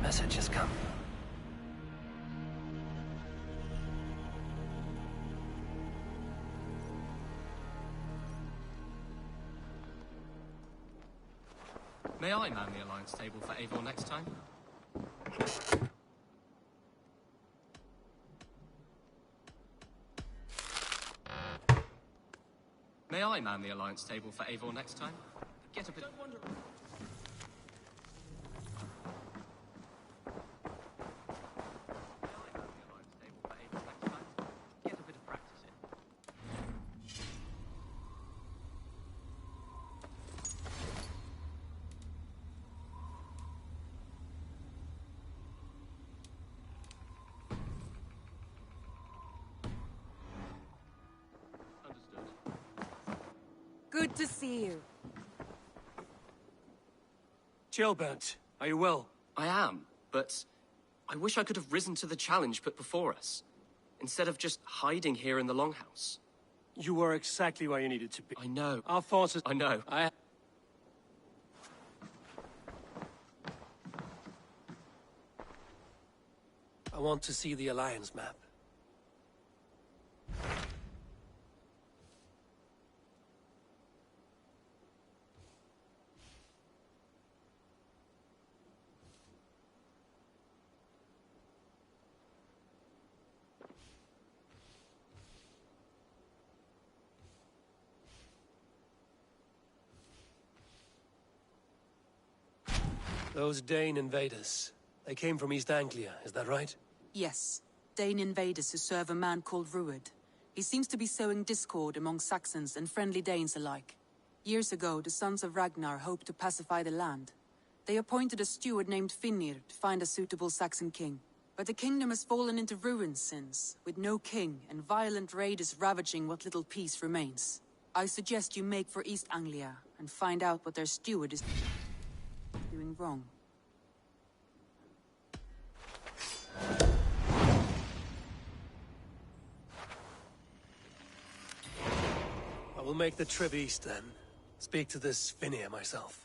Message has come. May I man the alliance table for Eivor next time? May I man the alliance table for Eivor next time? Get a bit... Don't wonder... Good to see you. Chillbert, are you well? I am, but I wish I could have risen to the challenge put before us, instead of just hiding here in the Longhouse. You were exactly where you needed to be. I know. Our forces... I know. I want to see the Alliance map. Those Dane invaders, they came from East Anglia, is that right? Yes. Dane invaders who serve a man called Rued. He seems to be sowing discord among Saxons and friendly Danes alike. Years ago, the sons of Ragnar hoped to pacify the land. They appointed a steward named Finnir to find a suitable Saxon king. But the kingdom has fallen into ruins since, with no king and violent raiders ravaging what little peace remains. I suggest you make for East Anglia and find out what their steward is doing wrong. I will make the trip east then. Speak to this Finnir myself.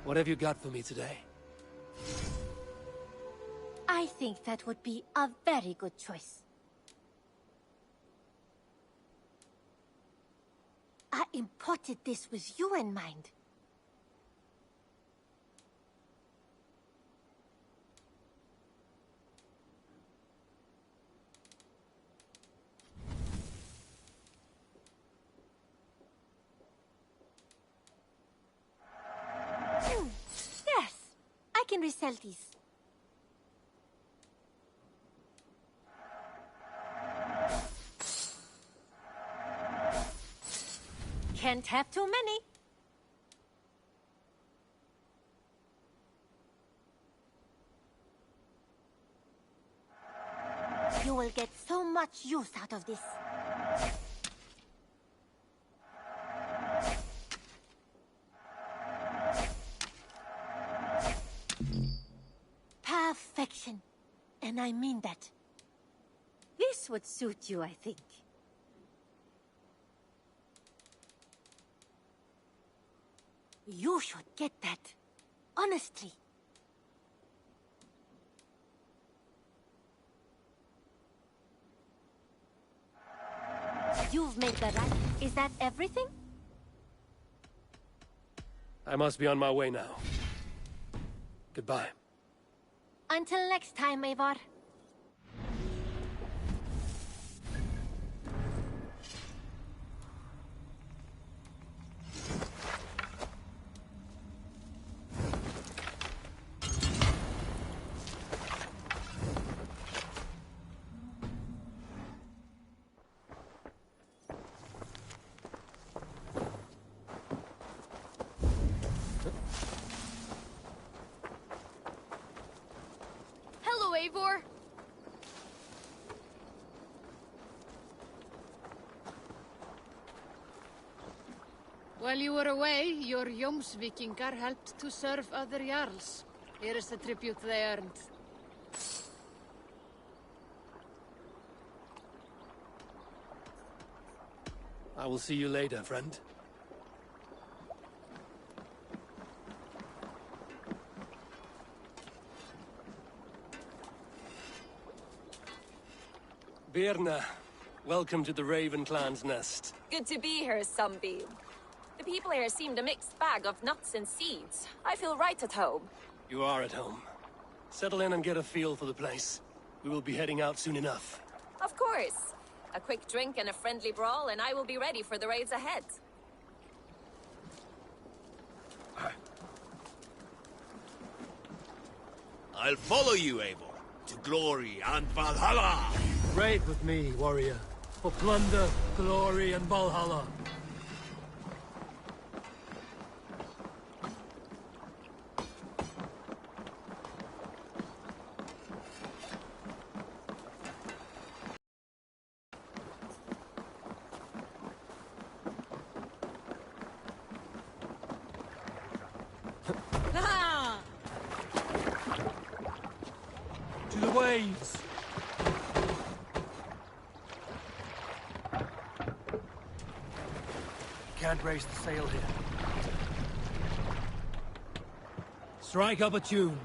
What have you got for me today? I think that would be a very good choice. I imported this with you in mind. Yes, I can resell these. Can't have too many. You will get so much use out of this. Perfection. And I mean that. This would suit you, I think. You should get that. honestly. You've made the right. Is that everything? I must be on my way now. Goodbye. Until next time, Eivor. Hello, Eivor. While you were away, your Jomsvikingar helped to serve other Jarls. Here is the tribute they earned. I will see you later, friend. Birna, welcome to the Raven Clan's nest. Good to be here, Sunbeam. The people here seemed a mixed bag of nuts and seeds. I feel right at home. You are at home. Settle in and get a feel for the place. We will be heading out soon enough. Of course. A quick drink and a friendly brawl, and I will be ready for the raids ahead. I'll follow you, Eivor, to glory and Valhalla! Raid with me, warrior. For plunder, glory, and Valhalla. To the waves! Can't raise the sail here. Strike up a tune.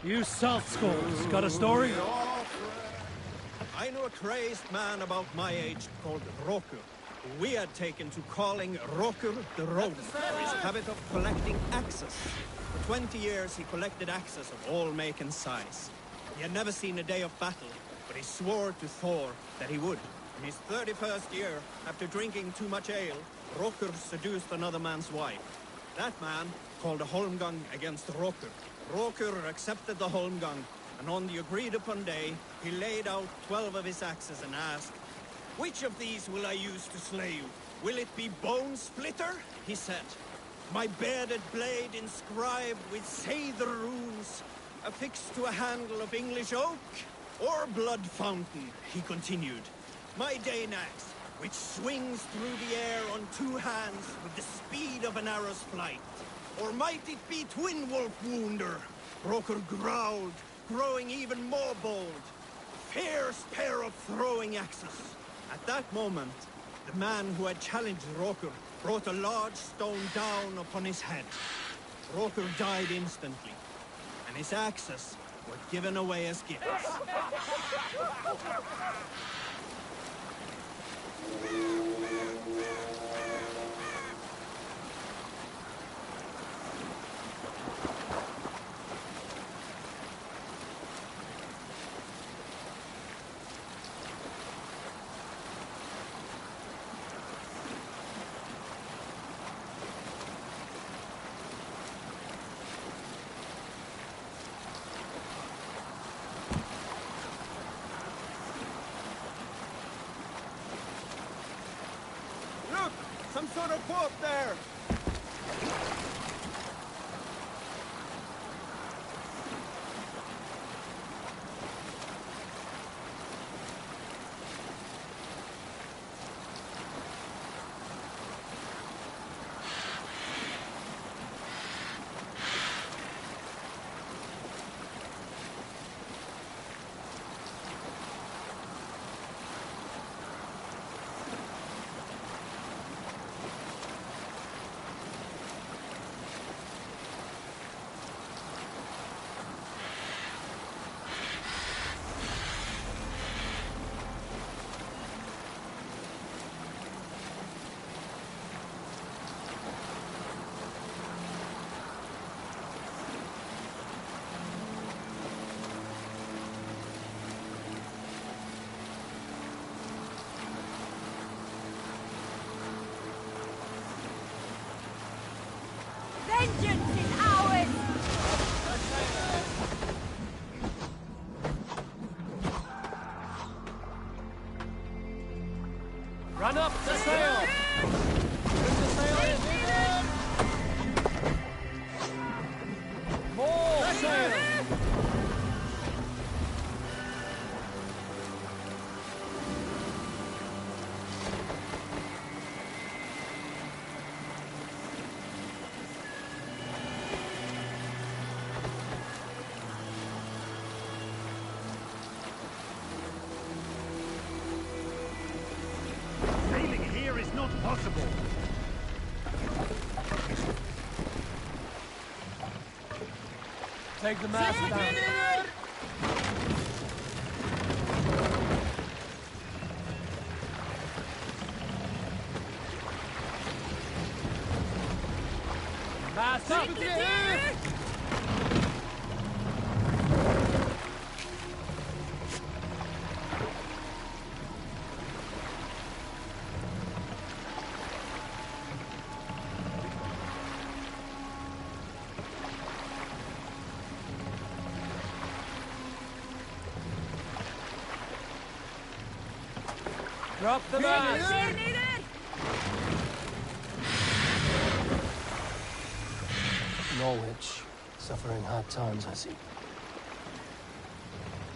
You South Skulls, got a story? I know a crazed man about my age called Rokur, who we had taken to calling Rokur the Rogue for his habit of collecting axes. For 20 years he collected axes of all make and size. He had never seen a day of battle, but he swore to Thor that he would. In his 31st year, after drinking too much ale, Rokur seduced another man's wife. That man called a holmgang against Rokur. Rokur accepted the holmgang, and on the agreed-upon day, he laid out 12 of his axes and asked, "Which of these will I use to slay you? Will it be Bone Splitter?" he said. "My bearded blade inscribed with Seidr runes, affixed to a handle of English oak? Or Blood Fountain?" he continued. "My Dane axe, which swings through the air on 2 hands with the speed of an arrow's flight. Or might it be Twin Wolf Wounder?" Rokur growled, growing even more bold. Fierce pair of throwing axes. At that moment, the man who had challenged Rokur brought a large stone down upon his head. Rokur died instantly, and his axes were given away as gifts. Look! Some sort of boat there! Vengeance is ours! Run up the sail! Bring the sail in! More sail! Sailing here is not possible. Take the mast down. Mast up! Drop the mast! Norwich, suffering hard times, I see.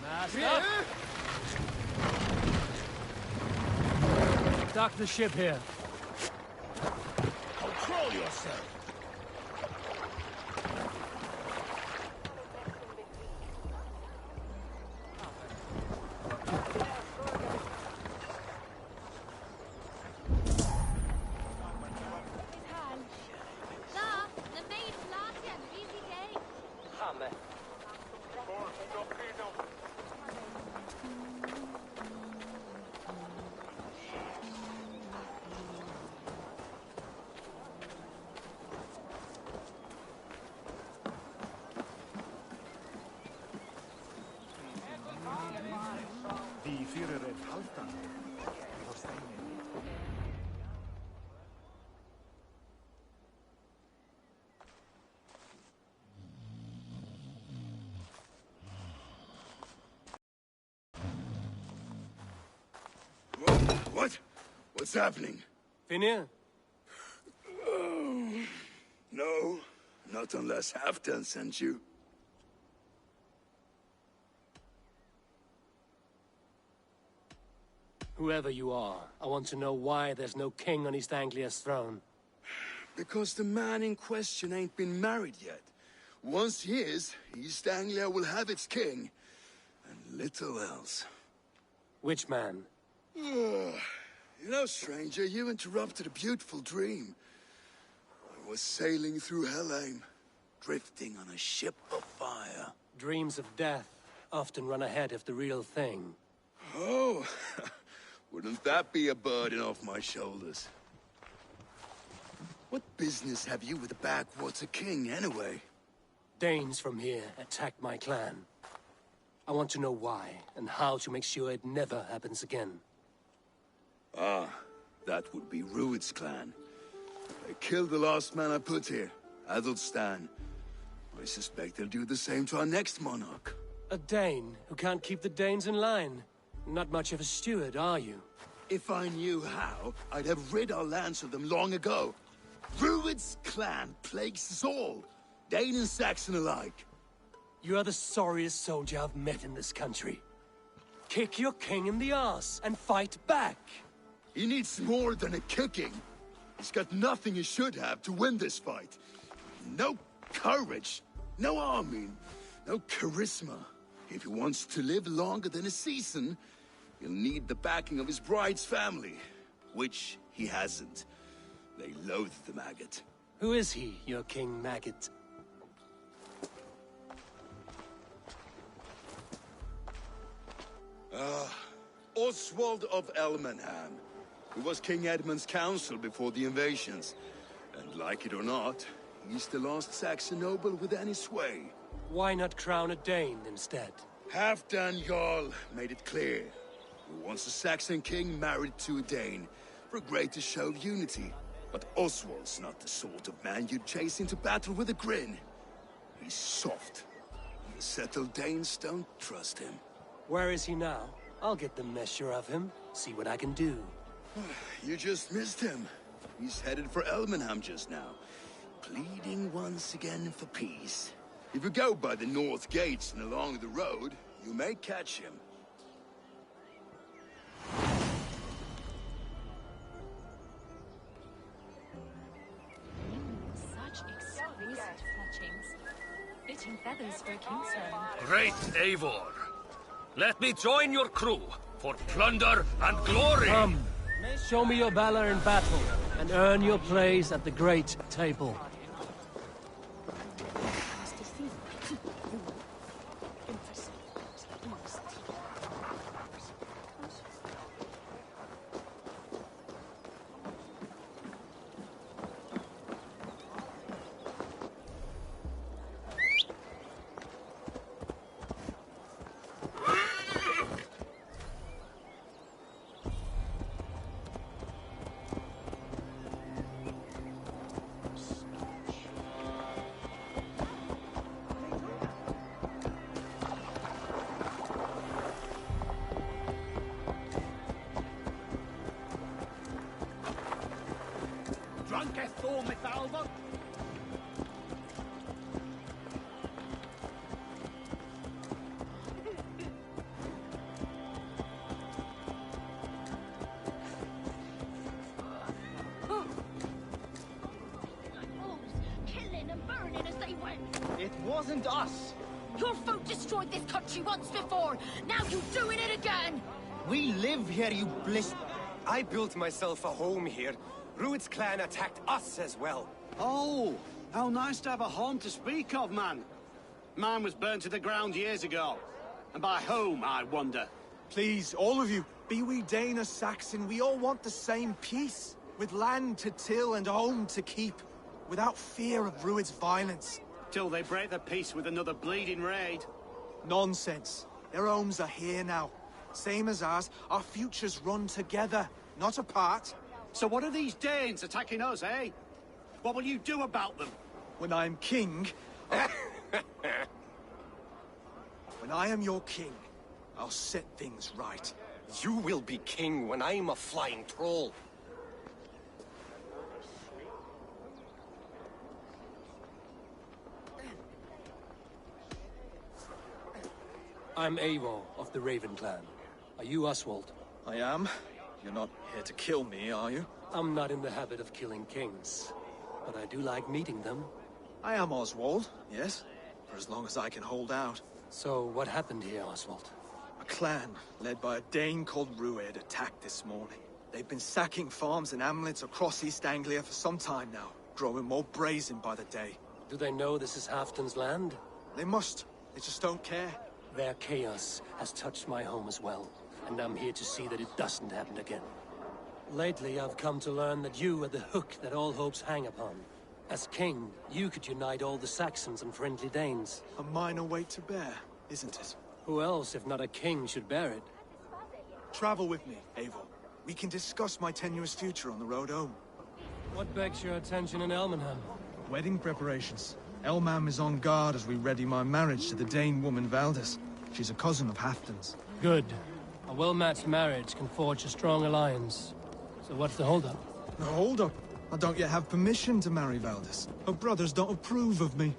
Mast up! Dock the ship here. Control yourself. Die Führer halten. What? What's happening? Finir? No, not unless Halfdan sent you. Whoever you are, I want to know why there's no king on East Anglia's throne. Because the man in question ain't been married yet. Once he is, East Anglia will have its king. And little else. Which man? You know, stranger, you interrupted a beautiful dream. I was sailing through Helheim, drifting on a ship of fire. Dreams of death often run ahead of the real thing. Oh, wouldn't that be a burden off my shoulders? What business have you with the backwater king, anyway? Danes from here attacked my clan. I want to know why, and how to make sure it never happens again. Ah, that would be Rued's clan. They killed the last man I put here, Adelstan. I suspect they'll do the same to our next monarch. A Dane who can't keep the Danes in line. Not much of a steward, are you? If I knew how, I'd have rid our lands of them long ago. Rued's clan plagues us all, Dane and Saxon alike. You are the sorriest soldier I've met in this country. Kick your king in the arse and fight back. He needs more than a kicking. He's got nothing he should have to win this fight. No courage, no army, no charisma. If he wants to live longer than a season, he'll need the backing of his bride's family, which he hasn't. They loathe the maggot. Who is he, your King Maggot? Oswald of Elmenham, who was King Edmund's counsel before the invasions. And like it or not, he's the last Saxon noble with any sway. Why not crown a Dane instead? Halfdan Jarl made it clear. He wants a Saxon king married to a Dane, for a greater show of unity. But Oswald's not the sort of man you'd chase into battle with a grin. He's soft. The settled Danes don't trust him. Where is he now? I'll get the measure of him, see what I can do. You just missed him. He's headed for Elmenham just now, pleading once again for peace. If you go by the north gates and along the road, you may catch him. Such exquisite fletchings. Fitting feathers for a kingsman. Great Eivor. Let me join your crew for plunder and glory. Come, show me your valor in battle, and earn your place at the great table. It wasn't us. Your folk destroyed this country once before. Now you're doing it again. We live here, you bliss... I built myself a home here. Rued's clan attacked us as well. Oh, how nice to have a home to speak of, man. Mine was burnt to the ground years ago. And by whom, I wonder? Please, all of you, be we Dane or Saxon, we all want the same peace. With land to till and home to keep. Without fear of Rued's violence. Till they break the peace with another bleeding raid. Nonsense. Their homes are here now. Same as ours, our futures run together, not apart. So what are these Danes attacking us, eh? What will you do about them? When I am king... When I am your king, I'll set things right. You will be king when I'm a flying troll. I'm Eivor of the Raven clan. Are you Oswald? I am. You're not here to kill me, are you? I'm not in the habit of killing kings, but I do like meeting them. I am Oswald, yes. For as long as I can hold out. So, what happened here, Oswald? A clan, led by a Dane called Rued, attacked this morning. They've been sacking farms and hamlets across East Anglia for some time now, growing more brazen by the day. Do they know this is Halfdan's land? They must. They just don't care. Their chaos has touched my home as well, and I'm here to see that it doesn't happen again. Lately, I've come to learn that you are the hook that all hopes hang upon. As king, you could unite all the Saxons and friendly Danes. A minor weight to bear, isn't it? Who else, if not a king, should bear it? Travel with me, Eivor. We can discuss my tenuous future on the road home. What begs your attention in Elmenham? Wedding preparations. Elmam is on guard as we ready my marriage to the Dane woman Valdis. She's a cousin of Halfdan's. Good. A well-matched marriage can forge a strong alliance. So what's the holdup? No holdup. I don't yet have permission to marry Valdis. Her brothers don't approve of me.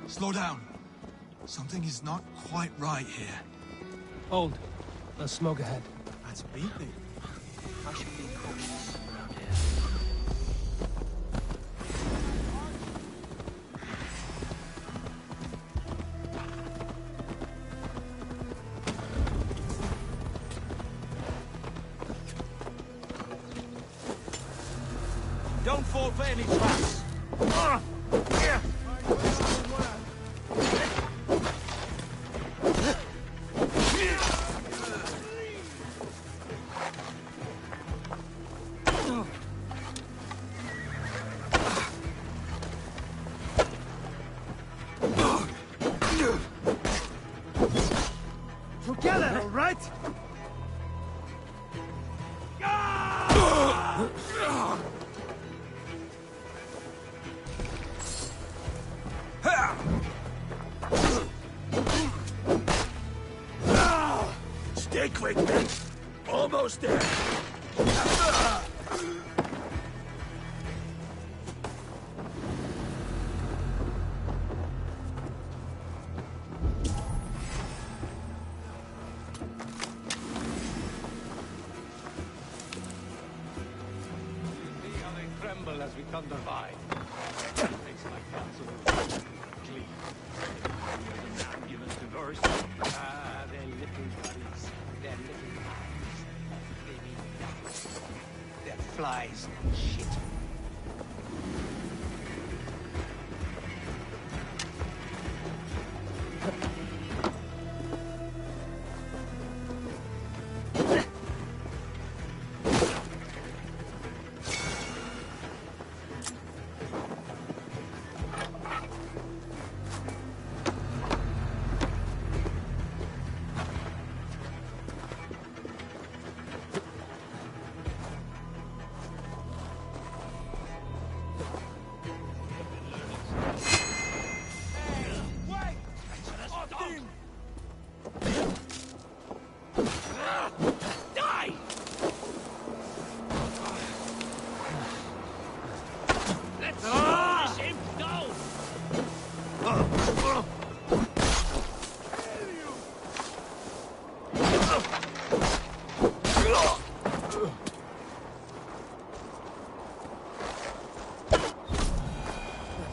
Slow down. Something is not quite right here. Hold. Let's smoke ahead. That's beating. I should be cautious around here. Don't fall for any traps. together, all right? Stay quick, men. Almost there. As we thunder by. Makes my council clean. There's an ambulance to verse. Ah, they're little buddies. They're little buddies. They mean nothing. They're flies and shit.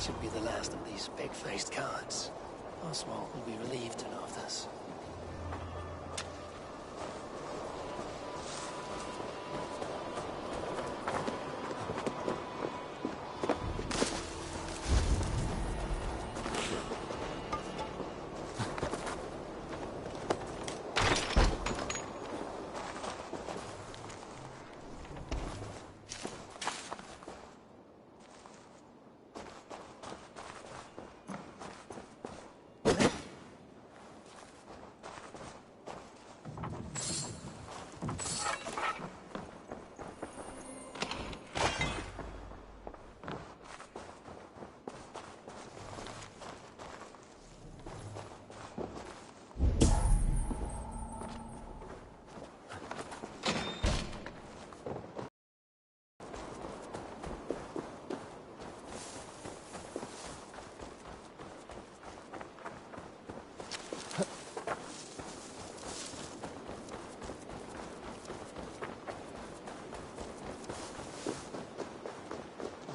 Should be the last of these big-faced cards. Oswald will be relieved to know of this.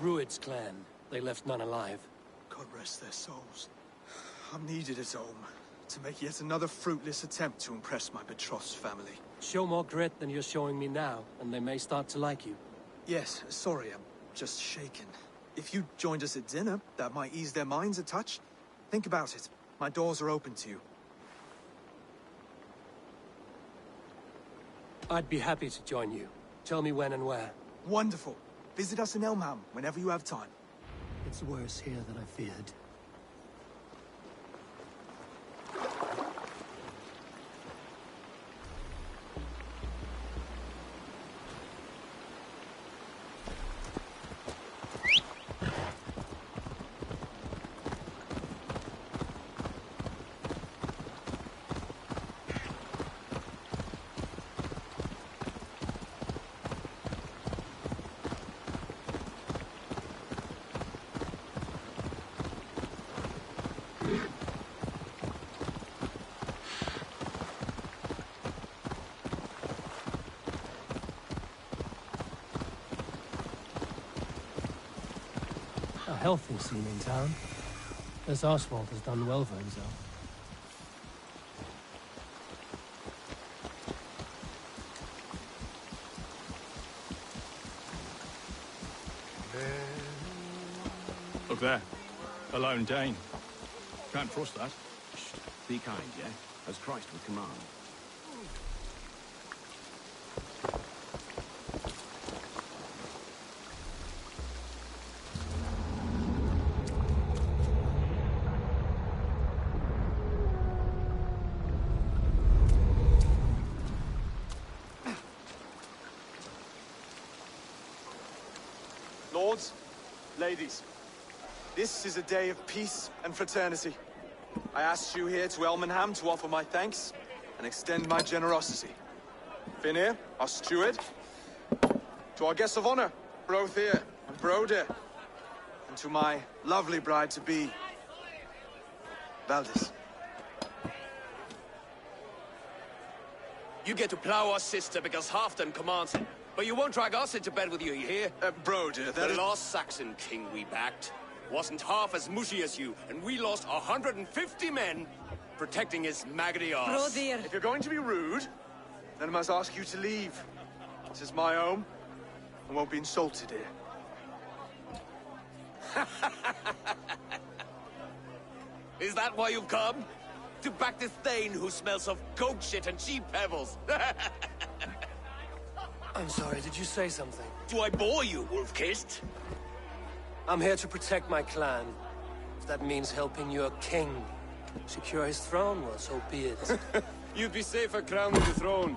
Rued's clan. They left none alive. God rest their souls. I'm needed at home to make yet another fruitless attempt to impress my betrothed's family. Show more grit than you're showing me now, and they may start to like you. Yes, sorry, I'm just shaken. If you joined us at dinner, that might ease their minds a touch. Think about it. My doors are open to you. I'd be happy to join you. Tell me when and where. Wonderful. Visit us in Elmham whenever you have time. It's worse here than I feared. A healthy scene in town. This Oswald has done well for himself. Look there. A lone Dane. Can't trust that. Shh. Be kind, yeah? As Christ would command. Lords, ladies, this is a day of peace and fraternity. I asked you here to Elmenham to offer my thanks and extend my generosity. Finir, our steward, to our guests of honor, Brothir and Broder, and to my lovely bride-to-be, Valdis. You get to plow our sister because Halfdan commands it. But you won't drag us into bed with you hear? Broder, the last Saxon king we backed wasn't half as mushy as you, and we lost 150 men protecting his maggoty arse. If you're going to be rude, then I must ask you to leave. This is my home. I won't be insulted here. Is that why you've come? To back this Thane who smells of goat shit and cheap pebbles? I'm sorry, did you say something? Do I bore you, wolf-kissed? I'm here to protect my clan. If that means helping your king secure his throne, well, so be it. You'd be safer crowning the throne.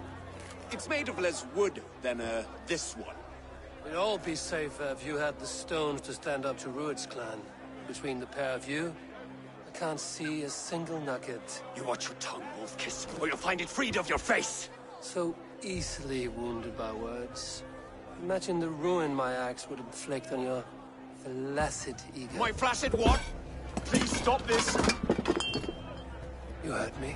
It's made of less wood than, this one. We'd all be safer if you had the stones to stand up to Rued's clan. Between the pair of you, I can't see a single nugget. You watch your tongue, wolf-kiss, or you'll find it freed of your face! So easily wounded by words. Imagine the ruin my axe would inflict on your flaccid ego. My flaccid what? Please stop this! You heard me.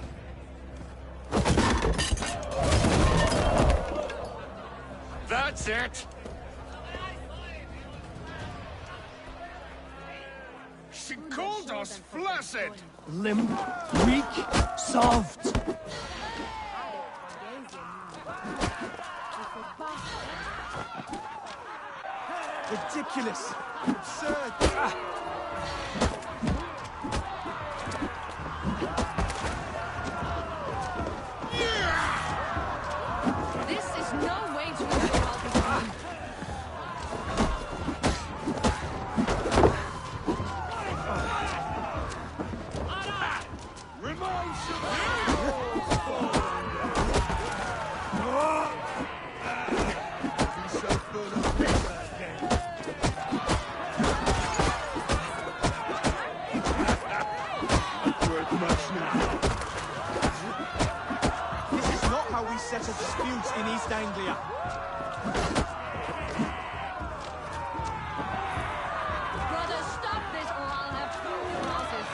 That's it! She called us flaccid! Limp, weak, soft. Ridiculous! Absurd! This is no way to win the Balkan. Settle disputes in East Anglia. Brother, stop this or I'll have two houses.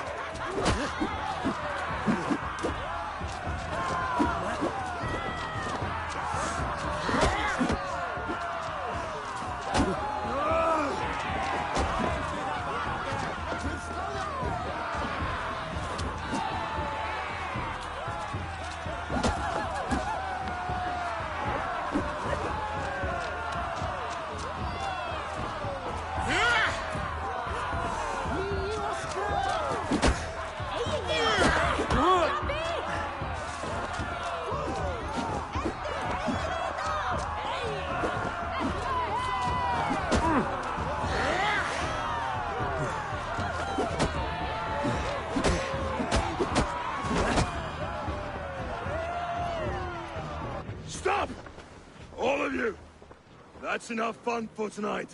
Stop! All of you! That's enough fun for tonight.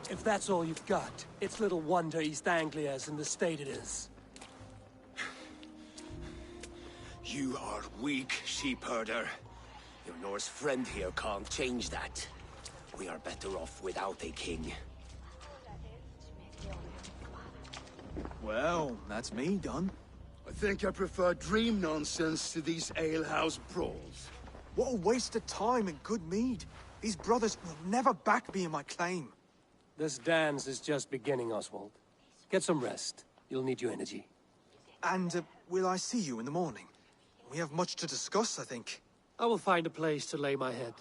If that's all you've got, it's little wonder East Anglia is in the state it is. You are weak, sheep herder. Your Norse friend here can't change that. We are better off without a king. Well, that's me done. I think I prefer dream nonsense to these alehouse brawls. What a waste of time and good mead. These brothers will never back me in my claim. This dance is just beginning, Oswald. Get some rest. You'll need your energy. And will I see you in the morning? We have much to discuss, I think. I will find a place to lay my head.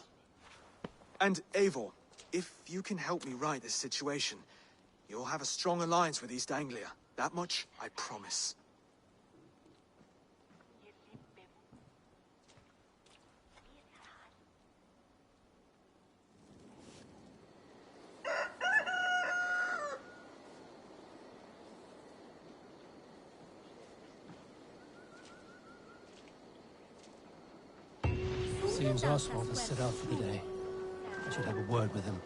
And Eivor, if you can help me right this situation, you'll have a strong alliance with East Anglia. That much, I promise. Seems Oswald has set out for the day. I should have a word with him.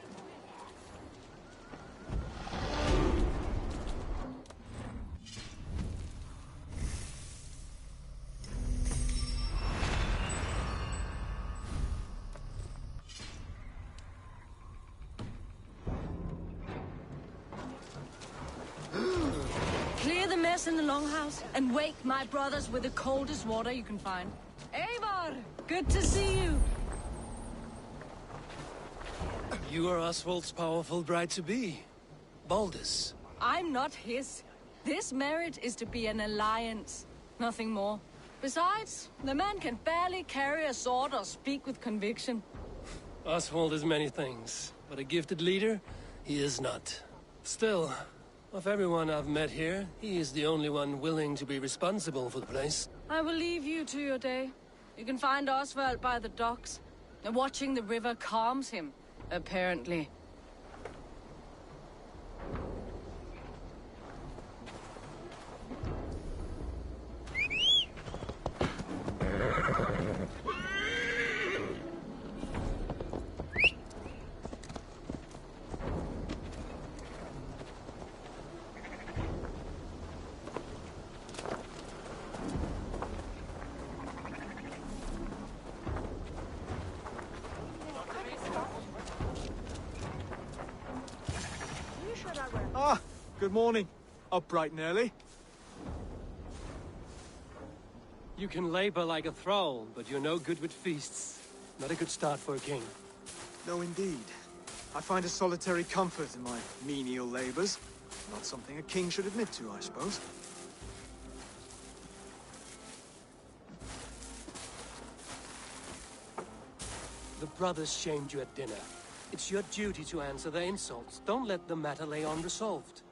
us in the longhouse and wake my brothers with the coldest water you can find. Eivor, good to see you. You are Oswald's powerful bride-to-be, Baldus. I'm not his. This marriage is to be an alliance, nothing more. Besides, the man can barely carry a sword or speak with conviction. Oswald is many things, but a gifted leader, he is not. Still, of everyone I've met here, he is the only one willing to be responsible for the place. I will leave you to your day. You can find Oswald by the docks. Watching the river calms him, apparently. Ah, good morning. Up bright and early. You can labor like a thrall, but you're no good with feasts. Not a good start for a king. No, indeed. I find a solitary comfort in my menial labors. Not something a king should admit to, I suppose. The brothers shamed you at dinner. It's your duty to answer their insults. Don't let the matter lay unresolved.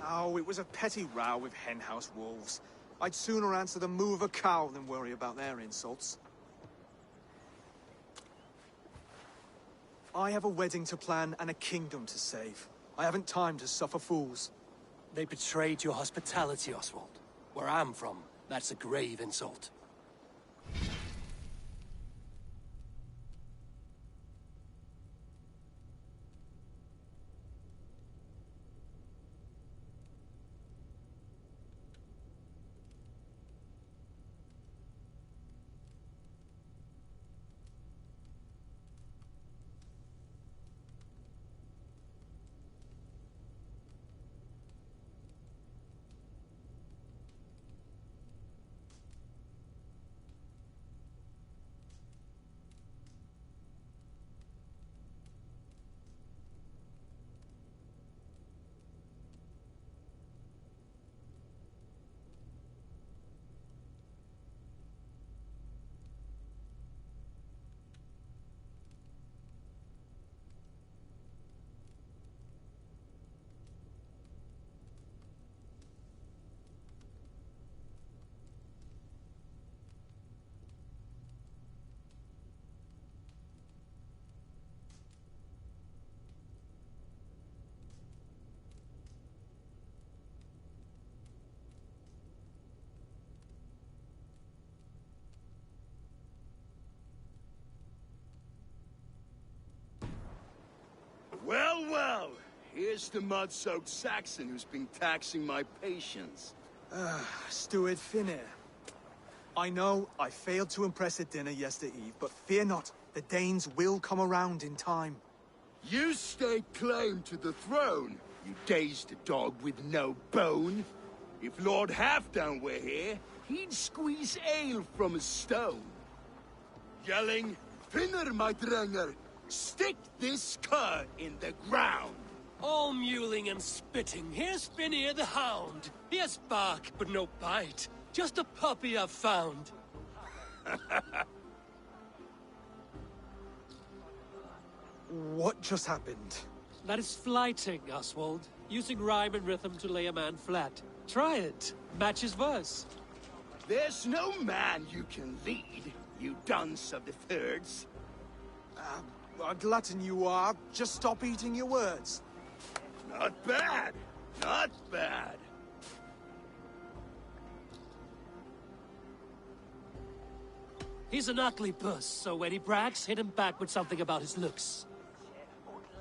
Oh, it was a petty row with henhouse wolves. I'd sooner answer the moo of a cow than worry about their insults. I have a wedding to plan and a kingdom to save. I haven't time to suffer fools. They betrayed your hospitality, Oswald. Where I'm from, that's a grave insult. Well, well. Here's the mud-soaked Saxon who's been taxing my patience. Steward Finir. I know I failed to impress at dinner yesterday eve, but fear not, the Danes will come around in time. You stake claim to the throne, you dazed dog with no bone. If Lord Halfdan were here, he'd squeeze ale from a stone. Yelling, Finir, my drenger, stick this cur in the ground. All mewling and spitting. Here's Finir the Hound. He has bark, but no bite. Just a puppy I've found. What just happened? That is flighting, Oswald. Using rhyme and rhythm to lay a man flat. Try it. Match his verse. There's no man you can lead, you dunce of the thirds. A glutton you are. Just stop eating your words. Not bad. Not bad. He's an ugly puss, so when he brags, hit him back with something about his looks.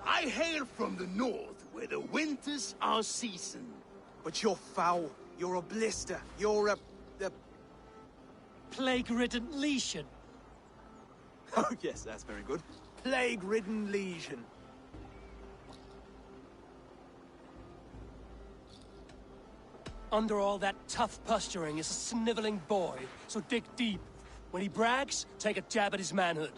I hail from the north, where the winters are seasoned. But you're foul. You're a blister. You're a plague-ridden lesion. Oh, yes, that's very good. Plague-ridden lesion. Under all that tough posturing is a sniveling boy, so dig deep. When he brags, take a jab at his manhood.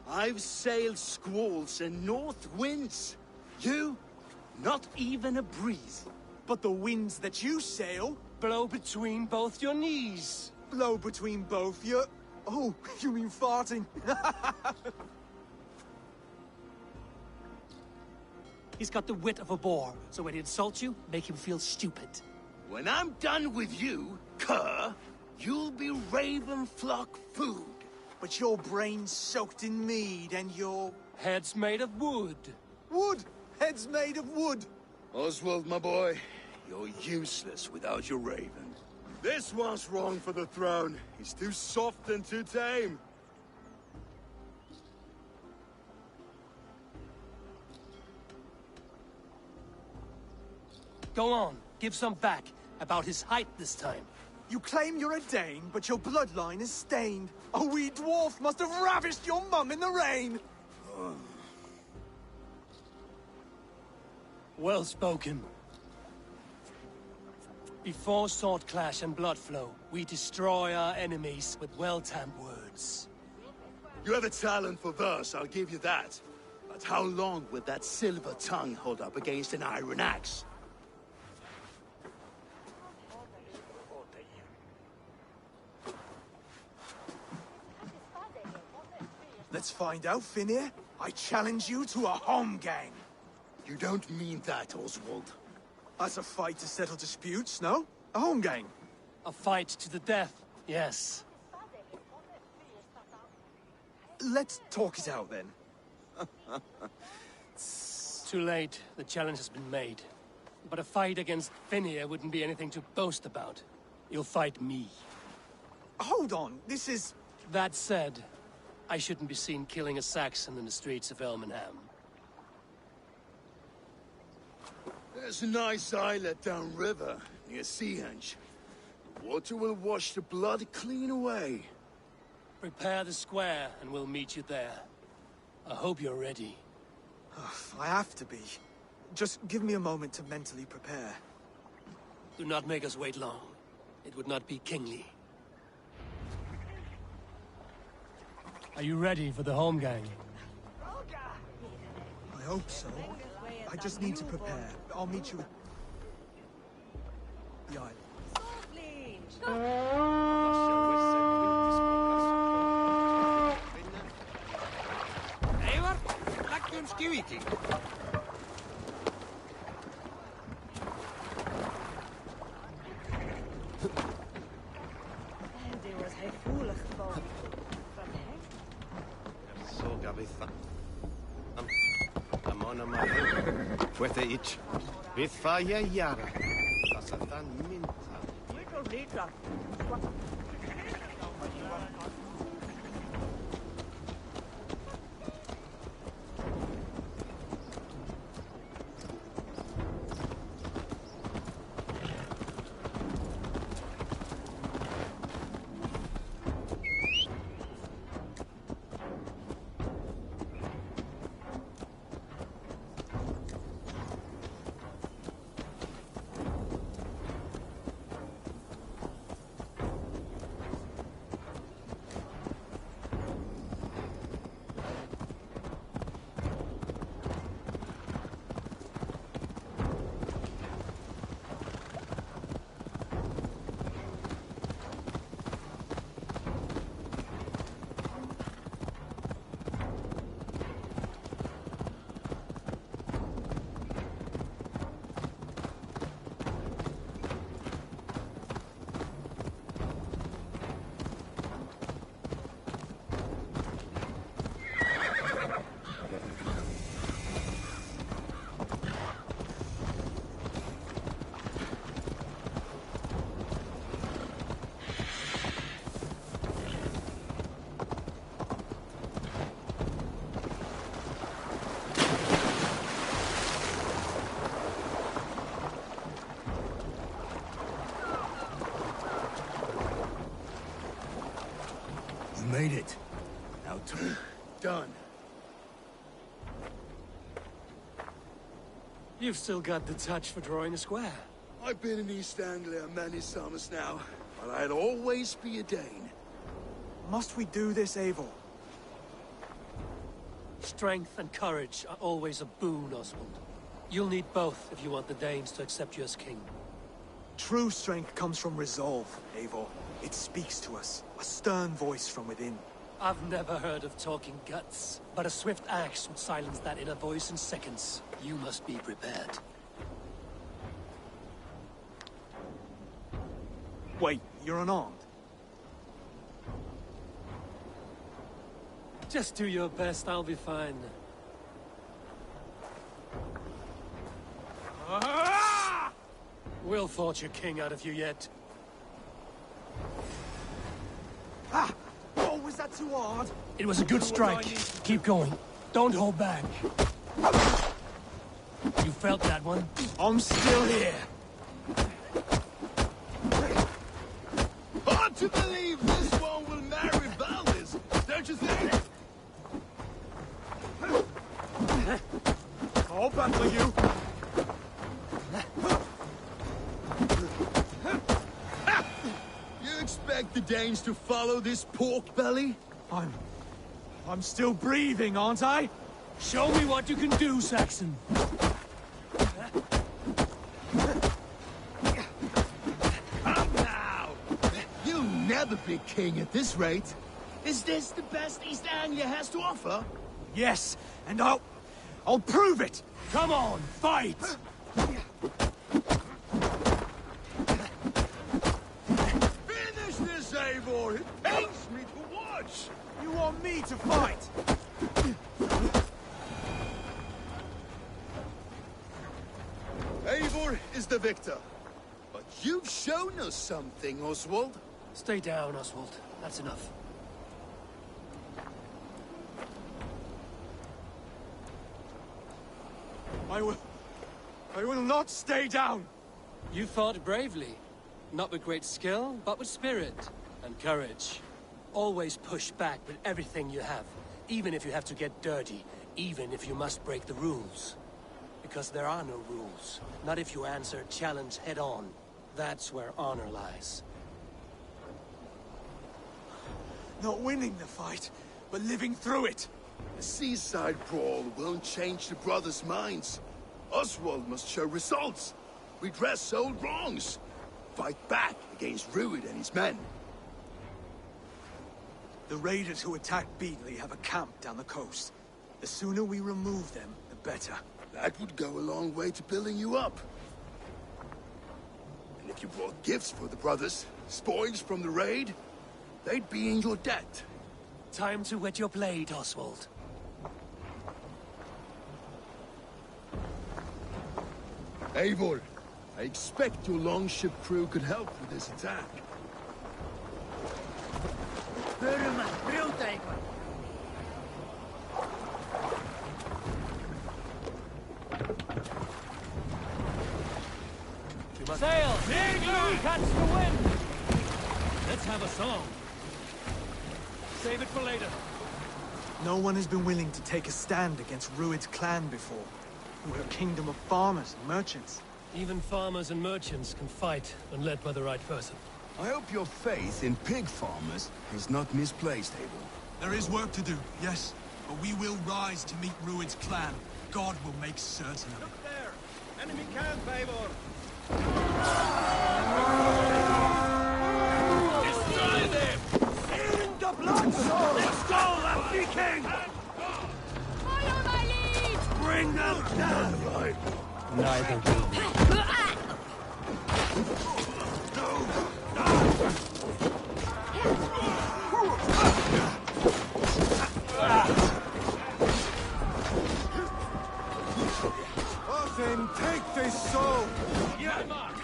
I've sailed squalls and north winds. You? Not even a breeze. But the winds that you sail... Blow between both your knees. Blow between both your... Oh, you mean farting? He's got the wit of a boar, so when he insults you, make him feel stupid. When I'm done with you, cur, you'll be raven flock food. But your brain's soaked in mead and your... Head's made of wood. Wood! Head's made of wood! Oswald, my boy, you're useless without your raven. This one's wrong for the throne. He's too soft and too tame. Go on, give some back. About his height this time. You claim you're a Dane, but your bloodline is stained. A wee dwarf must have ravished your mum in the rain! Well spoken. Before sword clash and blood flow, we destroy our enemies with well-timed words. You have a talent for verse, I'll give you that. But how long would that silver tongue hold up against an iron axe? Let's find out, Finir. I challenge you to a home gang. You don't mean that, Oswald. That's a fight to settle disputes, no? A home gang. A fight to the death, yes. Let's talk it out, then. Too late. The challenge has been made. But a fight against Finir wouldn't be anything to boast about. You'll fight me. Hold on, this is... That said, I shouldn't be seen killing a Saxon in the streets of Elmenham. There's a nice islet downriver, near Seahenge. Water will wash the blood clean away. Prepare the square, and we'll meet you there. I hope you're ready. I have to be. Just give me a moment to mentally prepare. Do not make us wait long. It would not be kingly. Are you ready for the home gang? I hope so. I just need to prepare. I'll meet you at the island. Eivor, läggjum skjúíking. Det was hij voelig gewoon. Så gav vi fan. Amona mai. Wethe ich. With fire yara. Sasatan minta. Lika. Made it. Now done. You've still got the touch for drawing a square. I've been in East Anglia many summers now, but I'd always be a Dane. Must we do this, Eivor? Strength and courage are always a boon, Oswald. You'll need both if you want the Danes to accept you as king. True strength comes from resolve, Eivor. It speaks to us, a stern voice from within. I've never heard of talking guts, but a swift axe would silence that inner voice in seconds. You must be prepared. Wait, you're unarmed? Just do your best, I'll be fine. Ah! We'll forge a king out of you yet. Ah! Oh, was that too hard? It was a good strike. Keep going. Don't hold back. You felt that one? I'm still here. Hard to believe this one will marry Valdis, don't you think? I'll battle you. You expect the Danes to follow this pork belly? I'm still breathing, aren't I? Show me what you can do, Saxon. Come now! You'll never be king at this rate. Is this the best East Anglia has to offer? Yes, and I'll prove it! Come on, fight! Finish this, Eivor! It pains me to watch! You want me to fight? Eivor is the victor. But you've shown us something, Oswald. Stay down, Oswald. That's enough. I will not stay down! You fought bravely. Not with great skill, but with spirit and courage. Always push back with everything you have. Even if you have to get dirty. Even if you must break the rules. Because there are no rules. Not if you answer a challenge head on. That's where honor lies. Not winning the fight, but living through it. A seaside brawl won't change the brothers' minds. Oswald must show results. Redress old wrongs. Fight back against Rued and his men. The raiders who attacked Beatley have a camp down the coast. The sooner we remove them, the better. That would go a long way to building you up. And if you brought gifts for the brothers, spoils from the raid, they'd be in your debt. Time to wet your blade, Oswald. Eivor, I expect your longship crew could help with this attack. Sail! Catch the wind! Let's have a song. Save it for later. No one has been willing to take a stand against Rued's clan before. We're a kingdom of farmers and merchants. Even farmers and merchants can fight when led by the right person. I hope your faith in pig farmers is not misplaced, Eivor. There is work to do, yes. But we will rise to meet Rued's clan. God will make certain of it. Look there! Enemy camp, Eivor! Destroy them! In the blood sword! Let's go, Lefty King! Follow my lead! Bring them down! Neither will be. Then take this soul! Yeah, Mark!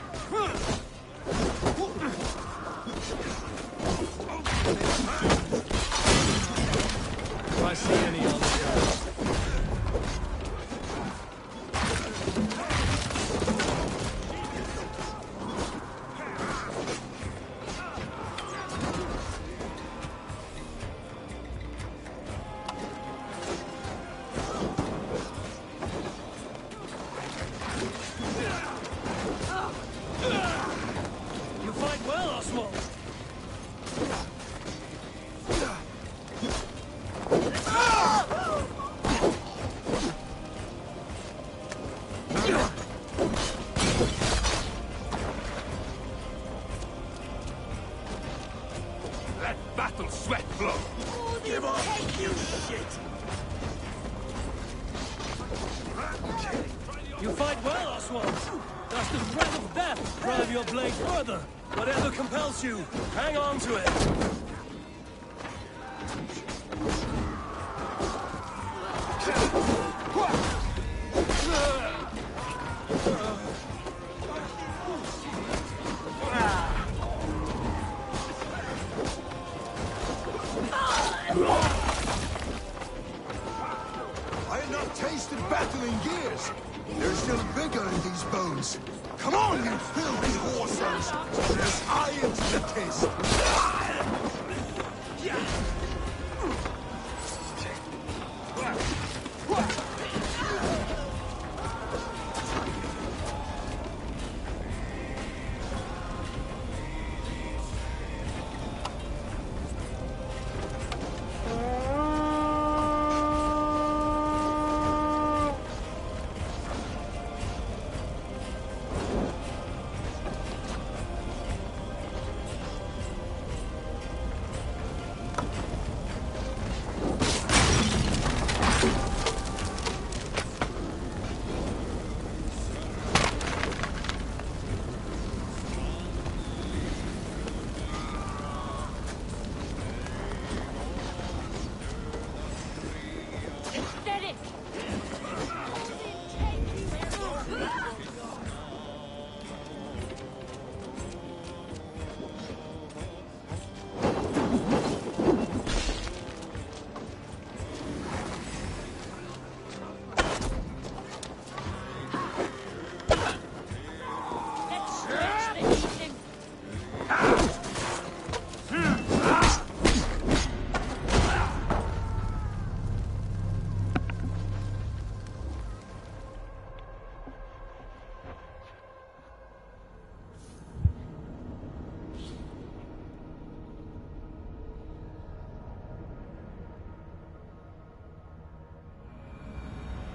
Oswald! Let battle sweat flow! Give up, you shit! You fight well, Oswald. Does the threat of death drive your blade further? Whatever compels you, hang on to it. I have not tasted battle in years. There's still vigor in these bones. Come on, you filthy whoresons! There's iron to the taste.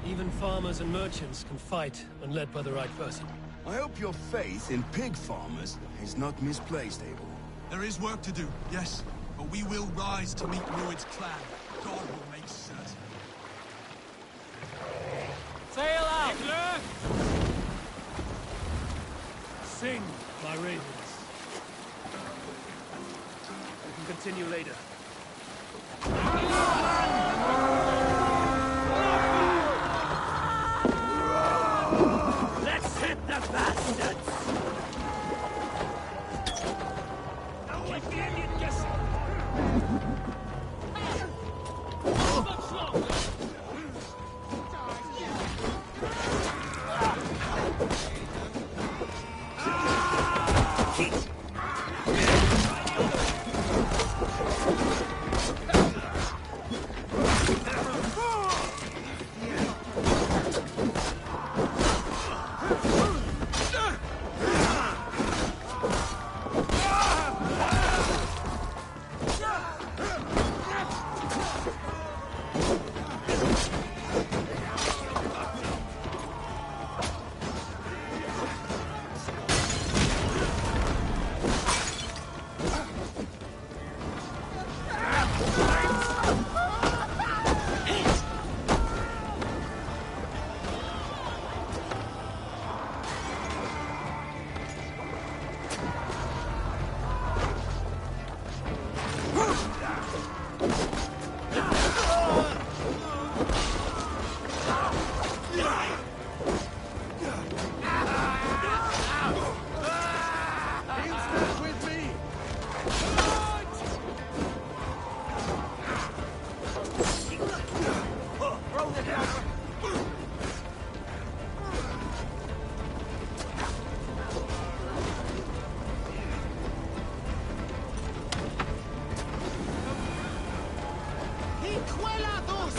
Even farmers and merchants can fight when led by the right person. I hope your faith in pig farmers is not misplaced, Abel. There is work to do, yes. But we will rise to meet Rued's clan. God will make certain. Sail out! Hitler! Sing, my ravens. We can continue later. Let's hit the bastards!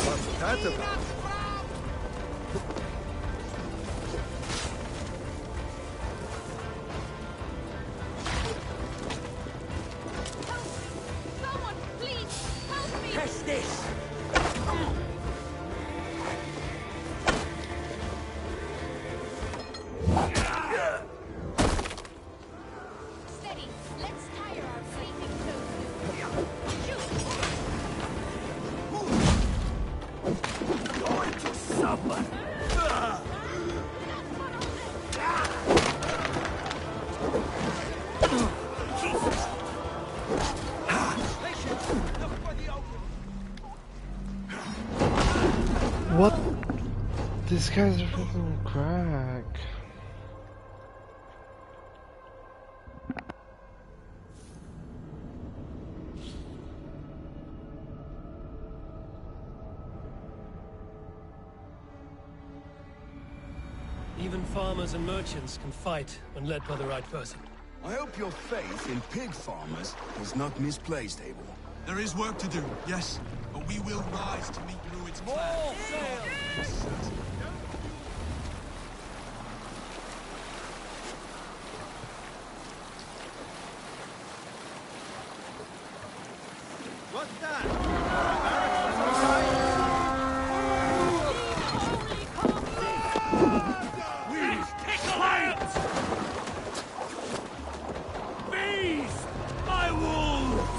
What's that about? This guy's a freaking crack. Even farmers and merchants can fight when led by the right person. I hope your faith in pig farmers is not misplaced, Abel. There is work to do, yes, but we will rise to meet Rued's plan. What's that? Feast my wolves!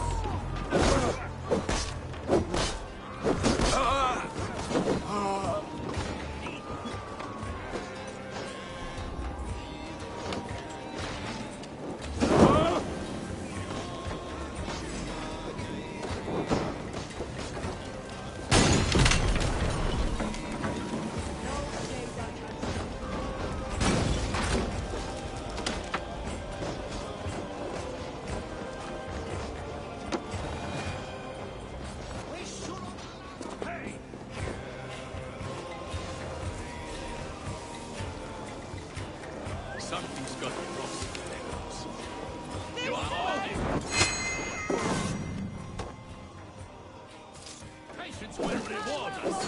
Something's got lost. You are holding. Patience will reward us.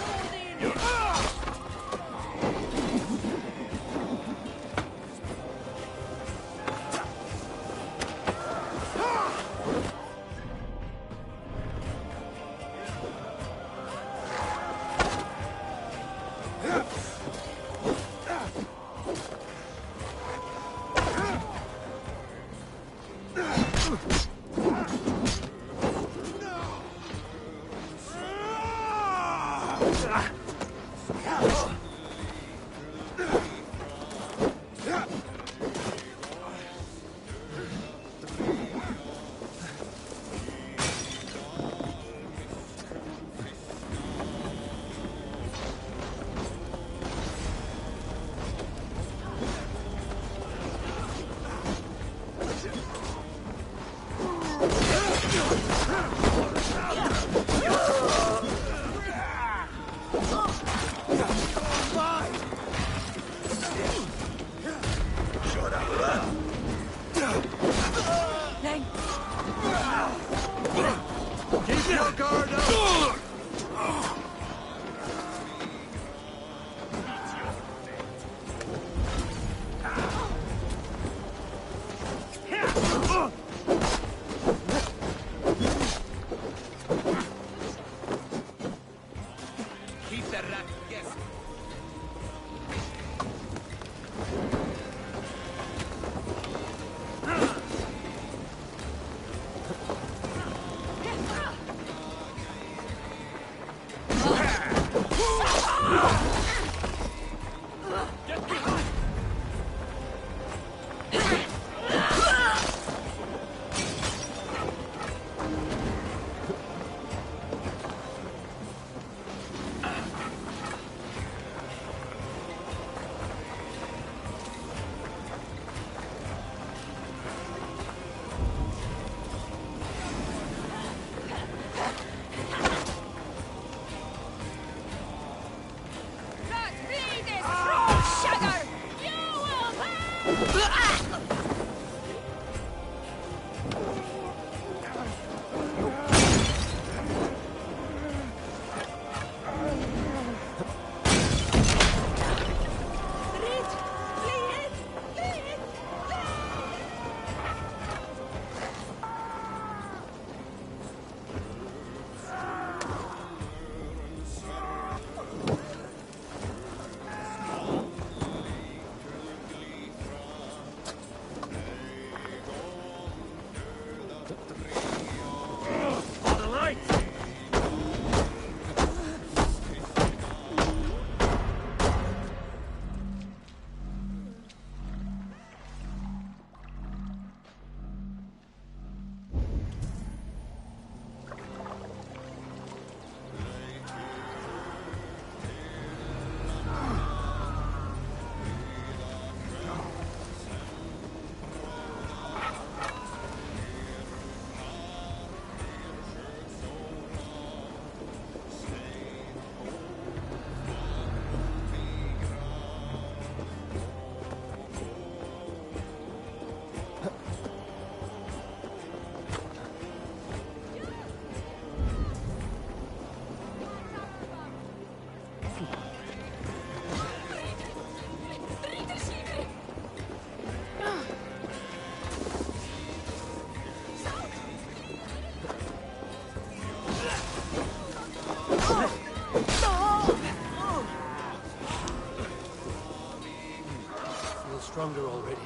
stronger already.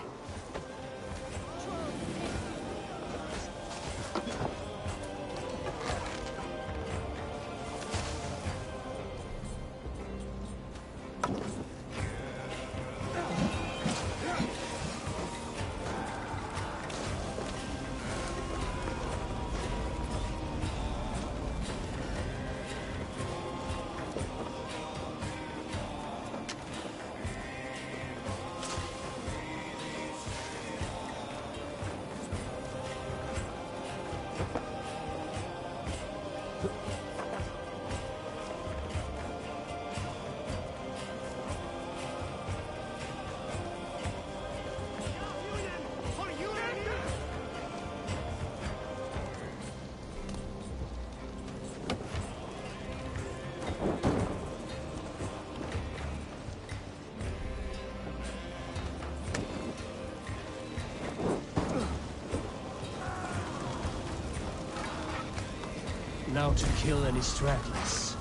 Now to kill any stragglers.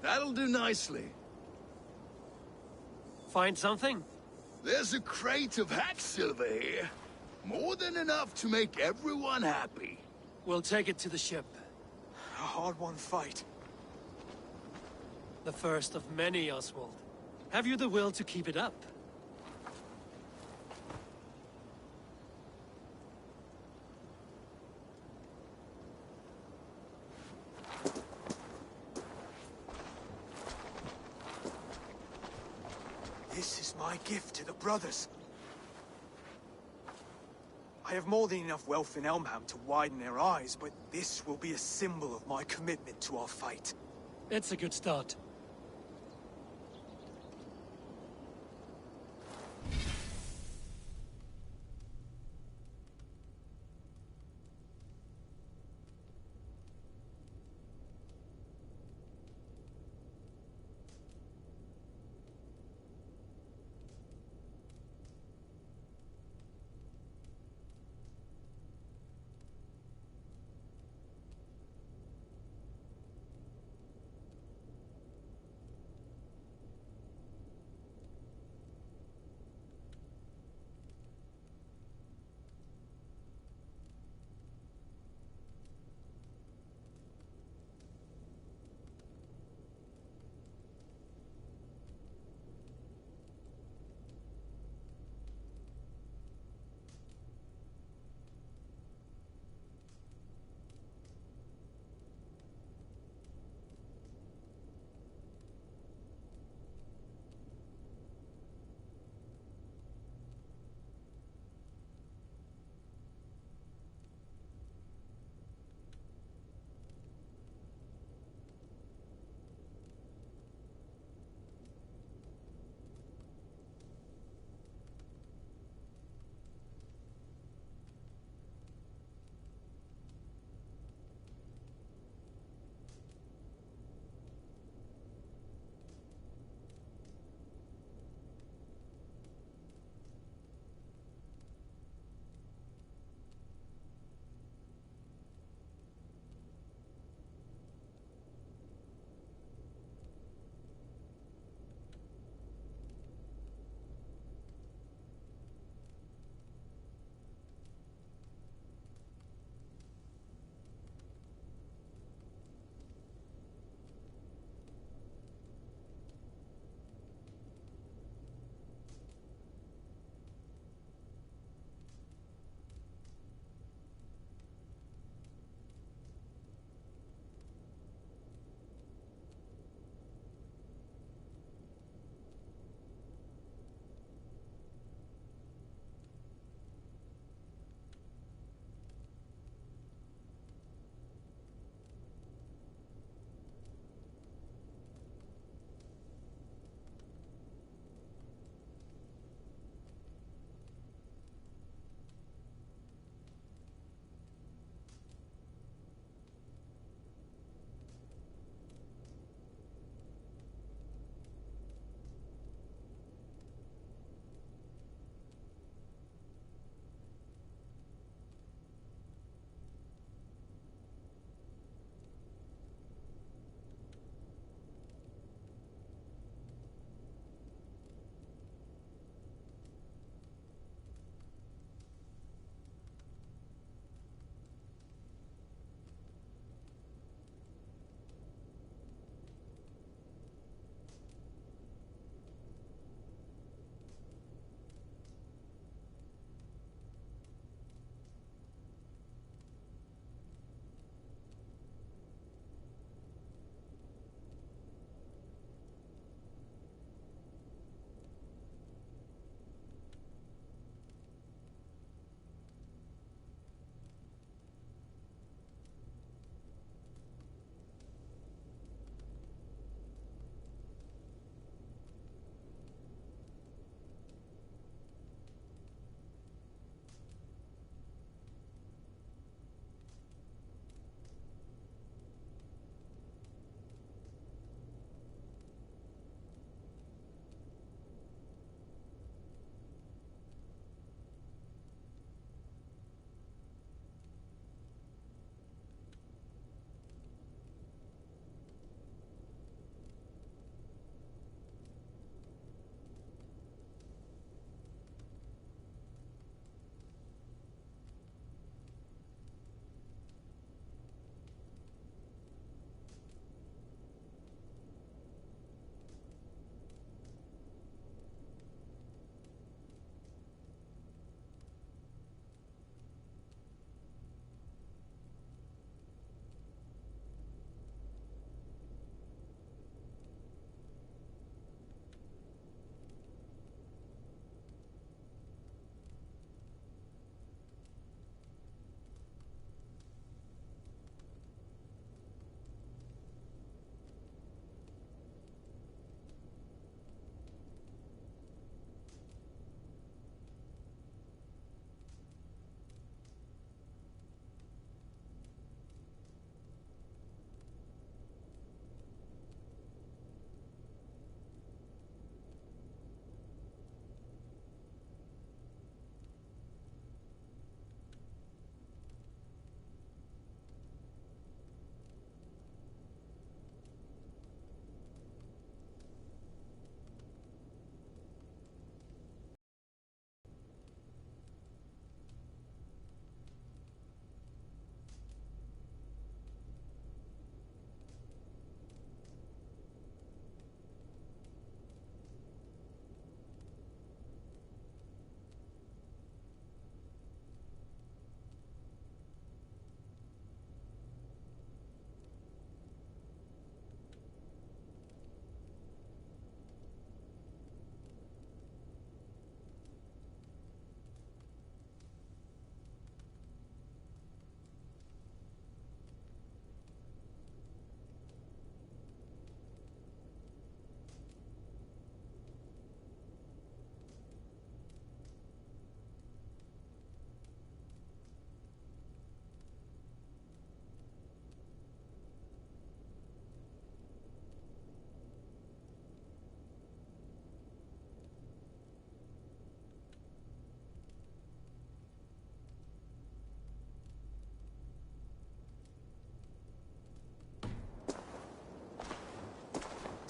That'll do nicely. Find something? There's a crate of hack silver here. More than enough to make everyone happy. We'll take it to the ship. A hard-won fight. The first of many, Oswald. Have you the will to keep it up? This is my gift to the brothers. I have more than enough wealth in Elmham to widen their eyes, but this will be a symbol of my commitment to our fight. It's a good start.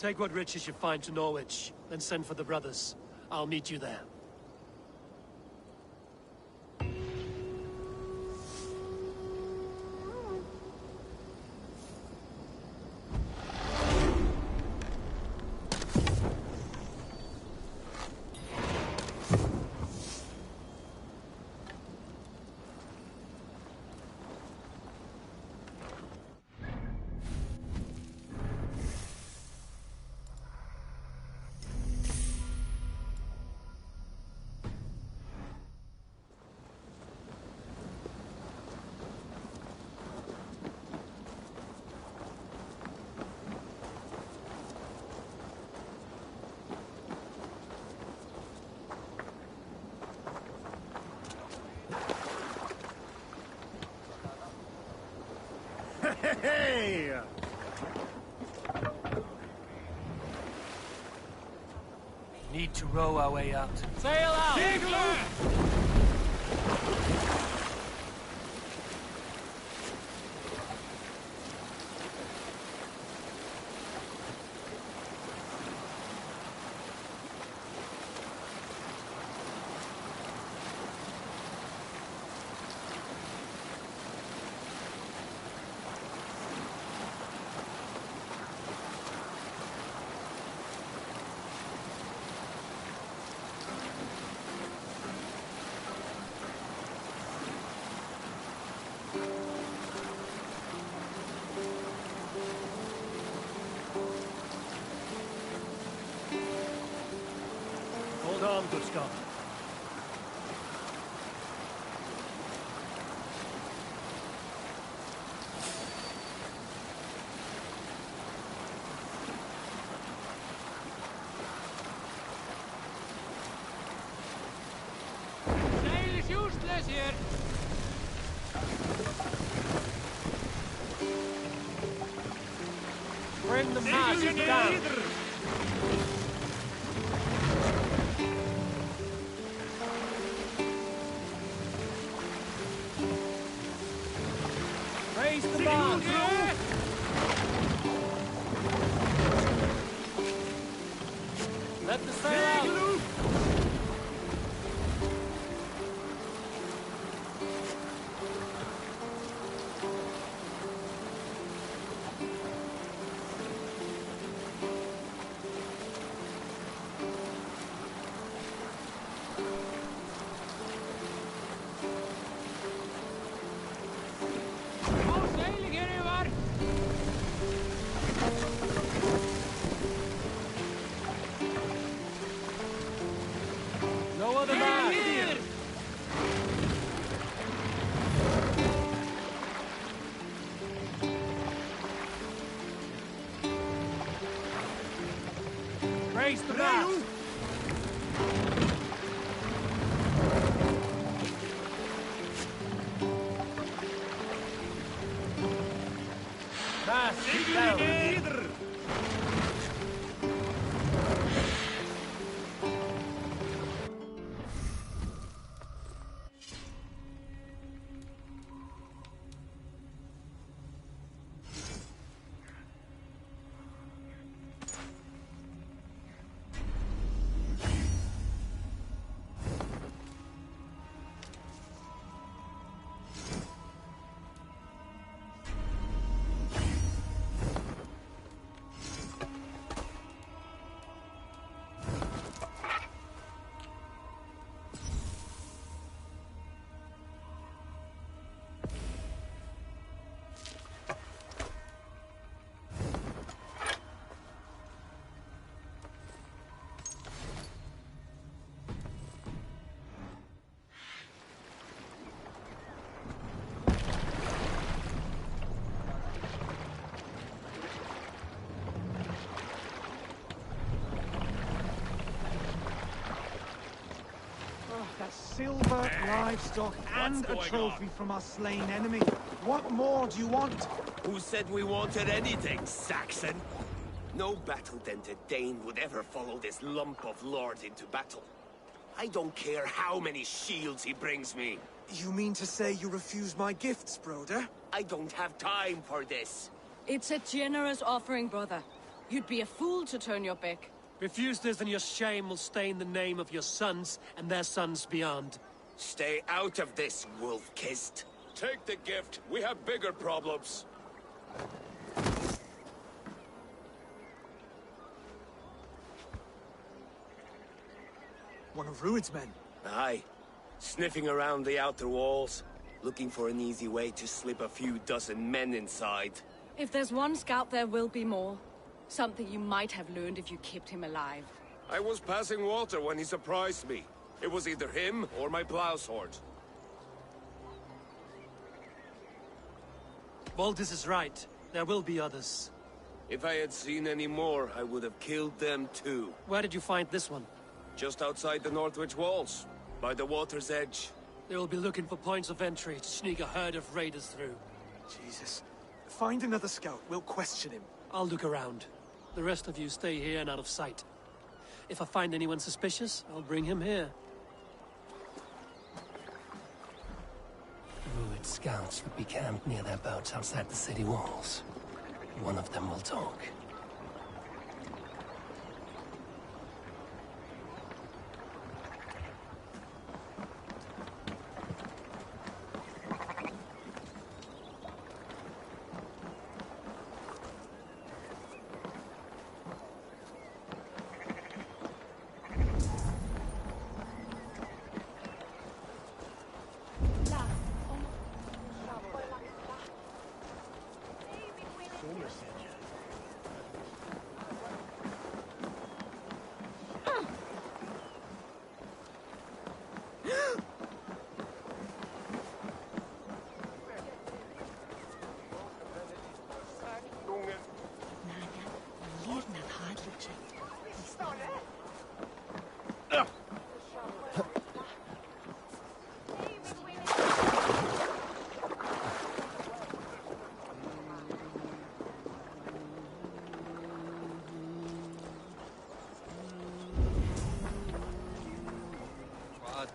Take what riches you find to Norwich, then send for the brothers. I'll meet you there. Hey! Need to row our way out. Sail out! Hold on, good Scott. Sail is useless here! Bring the mast down. Raise the mast. Let the sail out. No sailing anywhere! No other man. Here! Raise the mast. Mast down. Silver, livestock, and a trophy from our slain enemy. What more do you want? Who said we wanted anything, Saxon? No battle then to Dane would ever follow this lump of lord into battle. I don't care how many shields he brings me. You mean to say you refuse my gifts, Broder? I don't have time for this. It's a generous offering, brother. You'd be a fool to turn your back. Refuse this and your shame will stain the name of your sons and their sons beyond. Stay out of this, wolf-kissed. Take the gift. We have bigger problems. One of Rued's men. Aye. Sniffing around the outer walls, looking for an easy way to slip a few dozen men inside. If there's one scout, there will be more. Something you might have learned if you kept him alive. I was passing water when he surprised me. It was either him or my plow sword. Valdis is right. There will be others. If I had seen any more, I would have killed them too. Where did you find this one? Just outside the Northwich walls, by the water's edge. They will be looking for points of entry to sneak a herd of raiders through. Jesus. Find another scout. We'll question him. I'll look around. The rest of you stay here and out of sight. If I find anyone suspicious, I'll bring him here. Rued scouts would be camped near their boats outside the city walls. One of them will talk.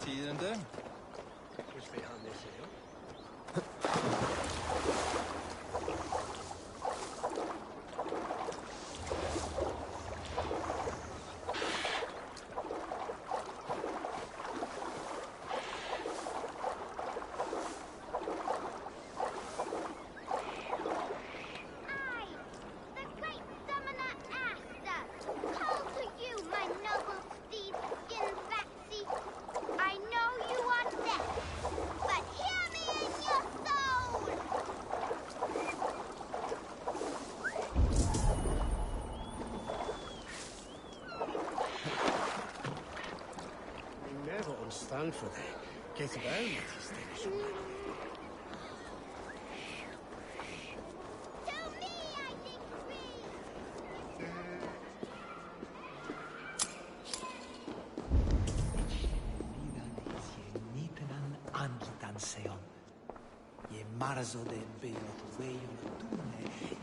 Tiden du. Stand for det. Get around it, station. Marzo de beot weyo tune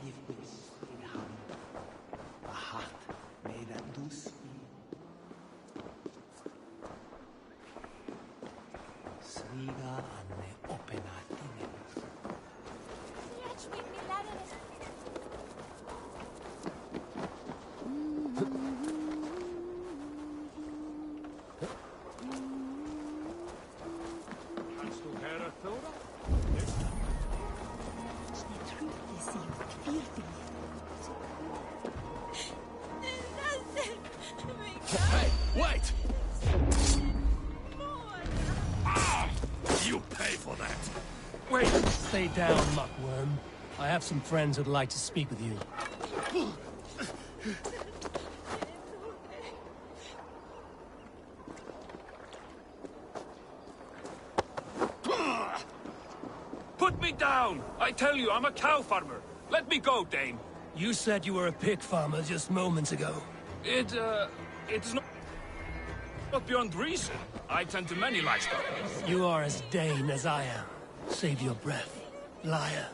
if we in ham. Bahat made a dus. Sriga anne openatine. Hey, wait! You pay for that! Wait! Stay down, muckworm. I have some friends who'd like to speak with you. Put me down! I tell you, I'm a cow farmer. Let me go, Dane. You said you were a pig farmer just moments ago. It is not beyond reason. I tend to many livestock. You are as Dane as I am. Save your breath, liar.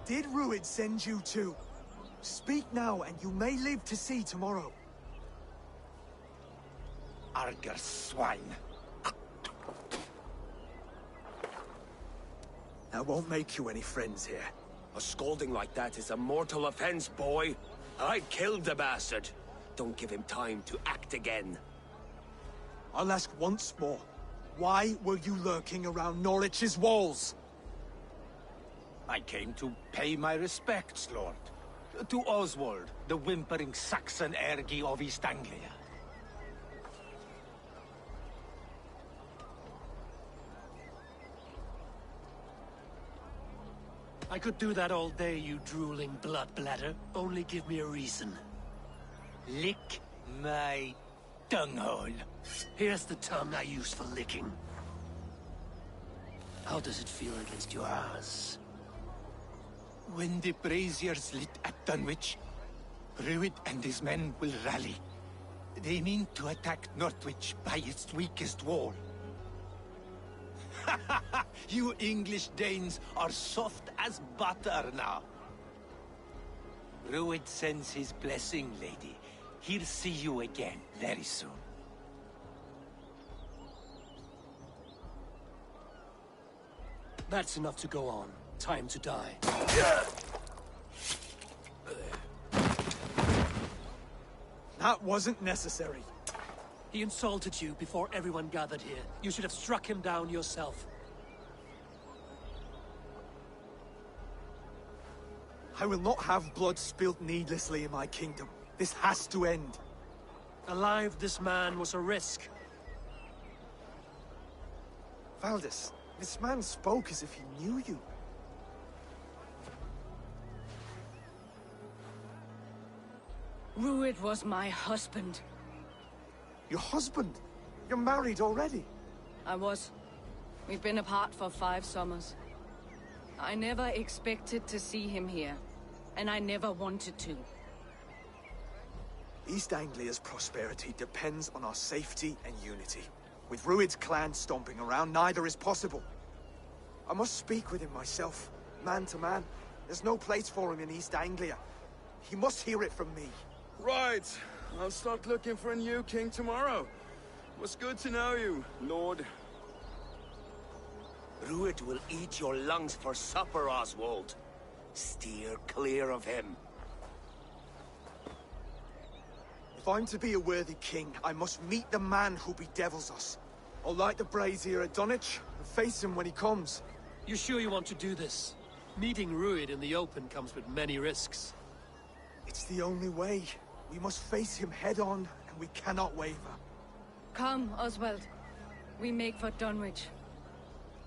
did Ruid send you to? Speak now, and you may live to see tomorrow. Arger swine. That won't make you any friends here. A scolding like that is a mortal offense, boy. I killed the bastard. Don't give him time to act again. I'll ask once more. Why were you lurking around Norwich's walls? I came to pay my respects, Lord. To Oswald, the whimpering Saxon ergi of East Anglia. I could do that all day, you drooling blood bladder. Only give me a reason. Lick my tonguehole. Here's the tongue I use for licking. How does it feel against yours? When the braziers lit at Dunwich, Ruid and his men will rally. They mean to attack Northwich by its weakest wall. You English Danes are soft as butter now. Ruid sends his blessing, lady. He'll see you again very soon. That's enough to go on. Time to die. That wasn't necessary. He insulted you before everyone gathered here. You should have struck him down yourself. I will not have blood spilt needlessly in my kingdom. This has to end. Alive, this man was a risk. Valdis, this man spoke as if he knew you. Ruid was my husband. Your husband? You're married already? I was. We've been apart for 5 summers. I never expected to see him here, and I never wanted to. East Anglia's prosperity depends on our safety and unity. With Ruid's clan stomping around, neither is possible. I must speak with him myself, man to man. There's no place for him in East Anglia. He must hear it from me. Right. I'll start looking for a new king tomorrow. It was good to know you, Lord. Ruid will eat your lungs for supper, Oswald. Steer clear of him. If I'm to be a worthy king, I must meet the man who bedevils us. I'll light the brazier at Dunwich and face him when he comes. You sure you want to do this? Meeting Ruid in the open comes with many risks. It's the only way. We must face him head-on, and we cannot waver. Come, Oswald. We make for Dunwich.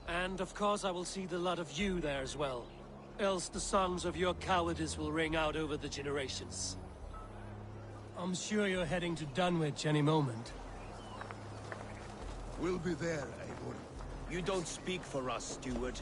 And of course I will see the lot of you there as well. Else the songs of your cowardice will ring out over the generations. I'm sure you're heading to Dunwich any moment. We'll be there, Eivor. You don't speak for us, steward.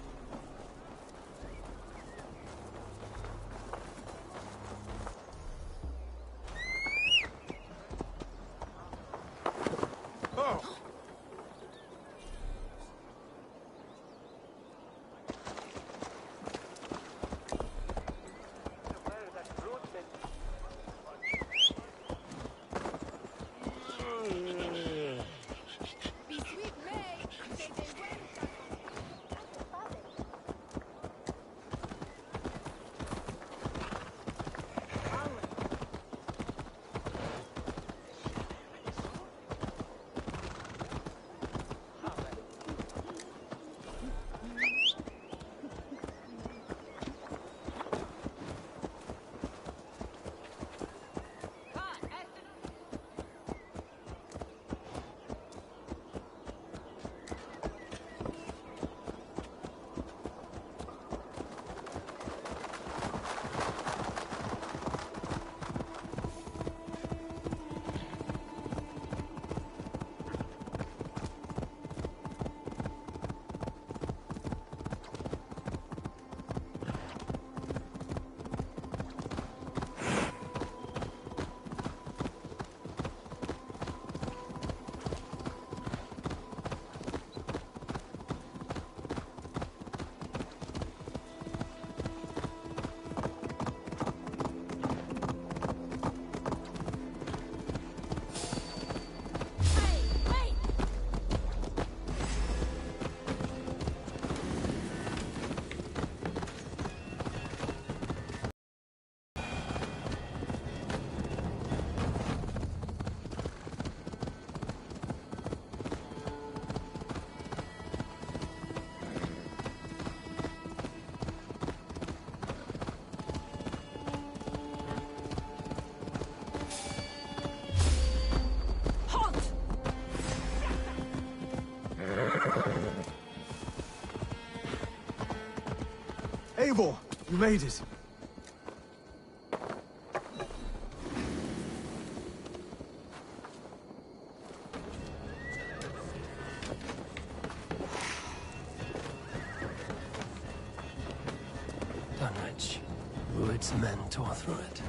Eivor, you made it. Dunwich. Rued's men tore through it.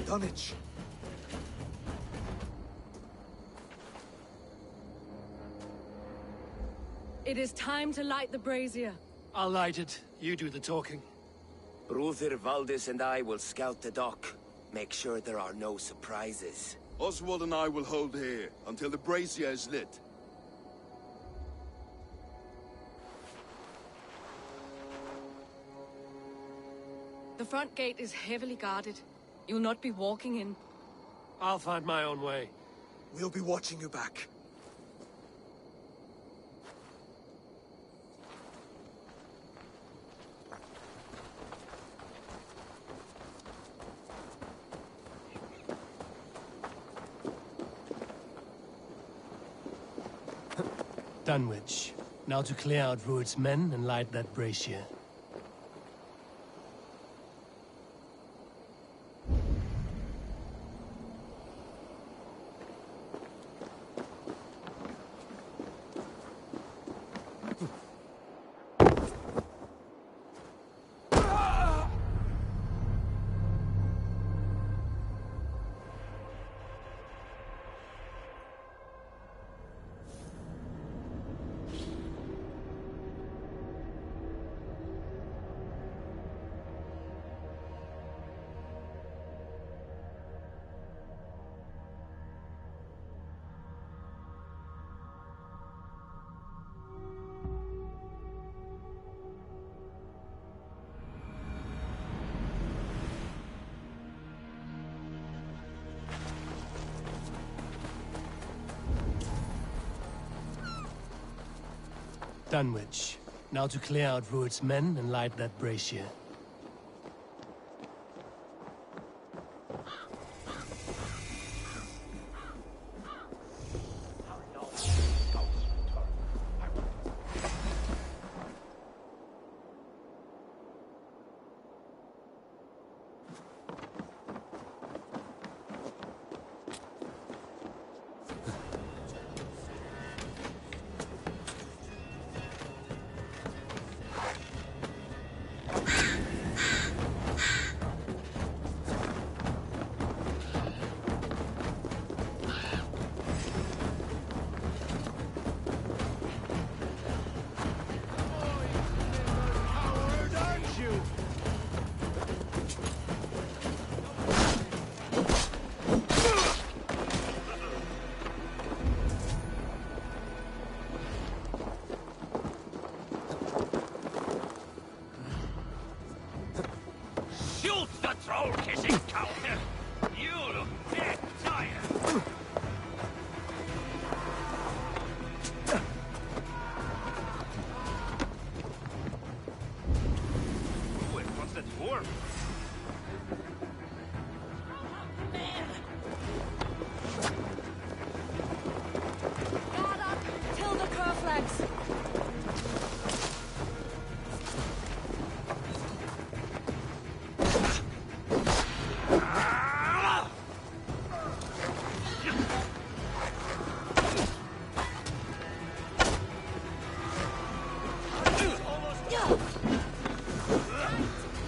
Dunwich. It is time to light the brazier. I'll light it. You do the talking. Brother Valdis and I will scout the dock. Make sure there are no surprises. Oswald and I will hold here until the brazier is lit. The front gate is heavily guarded. You'll not be walking in. I'll find my own way. We'll be watching you back. Dunwich. Now to clear out Rued's men and light that brazier. Dunwich. Now to clear out Rued's men and light that brazier. Shoot the troll-kissing cow! You look dead tired! Wait, what's that for? Guard up! Till the crow flags!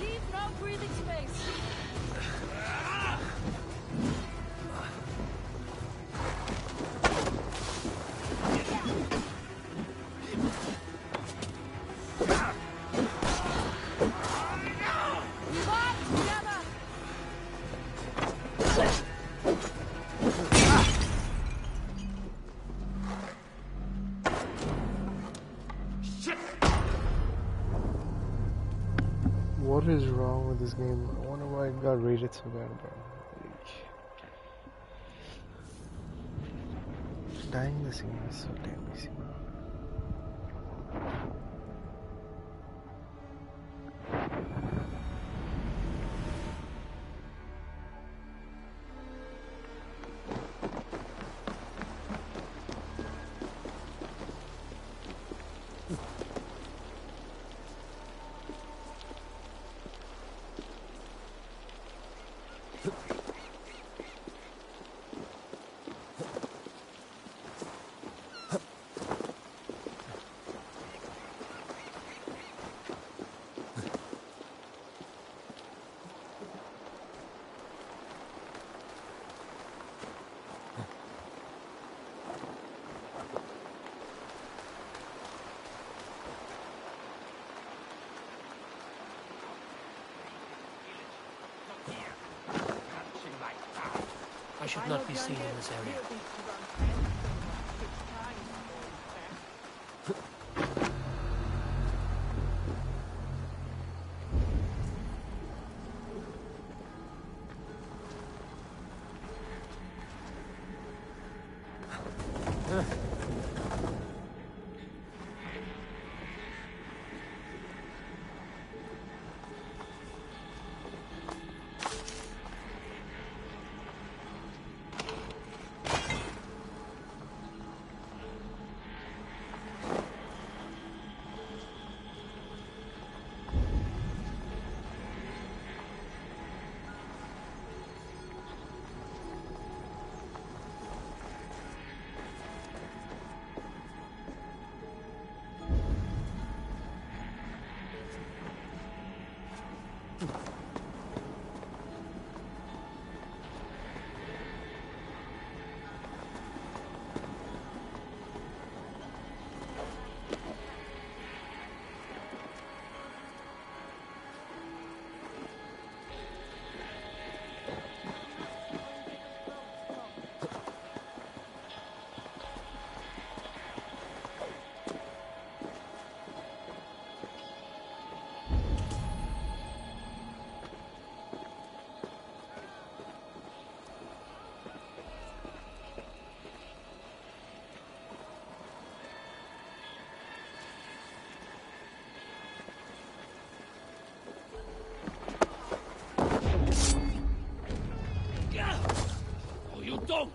Leave no breathing space. Fight together. What is wrong with this game? I wonder why it got rated so bad, bro. Dying the scene is so damn easy, bro. I should not be seen in this area. Oh, you don't!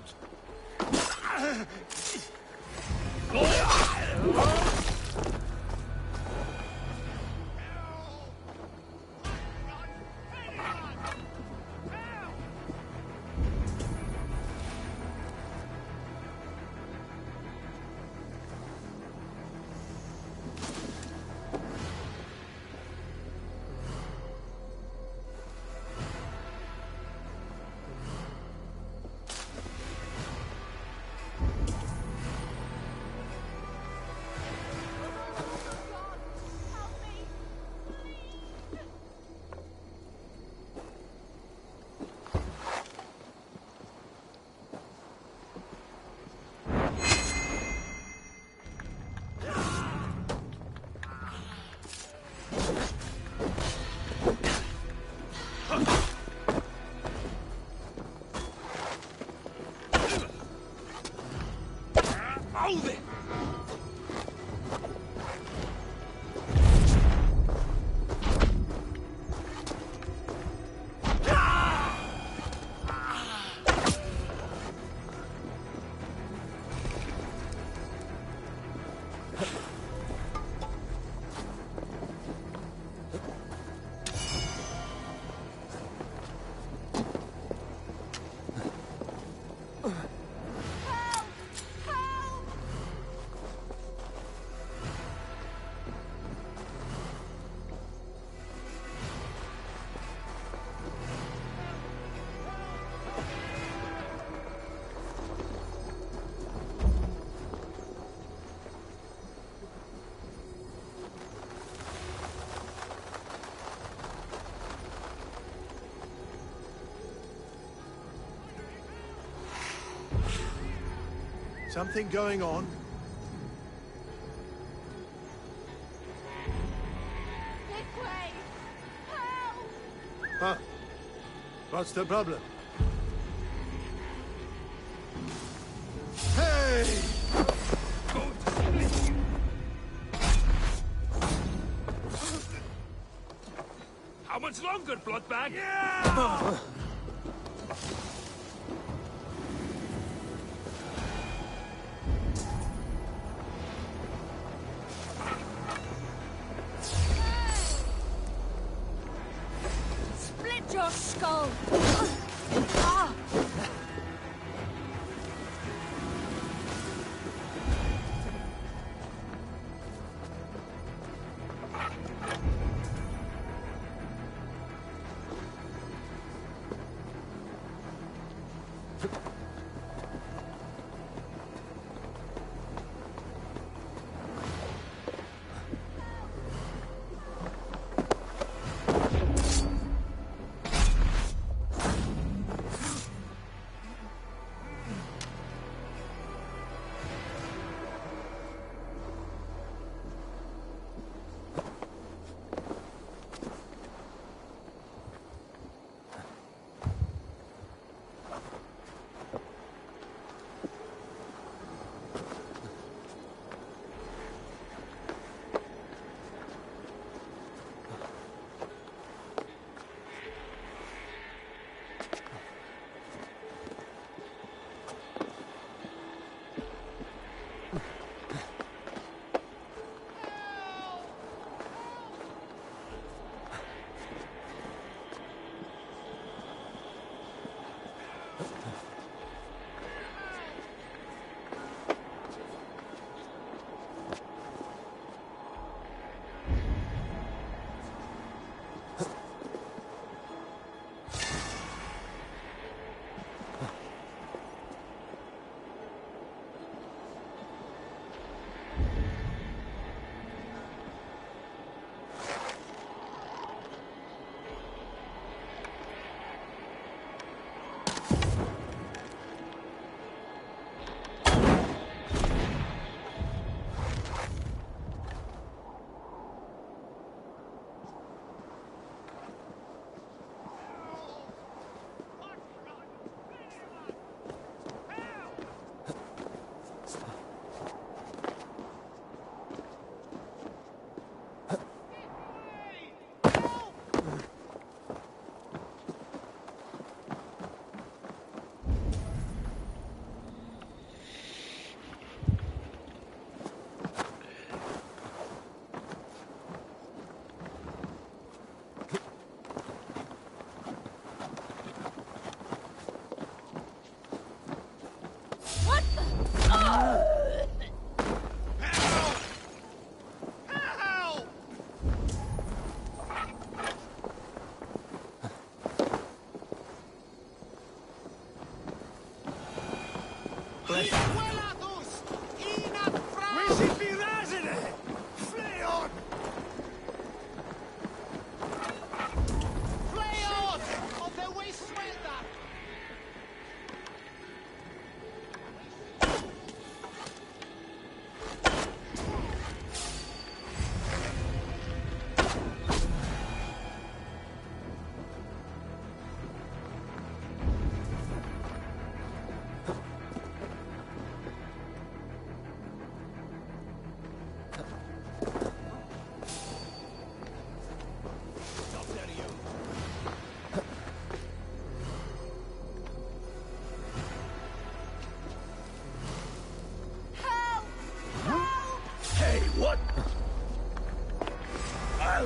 Move it! Something going on? This way! Help! Huh? What's the problem? Hey! How much longer, Bloodbag? Yeah! Split your skull! Ah!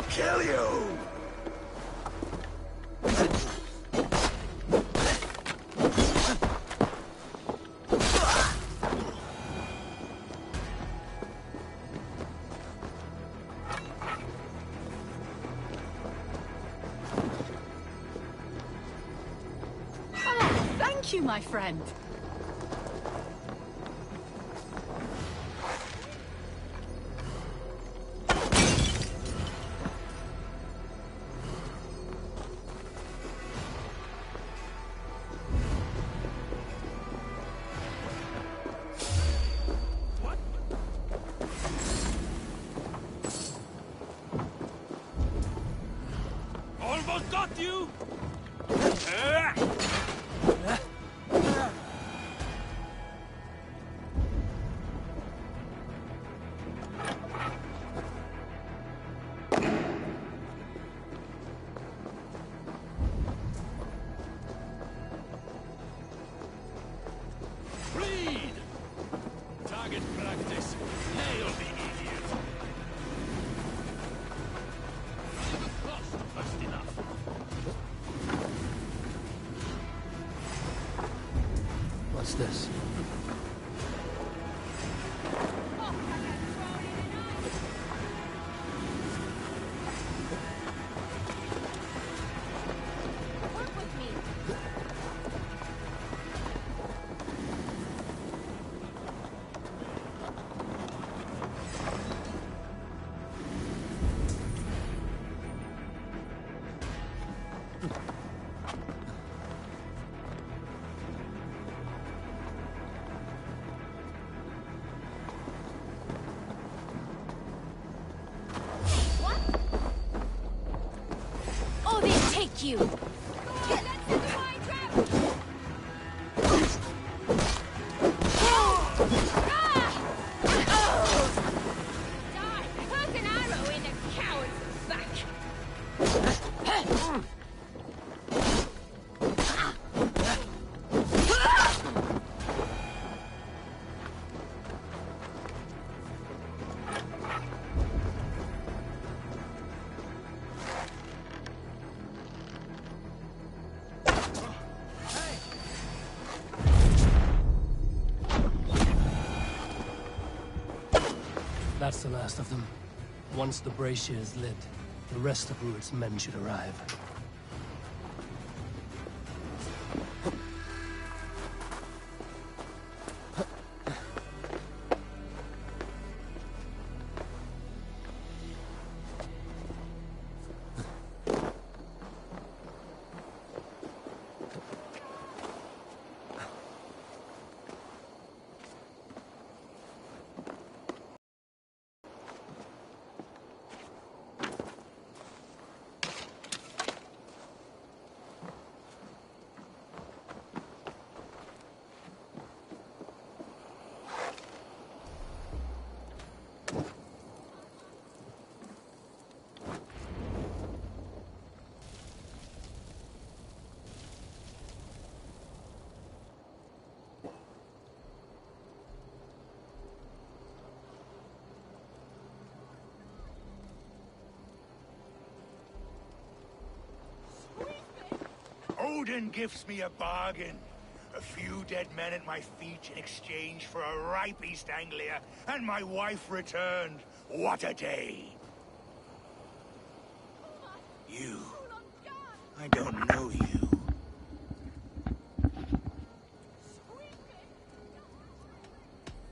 Kill you! Oh, thank you, my friend. Almost got you! Bleed! Target practice. Nail the idiot. Fast enough. What's this? Oh, they take you! That's the last of them. Once the brazier is lit, the rest of Rued's men should arrive. Odin gives me a bargain. A few dead men at my feet in exchange for a ripe East Anglia, and my wife returned. What a day! You. I don't know you.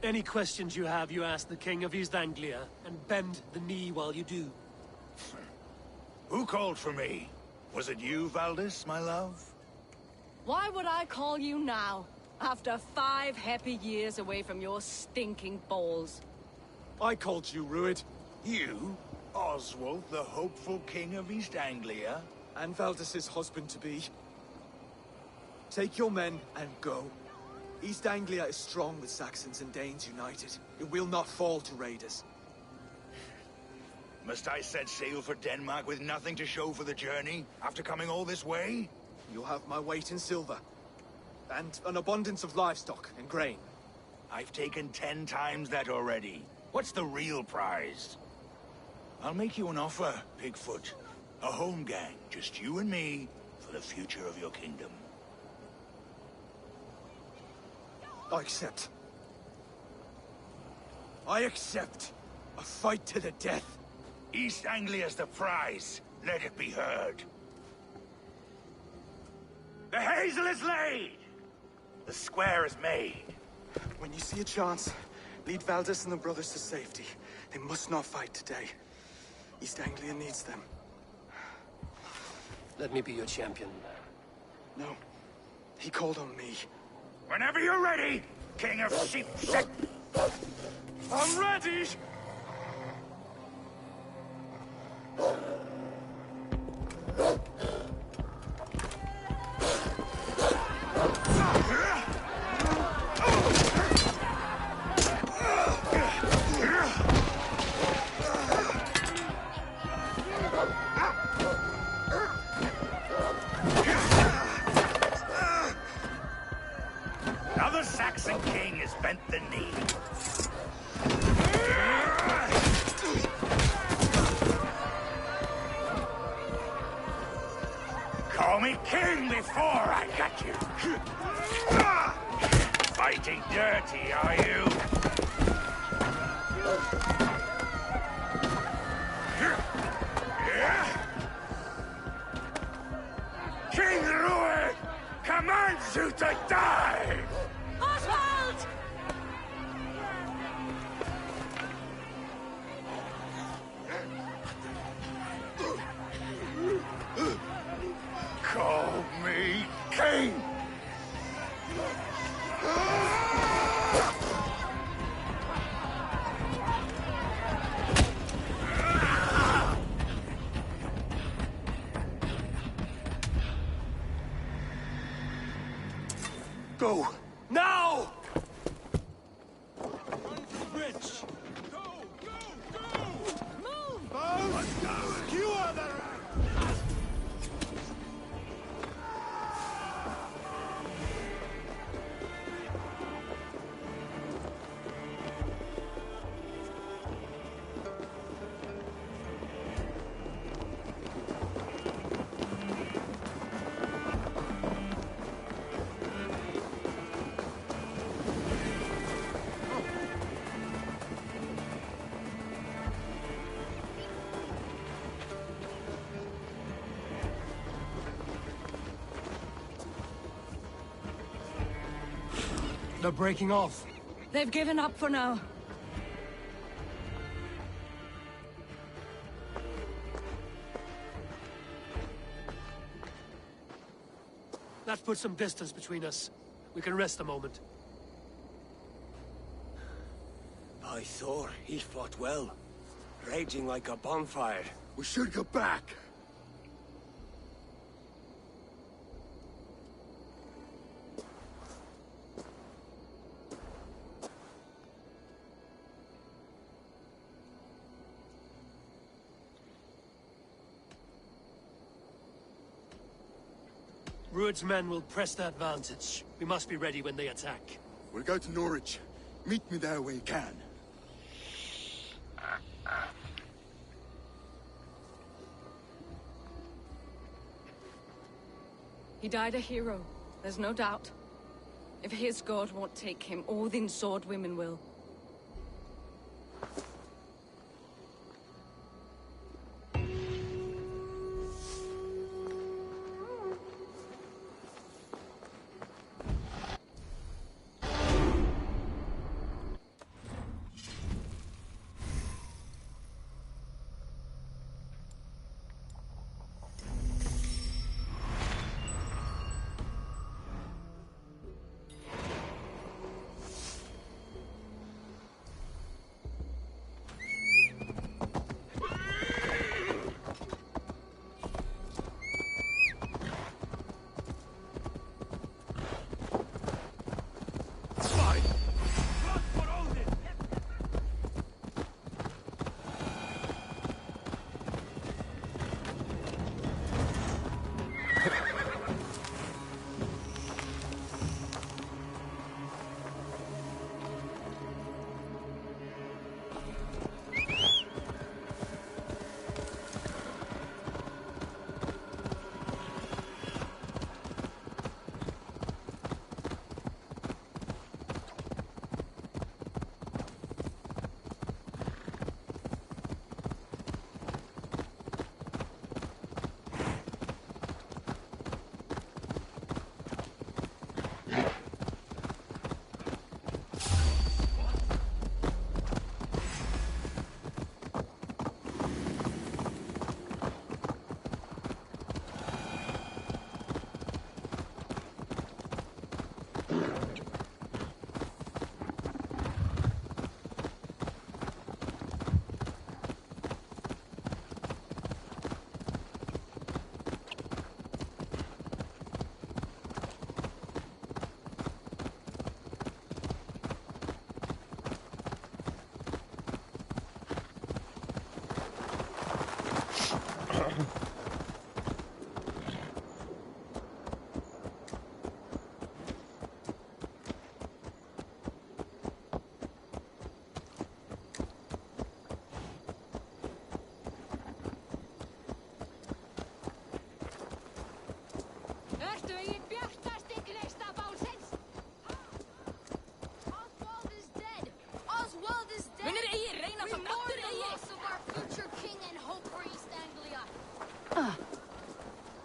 Any questions you have, you ask the King of East Anglia, and bend the knee while you do. Who called for me? Was it you, Valdis, my love? Why would I call you now, after 5 happy years away from your stinking balls? I called you, Rued. You? Oswald, the hopeful king of East Anglia? And Valdis's husband-to-be. Take your men and go. East Anglia is strong with Saxons and Danes united. It will not fall to raiders. Must I set sail for Denmark with nothing to show for the journey, after coming all this way? You'll have my weight in silver. And an abundance of livestock and grain. I've taken 10 times that already. What's the real prize? I'll make you an offer, Pigfoot. A home gang, just you and me, for the future of your kingdom. I accept. I accept. A fight to the death. East Anglia's the prize. Let it be heard. The hazel is laid! The square is made. When you see a chance, lead Valdis and the brothers to safety. They must not fight today. East Anglia needs them. Let me be your champion. No. He called on me. Whenever you're ready, King of Sheep. I'm ready! Now the Saxon king has bent the knee. Call me king before I got you. Fighting dirty, are you? King Rued commands you to die! Oswald! Call me king! Go! Now! Rich! Move! Both! You are the They're breaking off. They've given up for now. That puts some distance between us. We can rest a moment. By Thor, he fought well. Raging like a bonfire. We should go back. Rued's men will press the advantage. We must be ready when they attack. We'll go to Norwich. Meet me there when you can. He died a hero, there's no doubt. If his god won't take him, Odin's sword women will.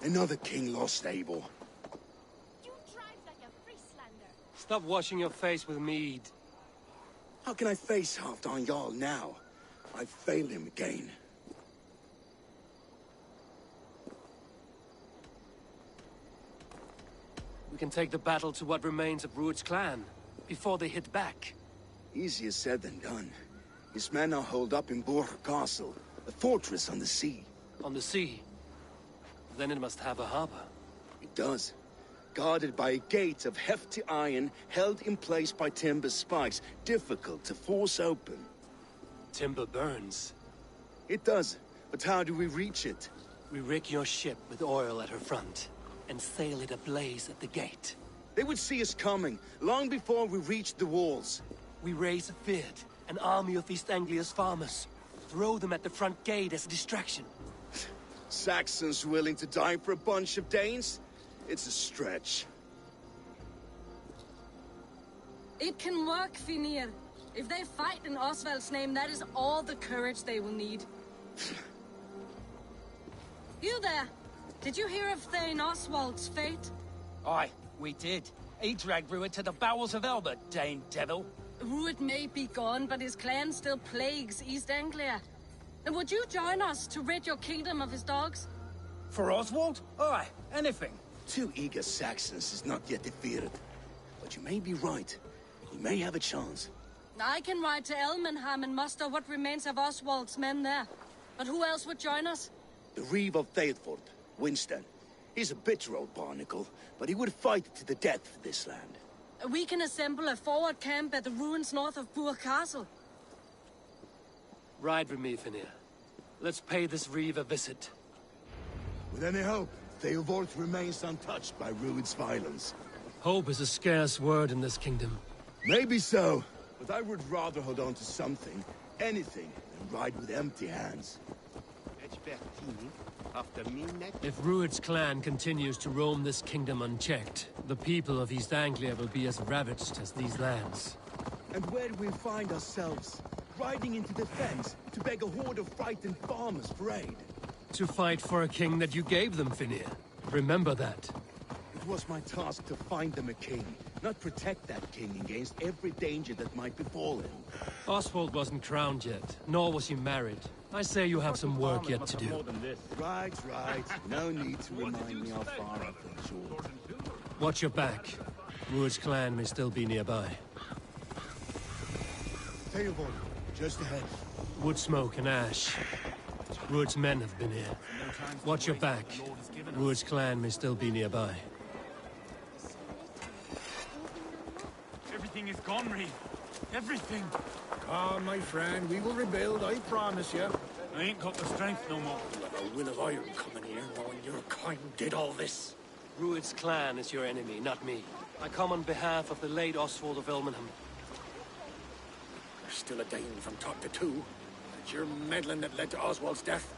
Another king lost, Abel. You drive like a Frieslander. Stop washing your face with mead. How can I face Halfdan Jarl now? I've failed him again. We can take the battle to what remains of Rued's clan, before they hit back. Easier said than done. His men are holed up in Borg Castle, a fortress on the sea. On the sea? Then it must have a harbor. It does. Guarded by a gate of hefty iron, held in place by timber spikes, difficult to force open. Timber burns. It does, but how do we reach it? We rig your ship with oil at her front, and sail it ablaze at the gate. They would see us coming, long before we reached the walls. We raise a Fyrd, an army of East Anglia's farmers. Throw them at the front gate as a distraction. Saxons willing to die for a bunch of Danes? It's a stretch. It can work, Finir. If they fight in Oswald's name, that is all the courage they will need. You there! Did you hear of Thane Oswald's fate? Aye, we did. He dragged Rued to the bowels of Elba, Dane Devil. Rued may be gone, but his clan still plagues East Anglia. And would you join us to rid your kingdom of his dogs? For Oswald? Aye, anything. 2 eager Saxons is not yet defeated. But you may be right. We may have a chance. I can ride to Elmenham and muster what remains of Oswald's men there. But who else would join us? The Reeve of Thaleford, Winston. He's a bitter old barnacle, but he would fight to the death for this land. We can assemble a forward camp at the ruins north of Bure Castle. Ride with me, Finir. Let's pay this Reeve a visit. With any hope, Thaleford remains untouched by Rued's violence. Hope is a scarce word in this kingdom. Maybe so, but I would rather hold on to something, anything, than ride with empty hands. If Rued's clan continues to roam this kingdom unchecked, the people of East Anglia will be as ravaged as these lands. And where do we find ourselves? Riding into defense to beg a horde of frightened farmers for aid. To fight for a king that you gave them, Finir. Remember that. It was my task to find them a king, not protect that king against every danger that might befall him. Oswald wasn't crowned yet, nor was he married. I say you have some work yet to do. Right. No need to remind me how far I've fallen short. Watch your back. Rued's clan may still be nearby. Thaleford, just ahead. Wood smoke and ash. Rued's men have been here. Watch your back. Rued's clan may still be nearby. Everything is gone, Reeve. Everything. Calm, my friend. We will rebuild, I promise you. I ain't got the strength no more. You have a will of iron coming here, knowing your kind did all this. Rued's clan is your enemy, not me. I come on behalf of the late Oswald of Elmenham. There's still a Dane from top to 2. It's your meddling that led to Oswald's death,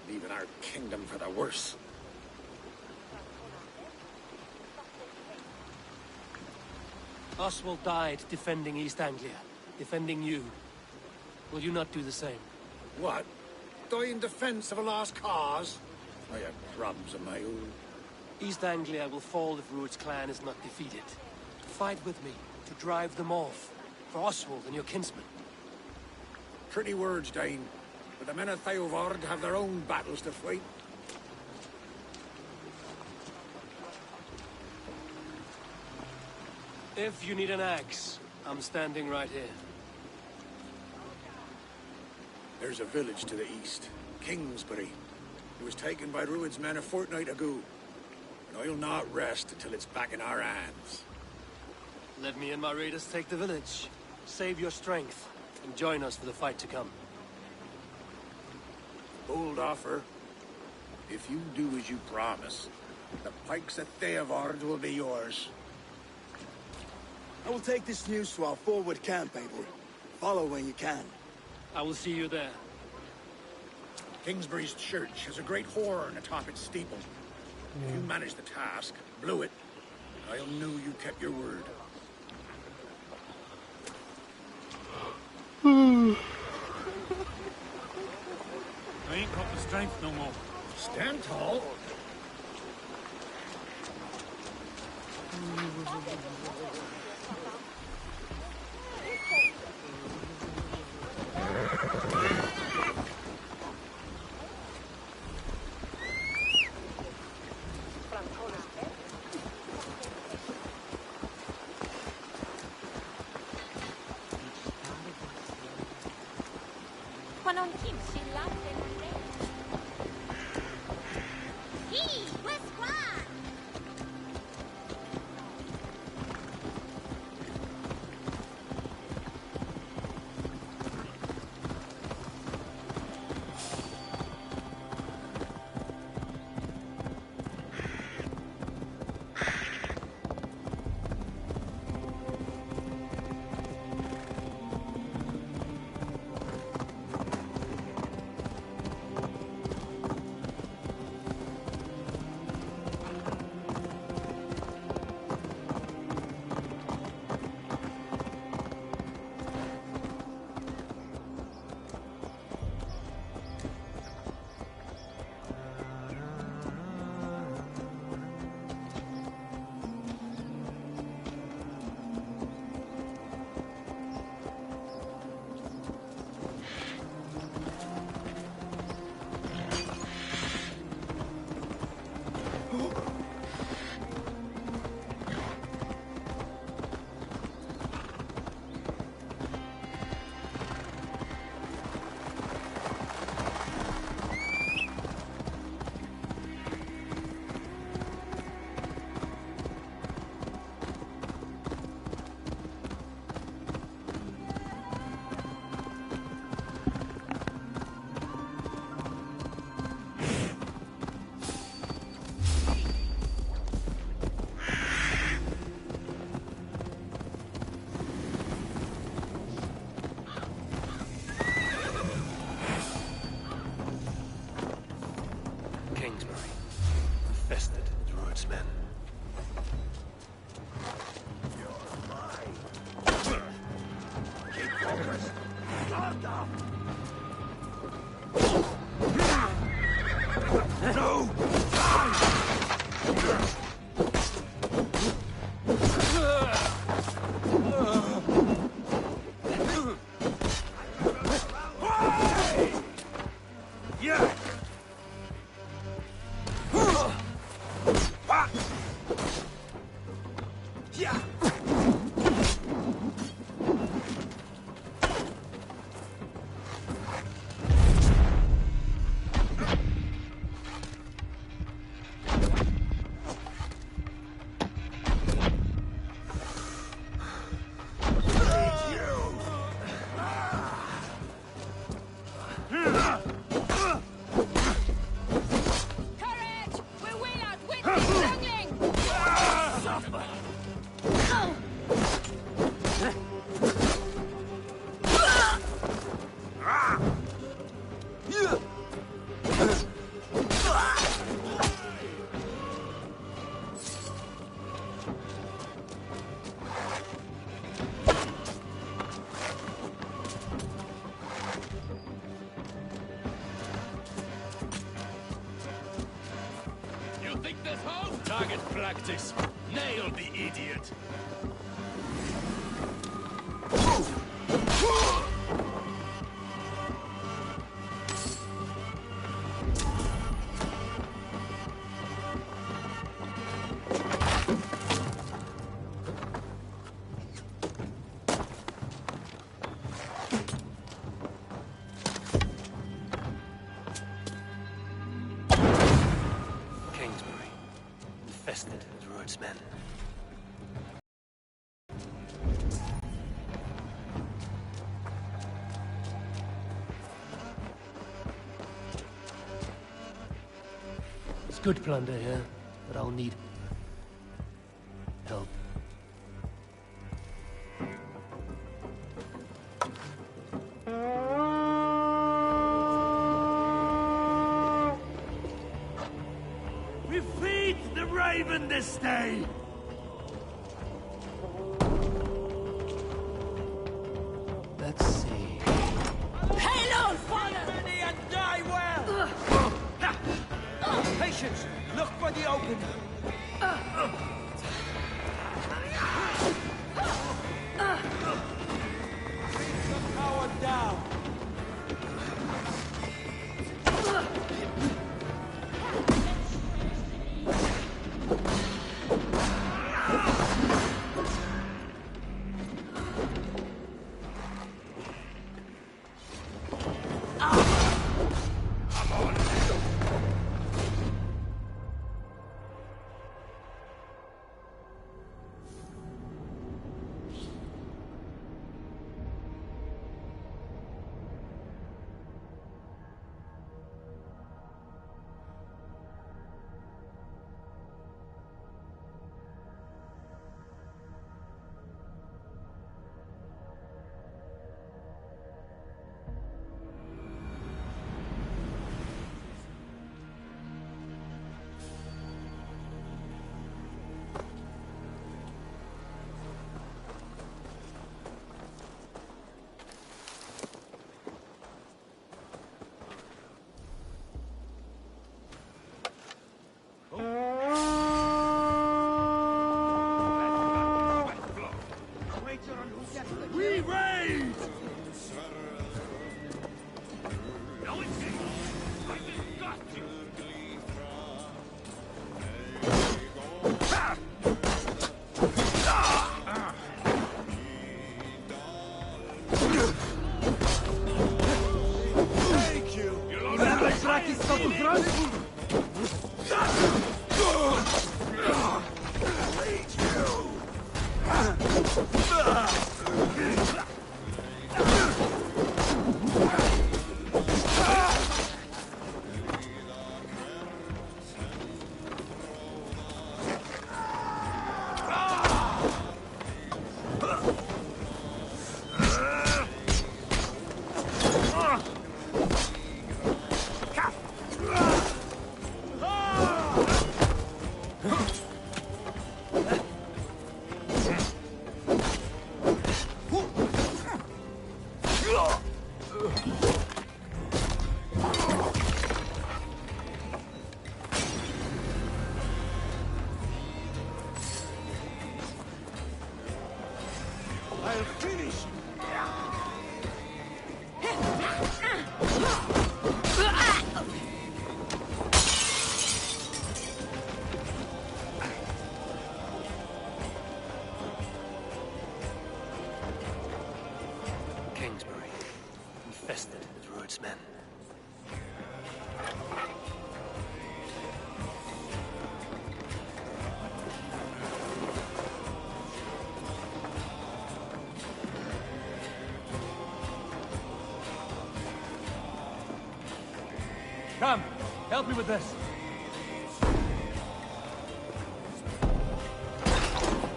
leaving our kingdom for the worse. Oswald died defending East Anglia, defending you. Will you not do the same? What? Die in defense of a lost cause? I have problems of my own. East Anglia will fall if Rued's clan is not defeated. Fight with me to drive them off, for Oswald and your kinsmen. Pretty words, Dane, but the men of Thaleford have their own battles to fight. If you need an axe, I'm standing right here. There's a village to the east, Kingsbury. It was taken by Rued's men a fortnight ago. And I'll not rest until it's back in our hands. Let me and my raiders take the village. Save your strength, and join us for the fight to come. Bold offer. If you do as you promise, the pikes at Thaleford will be yours. I will take this news to our forward camp, Abel. Follow when you can. I will see you there. Kingsbury's church has a great horn atop its steeple. If you managed the task, blew it, I'll know you kept your word. I ain't got the strength no more. Stand tall. practice. Nail the idiot. Kingsbury, infested with Rued's men. It's good plunder here, but I'll need help. We feed the raven this day! Let's see. Hail on, father! Ready and die well! Patience! Look for the opening! Beat the coward down! We raid! Thank you! I'll finish you! Kingsbury, infested with Rued's men. Come, help me with this.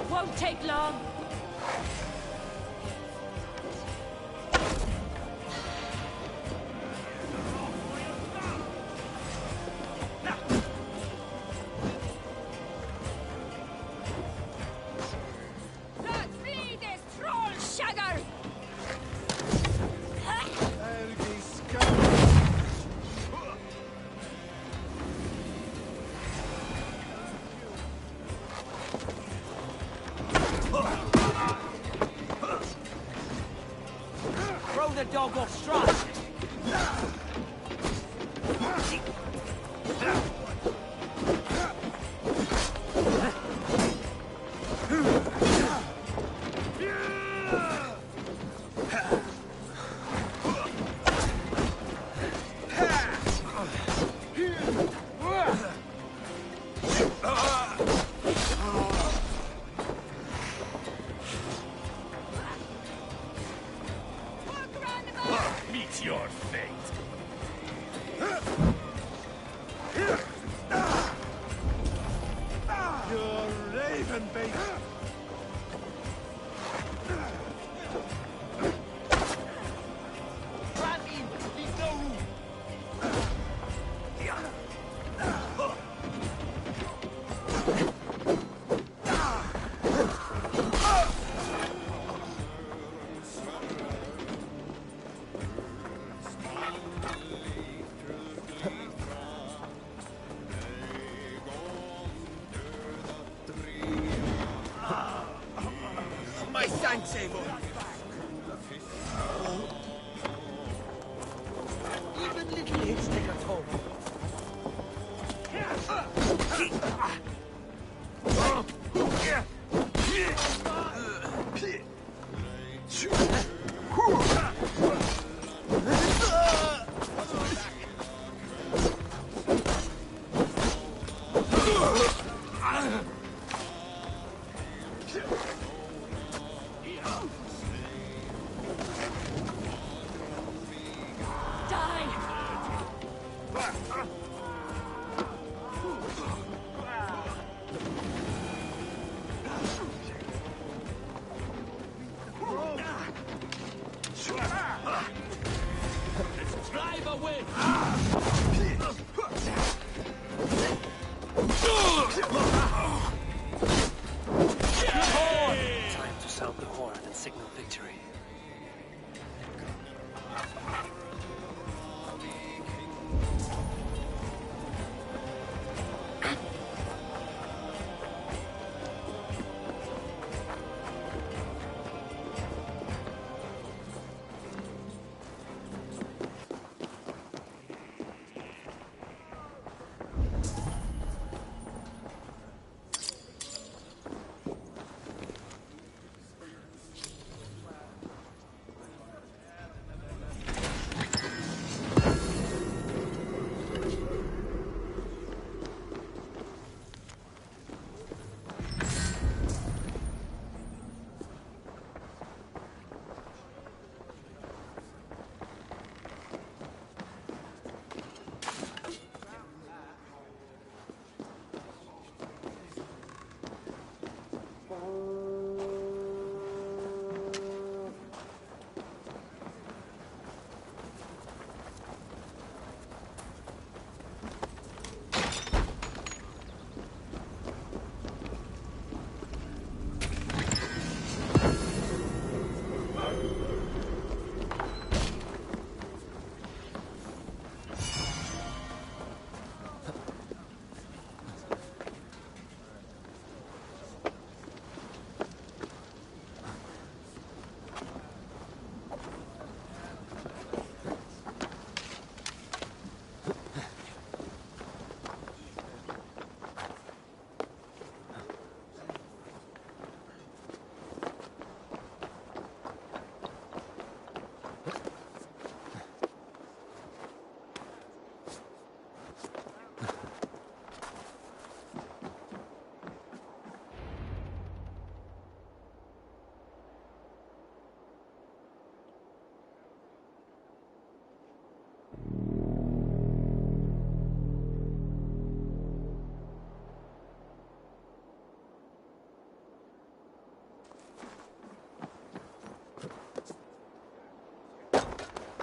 Won't take long. Let's feed this troll shagger! the dog off strut. Meet your fate. You're raven bait. Ram in, leave no room. My thanks, Eivor. Even little hits take a toll. Drive away! Time to sound the horn and signal victory.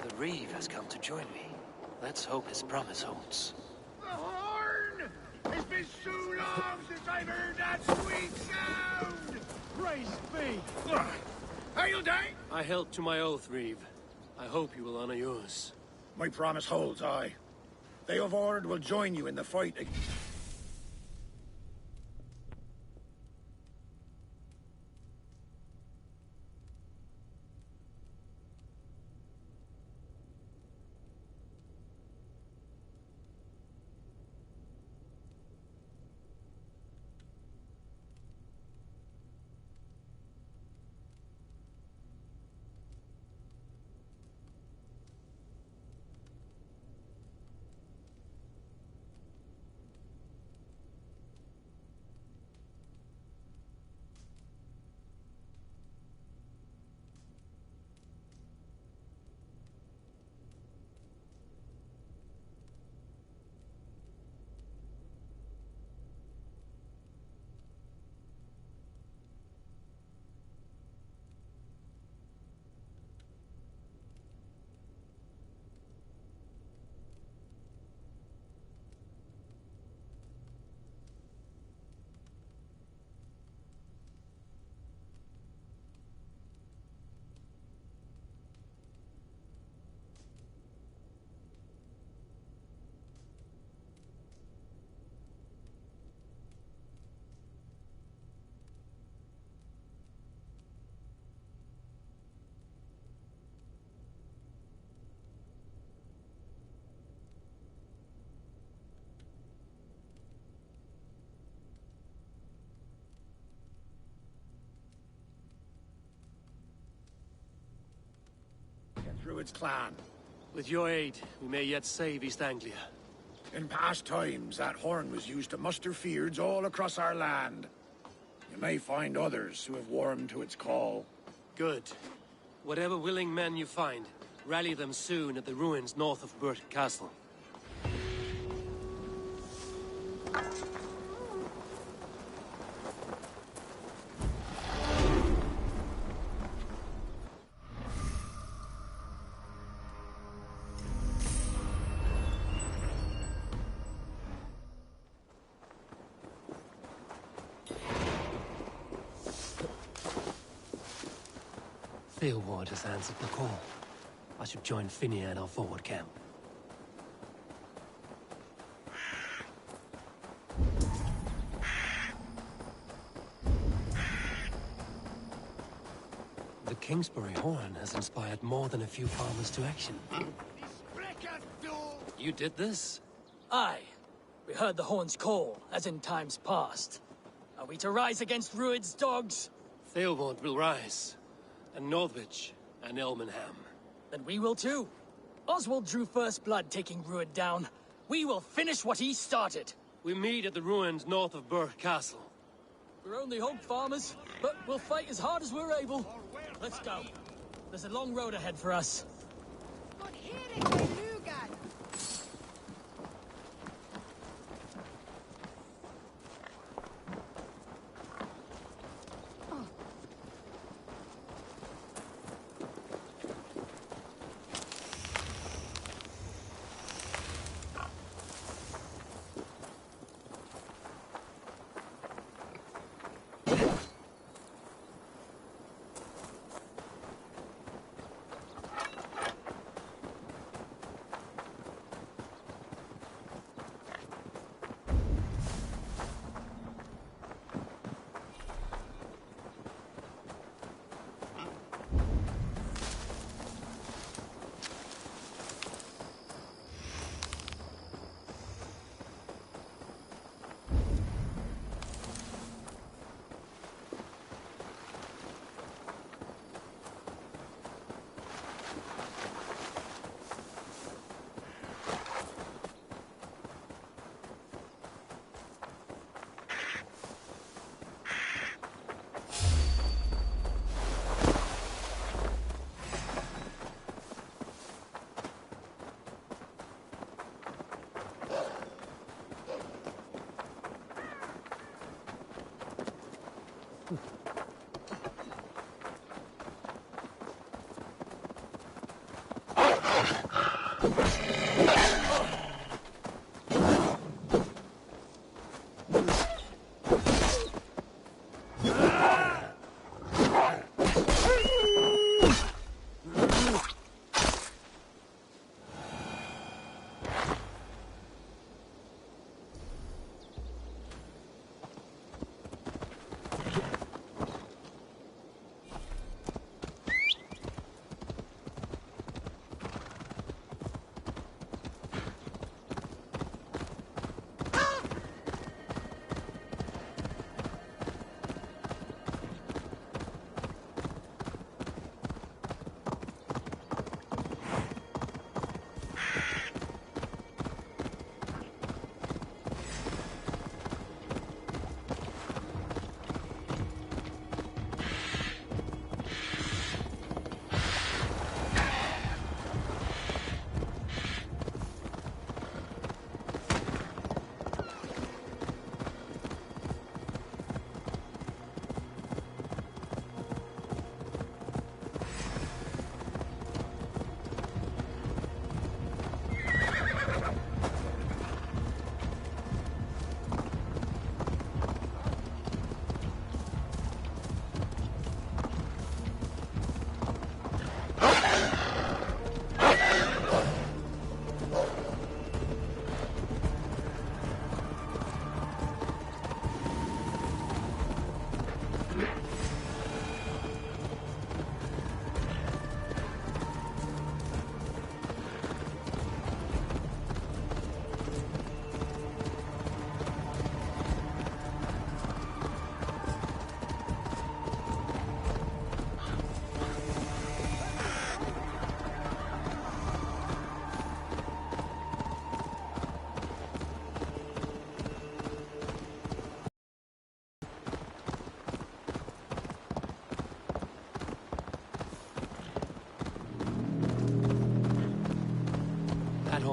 The Reeve has come to join me. Let's hope his promise holds. The horn! It's been so long since I've heard that sweet sound! Praise be! How you doing? I held to my oath, Reeve. I hope you will honor yours. My promise holds, aye. They of Ord will join you in the fight against... Druid's clan. With your aid, we may yet save East Anglia. In past times, that horn was used to muster fyrds all across our land. You may find others who have warmed to its call. Good. Whatever willing men you find, rally them soon at the ruins north of Burt Castle. Theobald has answered the call. I should join Finia in our forward camp. The Kingsbury horn has inspired more than a few farmers to action. You did this? Aye. We heard the horn's call, as in times past. Are we to rise against Rued's dogs? Theobald will rise. And Northwich, and Elmenham. Then we will too. Oswald drew first blood taking Rued down. We will finish what he started. We meet at the ruins north of Burke Castle. We're only hog farmers, but we'll fight as hard as we're able. Let's go. There's a long road ahead for us.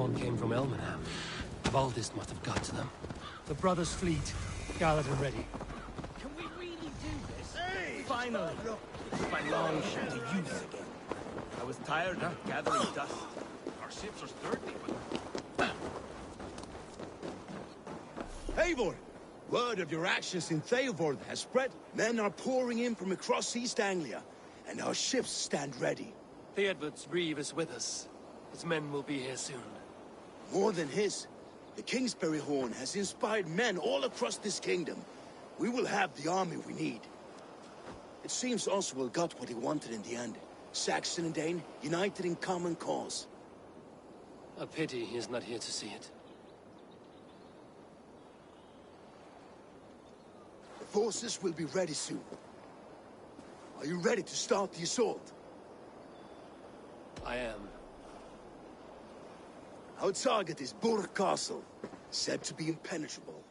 horn came from Elmenham. Valdis must have got to them. The brothers' fleet, gathered and ready. Can we really do this? Hey! Finally! It's my long shot to use again. I was tired of gathering dust. Our ships are sturdy, but... Eivor! Word of your actions in Theodord has spread. Men are pouring in from across East Anglia, and our ships stand ready. Theodward's reeve is with us. His men will be here soon. More than his. The Kingsbury Horn has inspired men all across this kingdom. We will have the army we need. It seems Oswald got what he wanted in the end. Saxon and Dane, united in common cause. A pity he is not here to see it. The forces will be ready soon. Are you ready to start the assault? I am. Our target is Burg Castle, said to be impenetrable.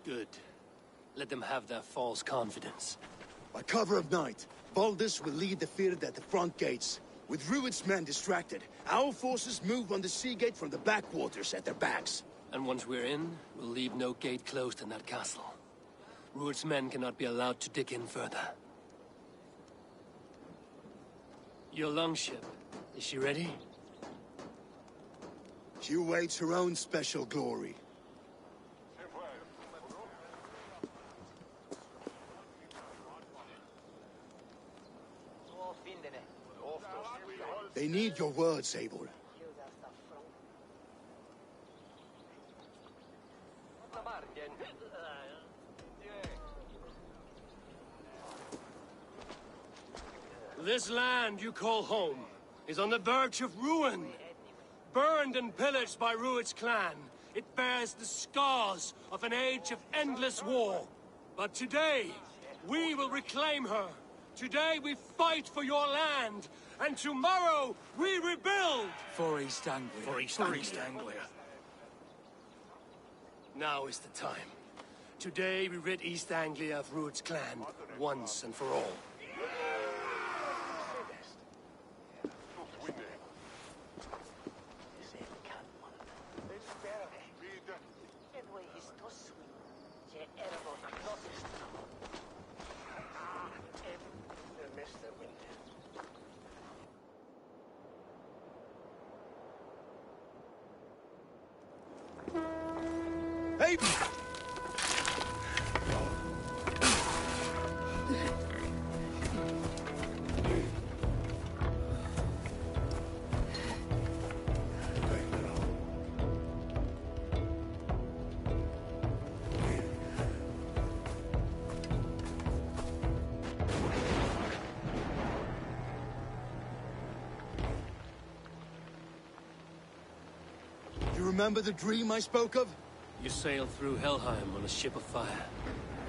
Good. Let them have their false confidence. By cover of night, Valdis will lead the field at the front gates. With Rued's men distracted, our forces move on the sea gate from the backwaters at their backs. And once we're in, we'll leave no gate closed in that castle. Rued's men cannot be allowed to dig in further. Your longship, is she ready? She awaits her own special glory. They need your words, Eivor. This land you call home is on the verge of ruin. Burned and pillaged by Rued's clan, it bears the scars of an age of endless war. But today, we will reclaim her. Today we fight for your land, and tomorrow we rebuild! For East Anglia. For East Anglia. Now is the time. Today we rid East Anglia of Rued's clan, once and for all. Hey! You remember the dream I spoke of? You sailed through Helheim on a ship of fire.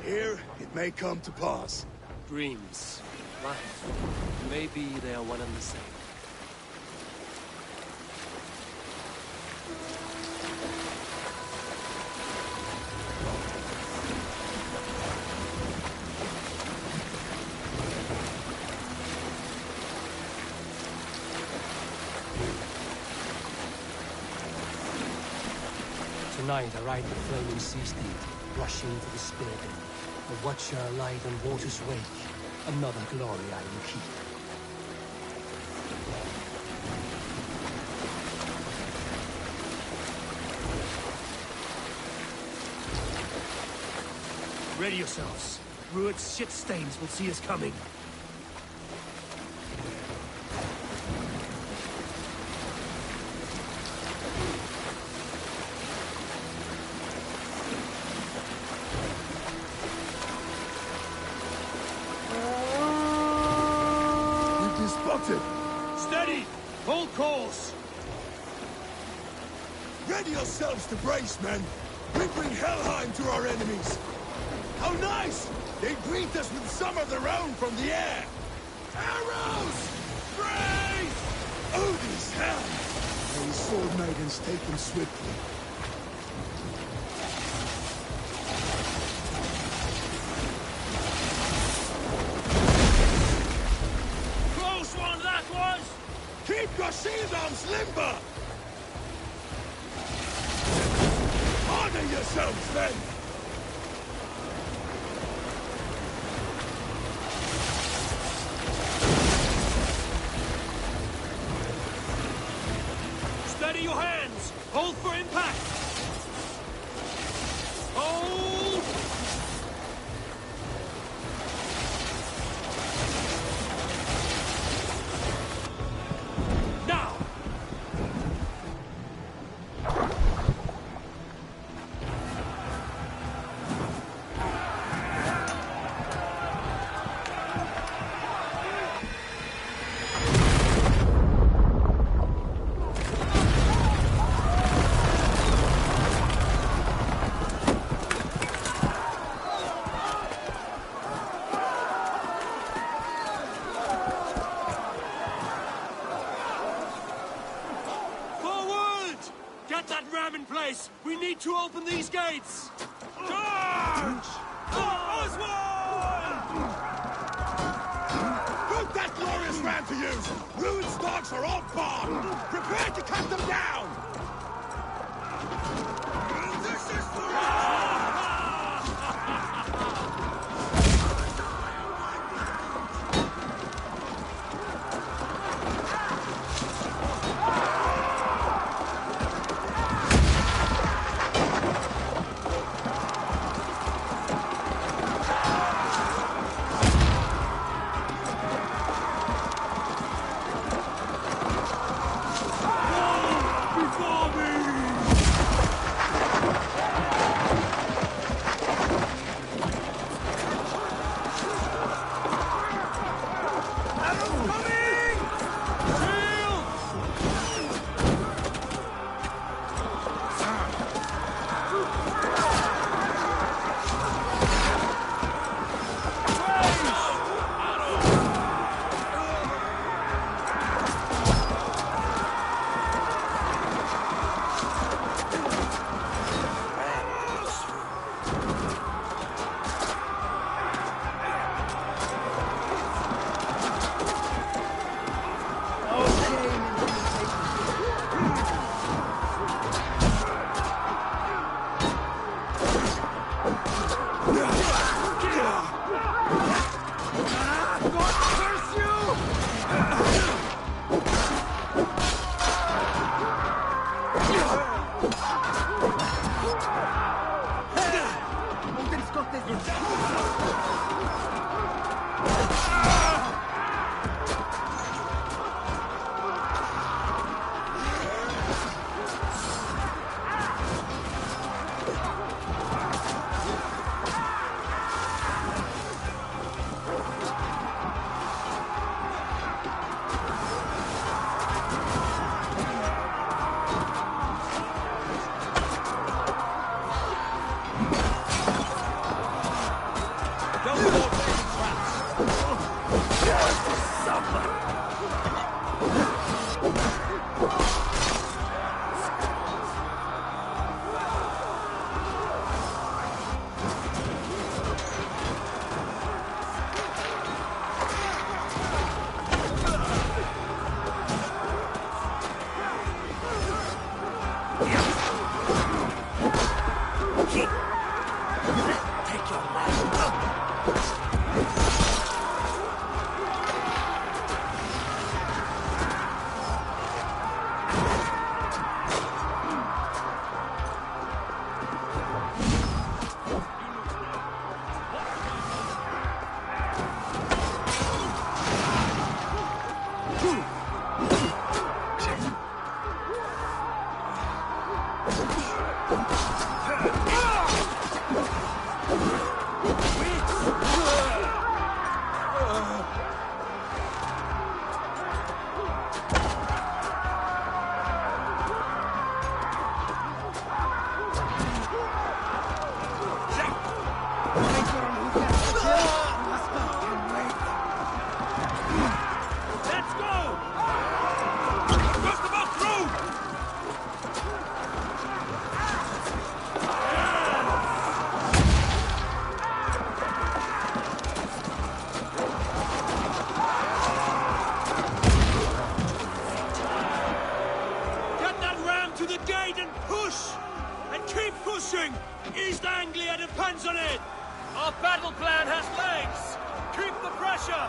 Here, it may come to pass. Dreams, life, maybe they are one and the same. Tonight I ride the flaming sea steed, rushing to the spirit end. The watcher light on water's wake, another glory I will keep. Ready yourselves. Rued's shit stains will see us coming. Steady! Hold course! Ready yourselves to brace, men! We bring Helheim to our enemies! How nice! They greet us with some of their own from the air! Arrows! Brace! Odin's helm! These sword maidens take them swiftly. Close one that was! Keep your shield arms limber! Steady yourselves, then! Steady your hands! Hold for impact! Hold! Now! Forward! Get that ram in place! We need to open these gates! Charge! Oswald! Put that glorious ram to use! Ruin's dogs are all barred! Prepare to cut them down! This is for hands on it! Our battle plan has legs! Keep the pressure!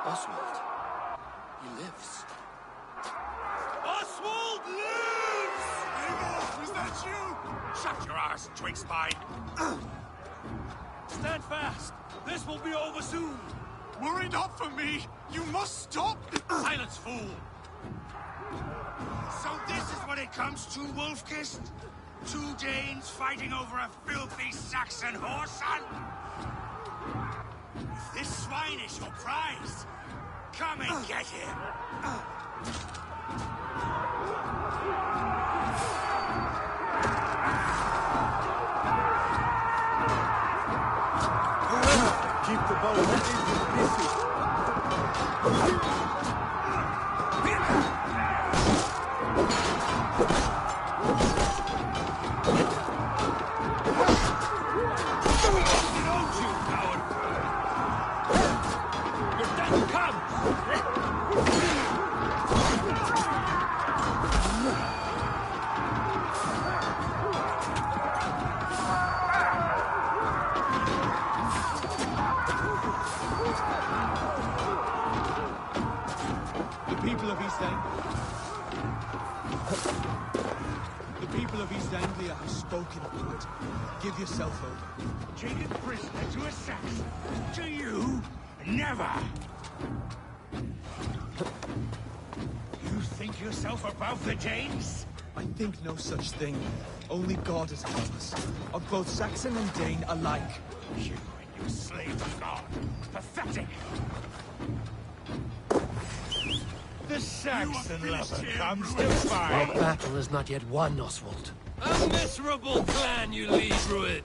Oswald. He lives. Oswald lives! Eivor, is that you? Shut your ass, twig spine! Stand fast! This will be over soon! Worry not for me! You must stop! Silence, fool! So this is what it comes to, Wolfkist? Two Danes fighting over a filthy Saxon whoreson? If this swine is your prize, come and get him! Keep the bow busy. The people of East Anglia have spoken to it. Give yourself over. Taken prisoner to a Saxon? To you? Never! You think yourself above the Danes? I think no such thing. Only God is above us. Of both Saxon and Dane alike. You and your slave of God. Pathetic! The Saxon lover comes to fight. Our battle is not yet won, Oswald. A miserable clan you lead, Rued!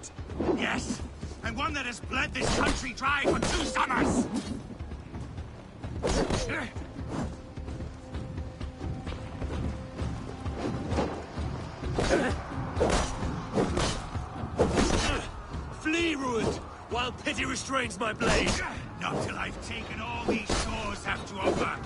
Yes, and one that has bled this country dry for 2 summers! Flee, Rued, while pity restrains my blade! Not till I've taken all these shores have to offer!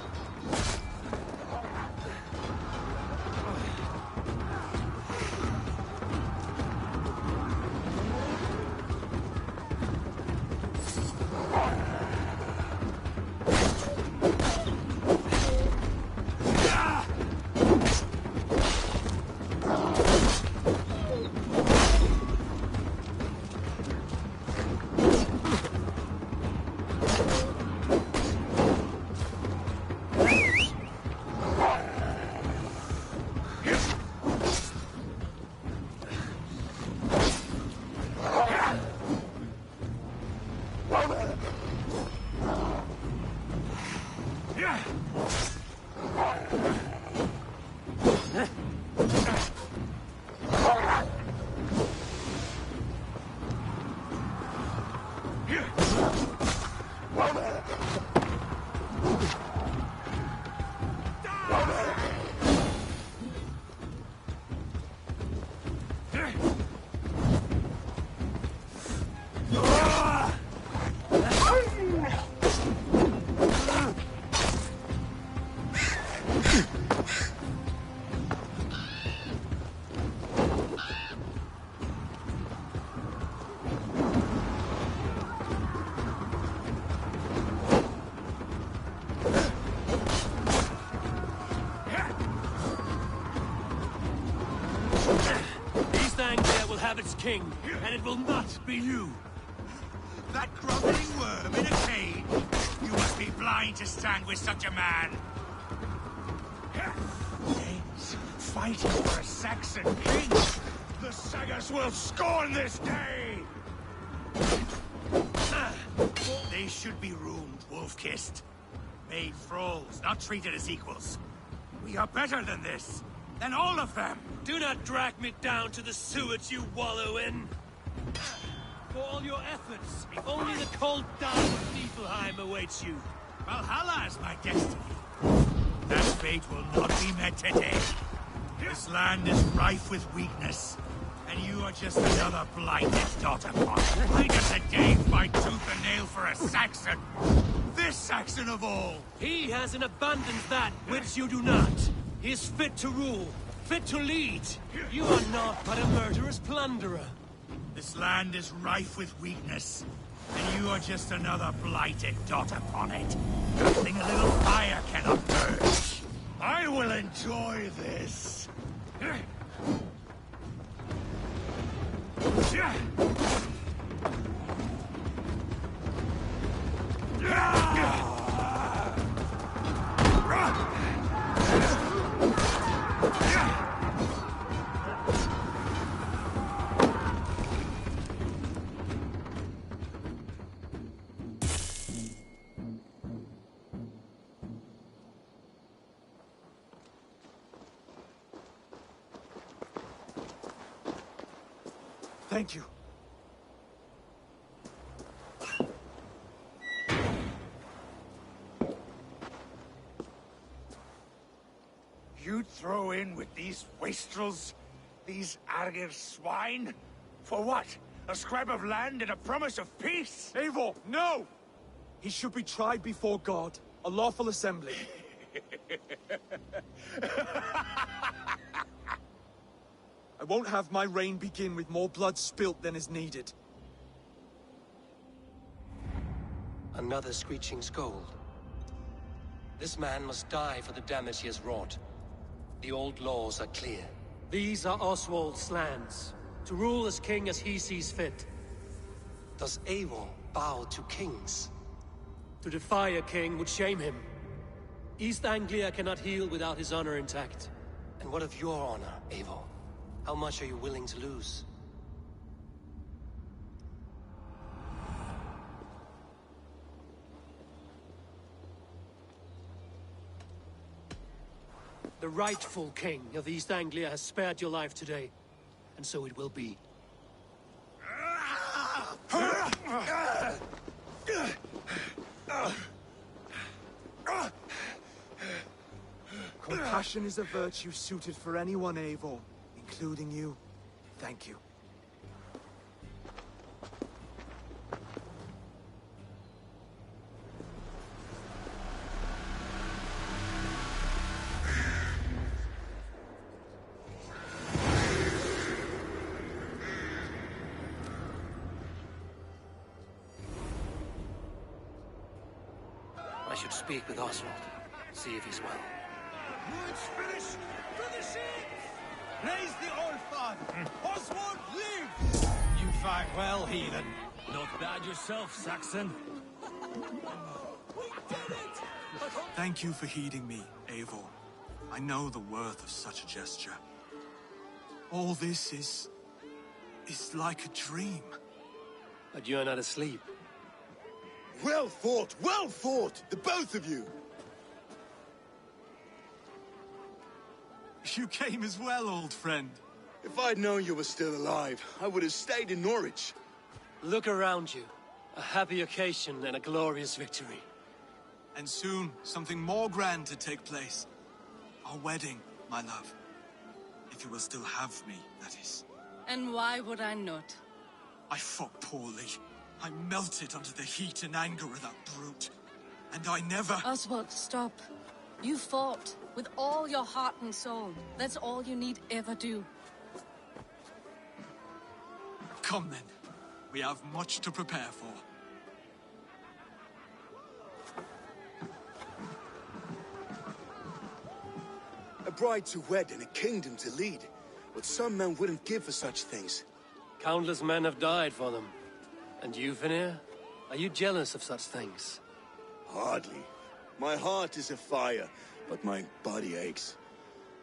Its king, and it will not be you. That groveling worm in a cage. You must be blind to stand with such a man. Danes fighting for a Saxon king. The Sagas will scorn this day. They should be ruined, wolf-kissed. Made thralls, not treated as equals. We are better than this. Than all of them! Do not drag me down to the sewage you wallow in! For all your efforts, if only the cold dark of Niflheim awaits you. Valhalla is my destiny. That fate will not be met today. This land is rife with weakness, and you are just another blighted dot upon it. I just a day fight tooth and nail for a Saxon. This Saxon of all! He has an abundance that which you do not. He is fit to rule, fit to lead. You are not but a murderous plunderer. This land is rife with weakness, and you are just another blighted dot upon it. Nothing a little fire cannot purge. I will enjoy this. Thank you. You'd throw in with these wastrels? These Argir swine? For what? A scrap of land and a promise of peace? Eivor, no! He should be tried before God, a lawful assembly. I won't have my reign begin with more blood spilt than is needed. Another screeching scold. This man must die for the damage he has wrought. The old laws are clear. These are Oswald's lands, to rule as king as he sees fit. Does Eivor bow to kings? To defy a king would shame him. East Anglia cannot heal without his honor intact. And what of your honor, Eivor? How much are you willing to lose? The rightful king of East Anglia has spared your life today, and so it will be. Compassion is a virtue suited for anyone, Eivor, including you. Thank you. I should speak with Oswald, see if he's well. It's finished! To the ship! Praise the Old Father! Oswald lives! You fight well, heathen. Not bad yourself, Saxon. We did it! Thank you for heeding me, Eivor. I know the worth of such a gesture. All this is like a dream. But you're not asleep. Well fought, the both of you! You came as well, old friend. If I'd known you were still alive, I would have stayed in Norwich. Look around you. A happy occasion and a glorious victory. And soon, something more grand to take place. Our wedding, my love. If you will still have me, that is. And why would I not? I fought poorly. I melted under the heat and anger of that brute. And I never... Oswald, stop. You fought with all your heart and soul. That's all you need ever do. Come then. We have much to prepare for. A bride to wed and a kingdom to lead. What some men wouldn't give for such things. Countless men have died for them. And you, Vanir? Are you jealous of such things? Hardly. My heart is afire, but my body aches.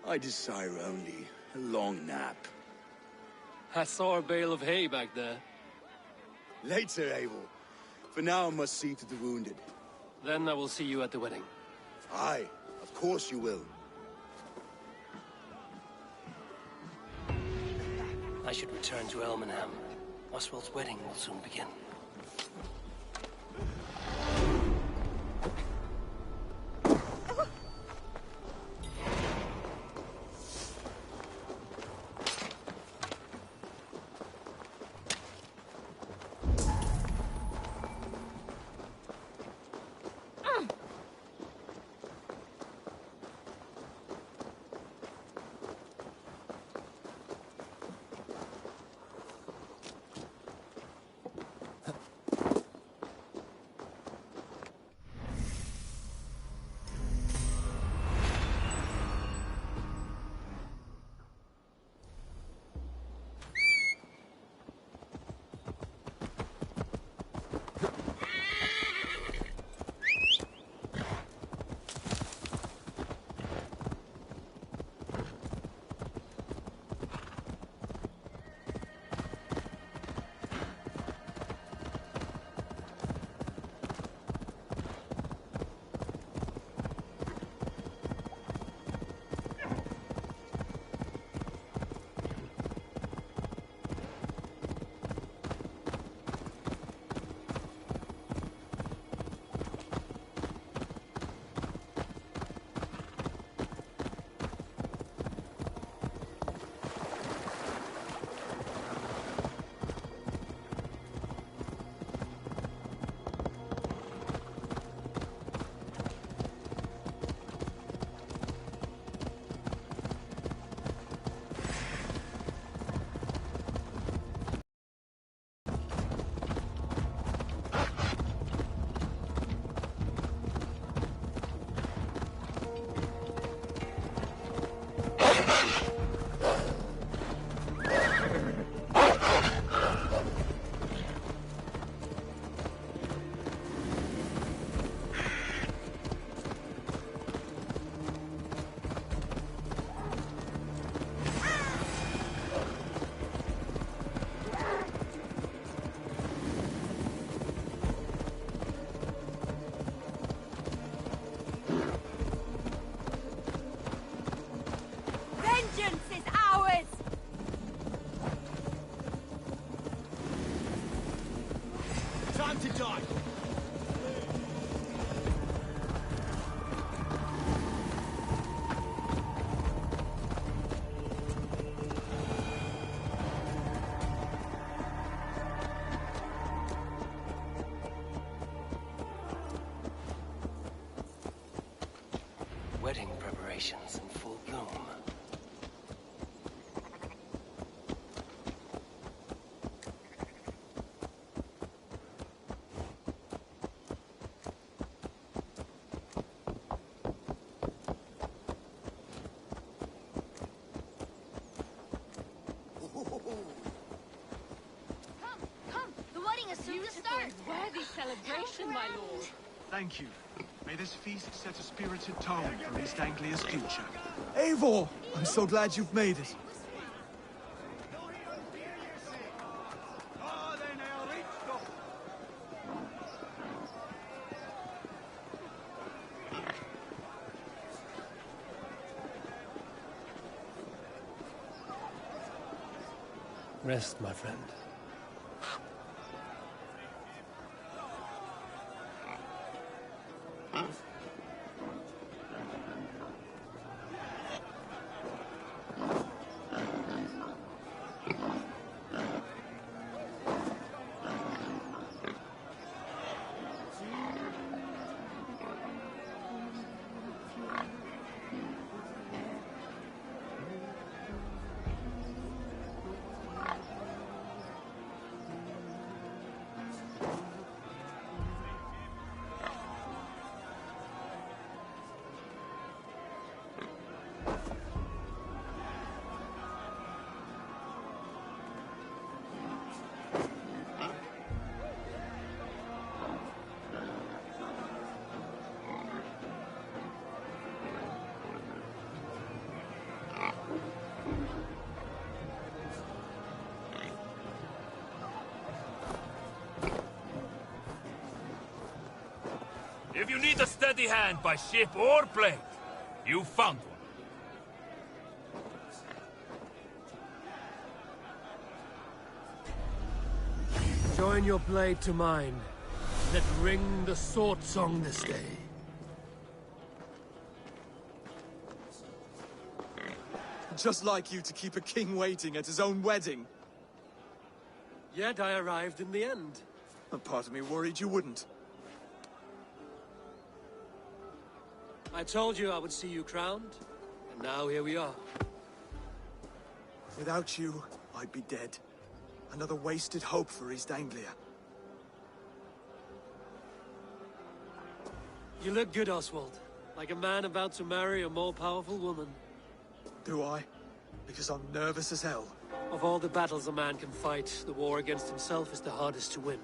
I desire only a long nap. I saw a bale of hay back there. Later, Abel. For now, I must see to the wounded. Then I will see you at the wedding. Aye, of course you will. I should return to Elmenham. Oswald's wedding will soon begin. To die. Wedding preparations in full bloom. Worthy celebration, my lord. Thank you. May this feast set a spirited tone for East Anglia's future. Eivor! I'm so glad you've made it. Rest, my friend. If you need a steady hand by ship or plane, you found one. Join your blade to mine. Let ring the sword song this day. Just like you to keep a king waiting at his own wedding. Yet I arrived in the end. A part of me worried you wouldn't. I told you I would see you crowned, and now here we are. Without you, I'd be dead. Another wasted hope for East Anglia. You look good, Oswald. Like a man about to marry a more powerful woman. Do I? Because I'm nervous as hell. Of all the battles a man can fight, the war against himself is the hardest to win.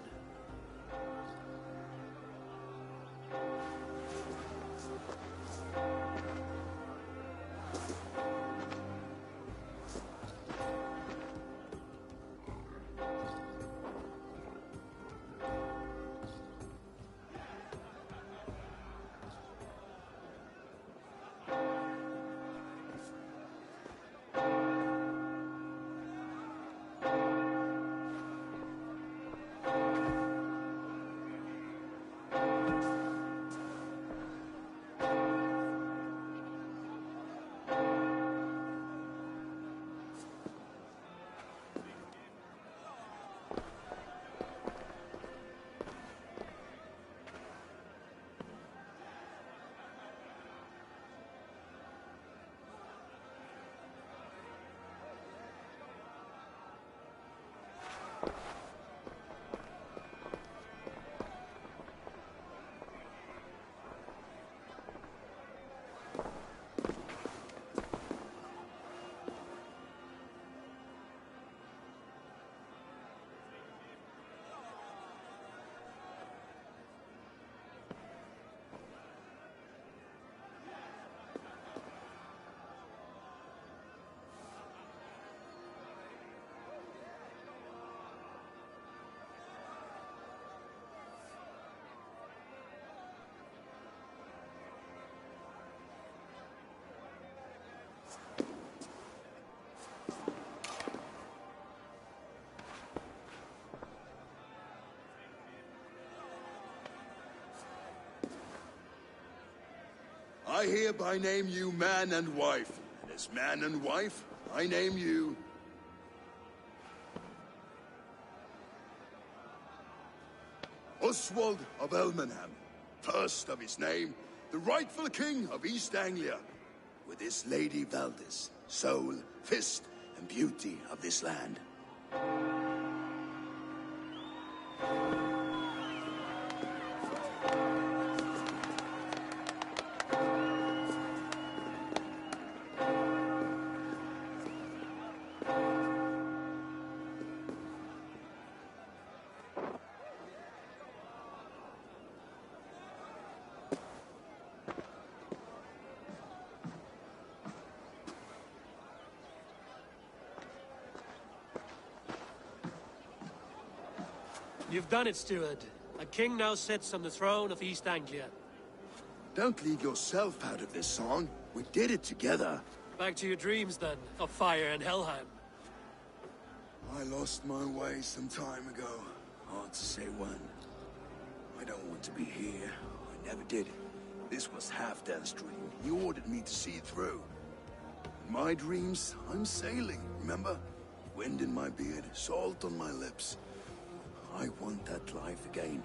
I hereby name you man and wife, and as man and wife, I name you... Oswald of Elmenham, first of his name, the rightful king of East Anglia, with this Lady Valdis, soul, fist, and beauty of this land. You've done it, steward. A king now sits on the throne of East Anglia. Don't leave yourself out of this song. We did it together. Back to your dreams, then, of fire and Helheim. I lost my way some time ago. Hard to say when. I don't want to be here. I never did. This was Halfdan's dream. He ordered me to see it through. In my dreams, I'm sailing, remember? Wind in my beard, salt on my lips. I want that life again.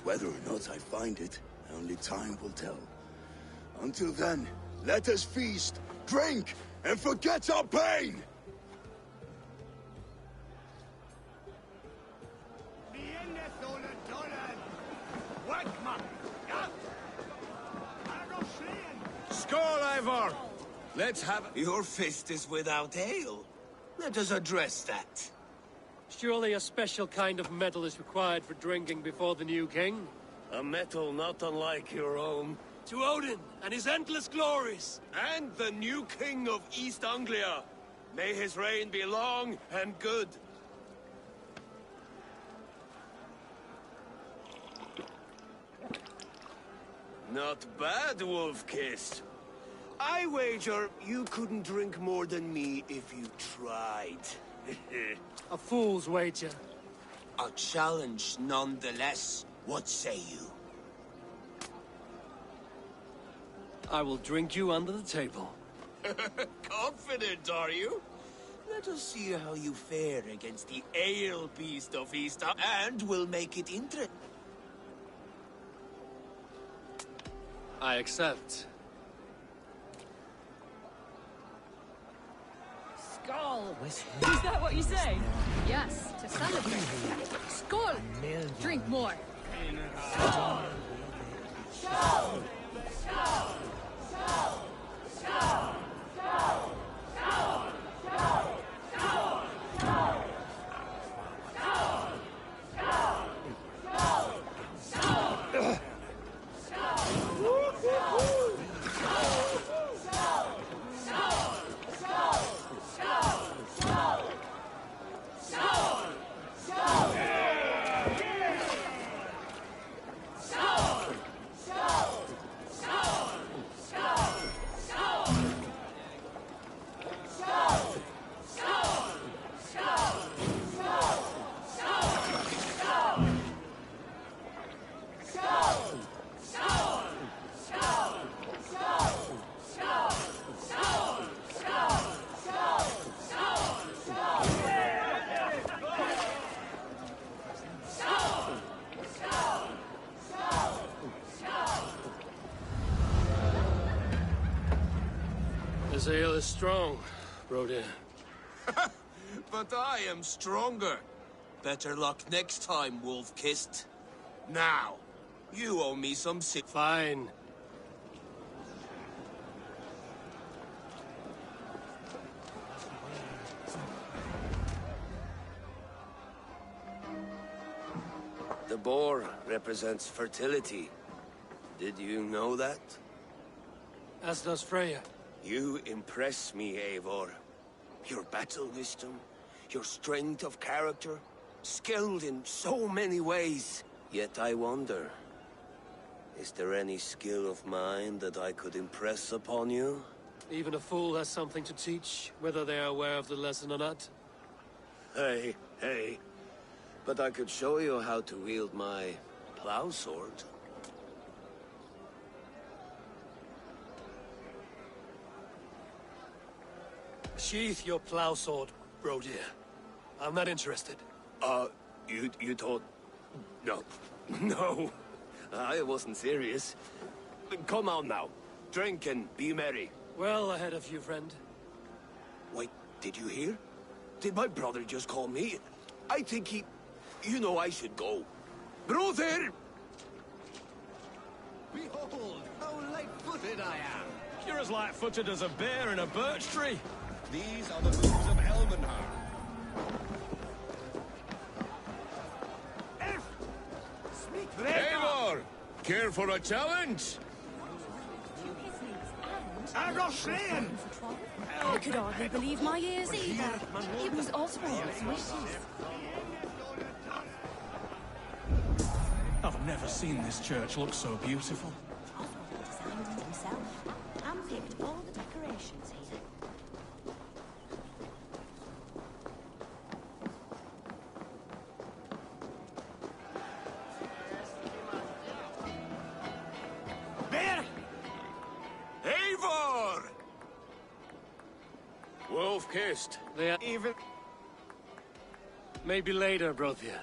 Whether or not I find it, only time will tell. Until then, let us feast, drink, and forget our pain! Skål, Ivar! Let's have... Your fist is without ale. Let us address that. Surely a special kind of metal is required for drinking before the new king? A metal not unlike your own. To Odin and his endless glories! And the new king of East Anglia. May his reign be long and good. Not bad, Wolf-Kissed. I wager you couldn't drink more than me if you tried. A fool's wager. A challenge nonetheless. What say you? I will drink you under the table. Confident, are you? Let us see how you fare against the ale beast of East, and we'll make it interesting. I accept. Skull! Is that what you say? Yes, to celebrate. Skull! Drink more. This ale is strong, Brodir. But I am stronger. Better luck next time, Wolf-Kissed. Now, you owe me some sick. Fine. The boar represents fertility. Did you know that? As does Freya. You impress me, Eivor. Your battle wisdom, your strength of character, skilled in so many ways. Yet I wonder, is there any skill of mine that I could impress upon you? Even a fool has something to teach, whether they are aware of the lesson or not. Hey, hey. But I could show you how to wield my plow sword. Sheath your plow sword, Brodir. I'm not interested. You thought... No. No. I wasn't serious. Come on now. Drink and be merry. Well ahead of you, friend. Wait, did you hear? Did my brother just call me? I think he... You know I should go. Brother! Behold, how light-footed I am. You're as light-footed as a bear in a birch tree. These are the moves of Elmenhar. Eivor! Care for a challenge? I could hardly believe my ears either. It was Oswald's wishes. I've never seen this church look so beautiful. Oswald designed it himself and picked all the decorations here. wolf-kissed. They are even... Maybe later, Brothia.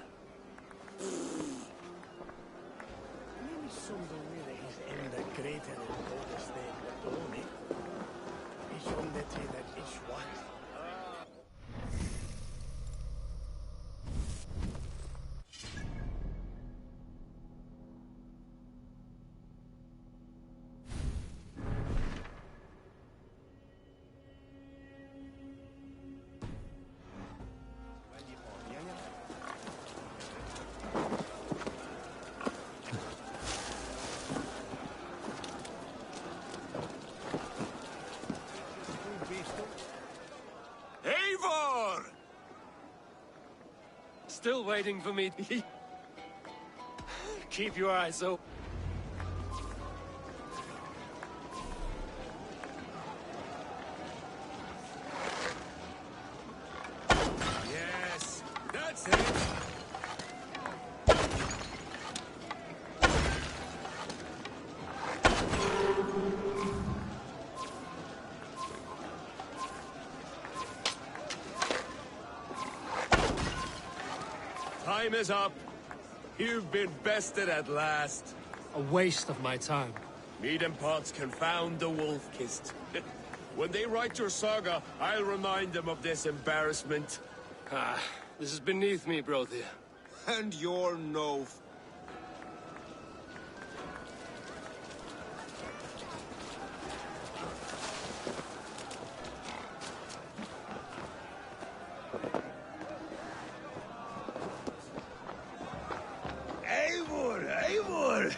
Eivor! Still waiting for me. Keep your eyes open. Yes, that's it. Time is up. You've been bested at last. A waste of my time. Mead and pots confound the wolf-kissed. When they write your saga, I'll remind them of this embarrassment. Ah, this is beneath me, Brothia. And you're no... Eivor, Eivor!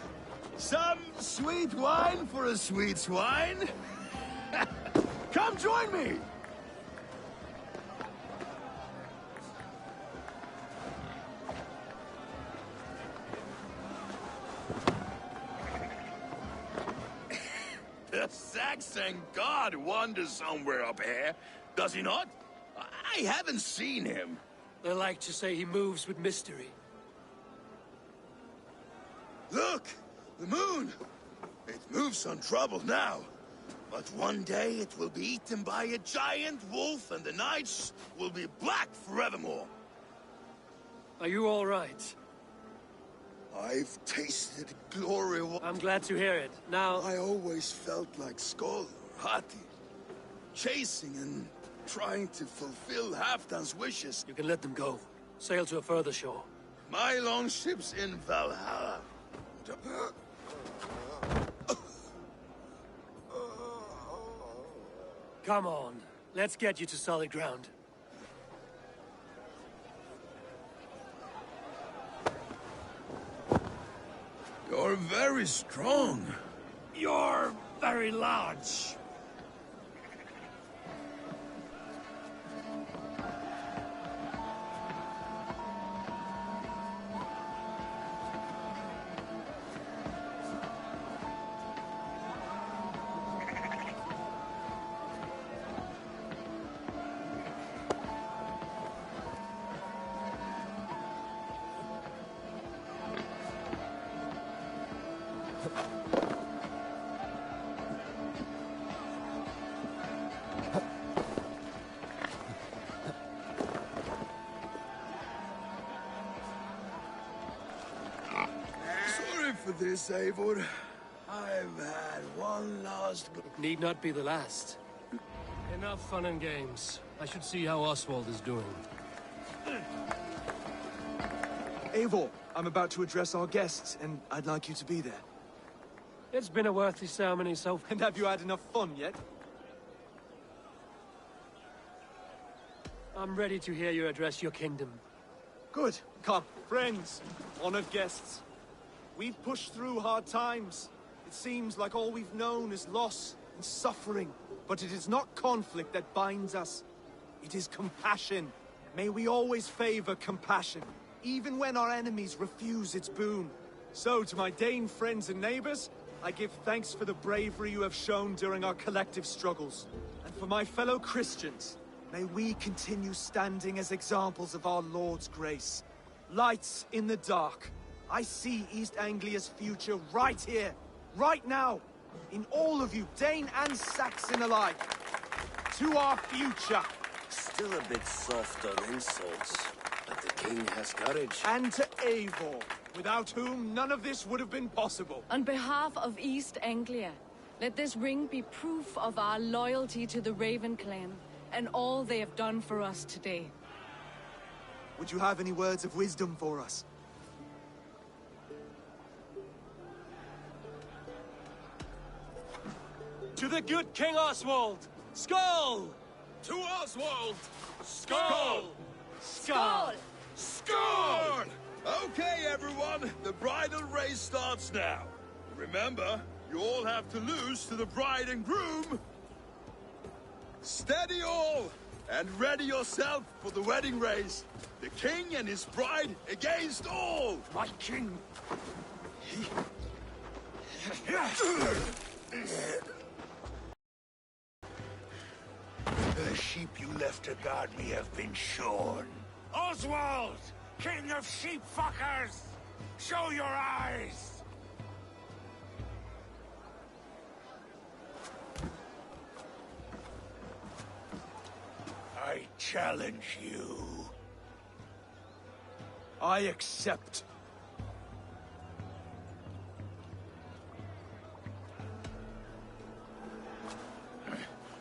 Some sweet wine for a sweet swine? Come join me! The Saxon god wanders somewhere up here, does he not? I haven't seen him. They like to say he moves with mystery. Look! The moon! It moves untroubled now. But one day it will be eaten by a giant wolf and the nights will be black forevermore. Are you all right? I've tasted glory. I'm glad to hear it. Now... I always felt like Skoll or Hati. Chasing and trying to fulfill Halfdan's wishes. You can let them go. Sail to a further shore. My longship's in Valhalla. Come on. Let's get you to solid ground. You're very strong. You're very large. Sorry for this, Eivor. I've had one last... It need not be the last. Enough fun and games. I should see how Oswald is doing. Eivor, I'm about to address our guests, and I'd like you to be there. It's been a worthy ceremony so far. And have you had enough fun yet? I'm ready to hear you address your kingdom. Good. Come, friends, honored guests. We've pushed through hard times. It seems like all we've known is loss and suffering. But it is not conflict that binds us. It is compassion. May we always favor compassion, even when our enemies refuse its boon. So, to my Dane friends and neighbors, I give thanks for the bravery you have shown during our collective struggles. And for my fellow Christians, may we continue standing as examples of our Lord's grace. Lights in the dark. I see East Anglia's future right here, right now, in all of you, Dane and Saxon alike. To our future. Still a bit soft on insults, but the king has courage. And to Eivor, without whom none of this would have been possible. On behalf of East Anglia, let this ring be proof of our loyalty to the Raven clan and all they have done for us today. Would you have any words of wisdom for us? To the good King Oswald! Skull! To Oswald! Skull! Skull! Skull! Okay, everyone, the bridal race starts now. Remember, you all have to lose to the bride and groom. Steady all, and ready yourself for the wedding race. The king and his bride against all! My king! The sheep you left to guard me have been shorn. Oswald! King of sheep fuckers! Show your eyes! I challenge you. I accept.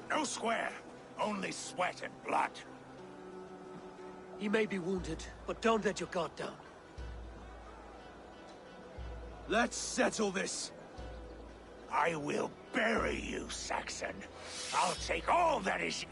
No square, only sweat and blood. He may be wounded, but don't let your guard down. Let's settle this. I will bury you, Saxon. I'll take all that is...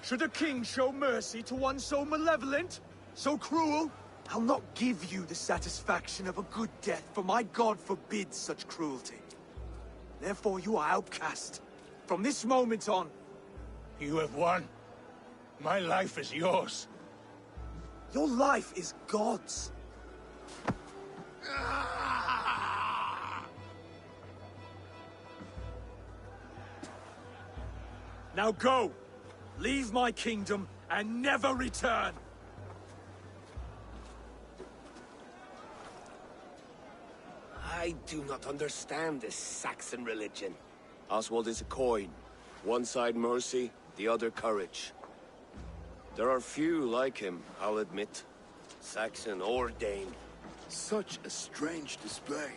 Should a king show mercy to one so malevolent? So cruel? I'll not give you the satisfaction of a good death, for my god forbids such cruelty. Therefore you are outcast. From this moment on. You have won. My life is yours. Your life is God's. Now go! Leave my kingdom and never return! I do not understand this Saxon religion. Oswald is a coin. One side mercy, the other courage. There are few like him, I'll admit. Saxon or Dane. Such a strange display.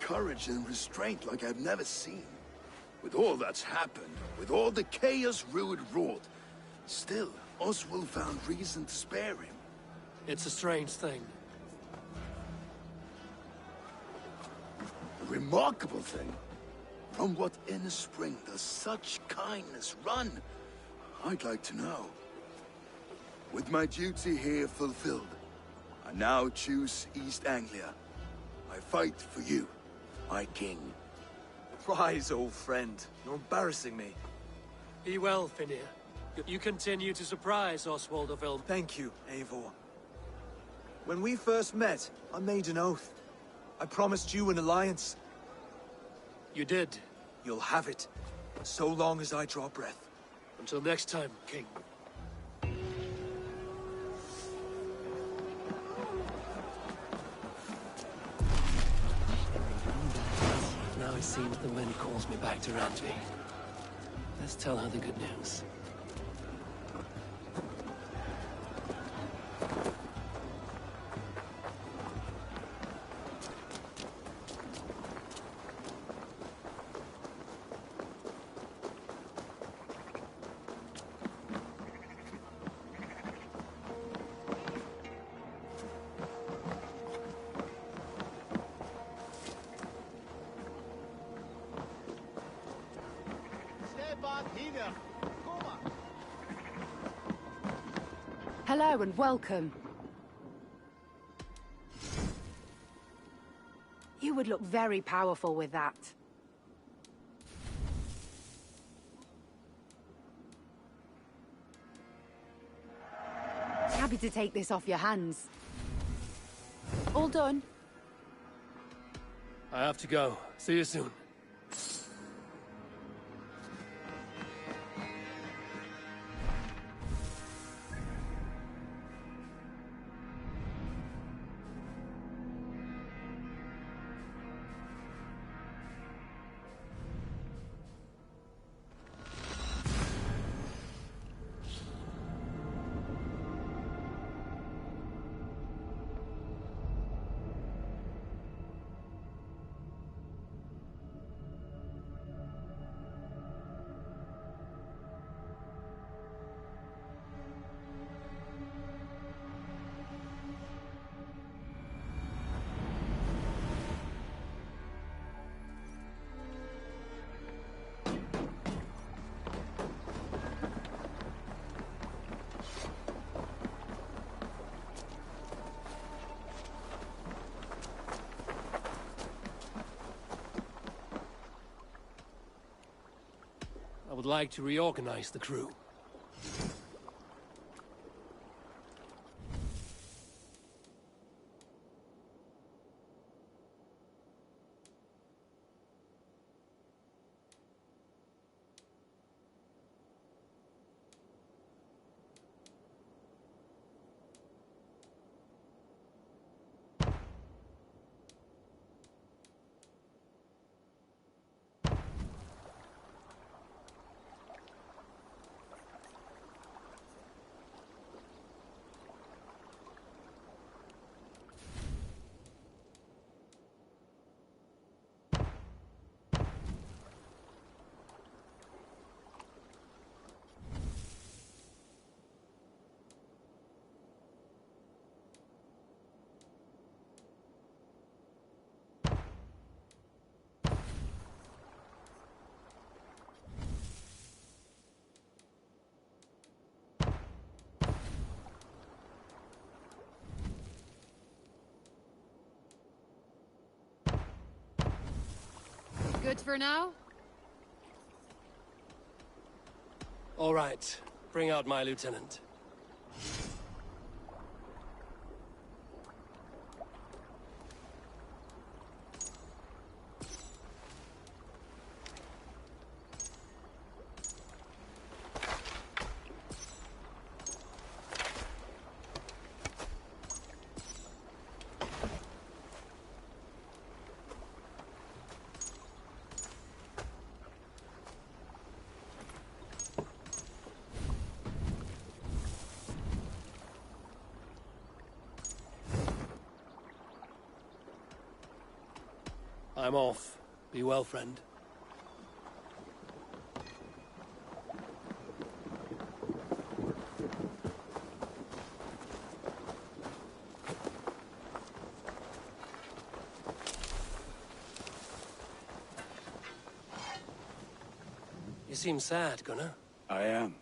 Courage and restraint like I've never seen. With all that's happened, with all the chaos Rued wrought, still, Oswald found reason to spare him. It's a strange thing. A remarkable thing. From what inner spring does such kindness run? I'd like to know. With my duty here fulfilled, I now choose East Anglia. I fight for you, my king. Rise, old friend. You're embarrassing me. Be well, Finir. You continue to surprise Oswald of Elm. Thank you, Eivor. When we first met, I made an oath. I promised you an alliance. You did. You'll have it, so long as I draw breath. Until next time, King. Now it seems the wind calls me back to Randvi. Let's tell her the good news. Hello and welcome. You would look very powerful with that. Happy to take this off your hands. All done? I have to go. See you soon. would like to reorganize the crew. Good for now? All right. Bring out my lieutenant. I'm off. Be well, friend. You seem sad, Gunnar. I am.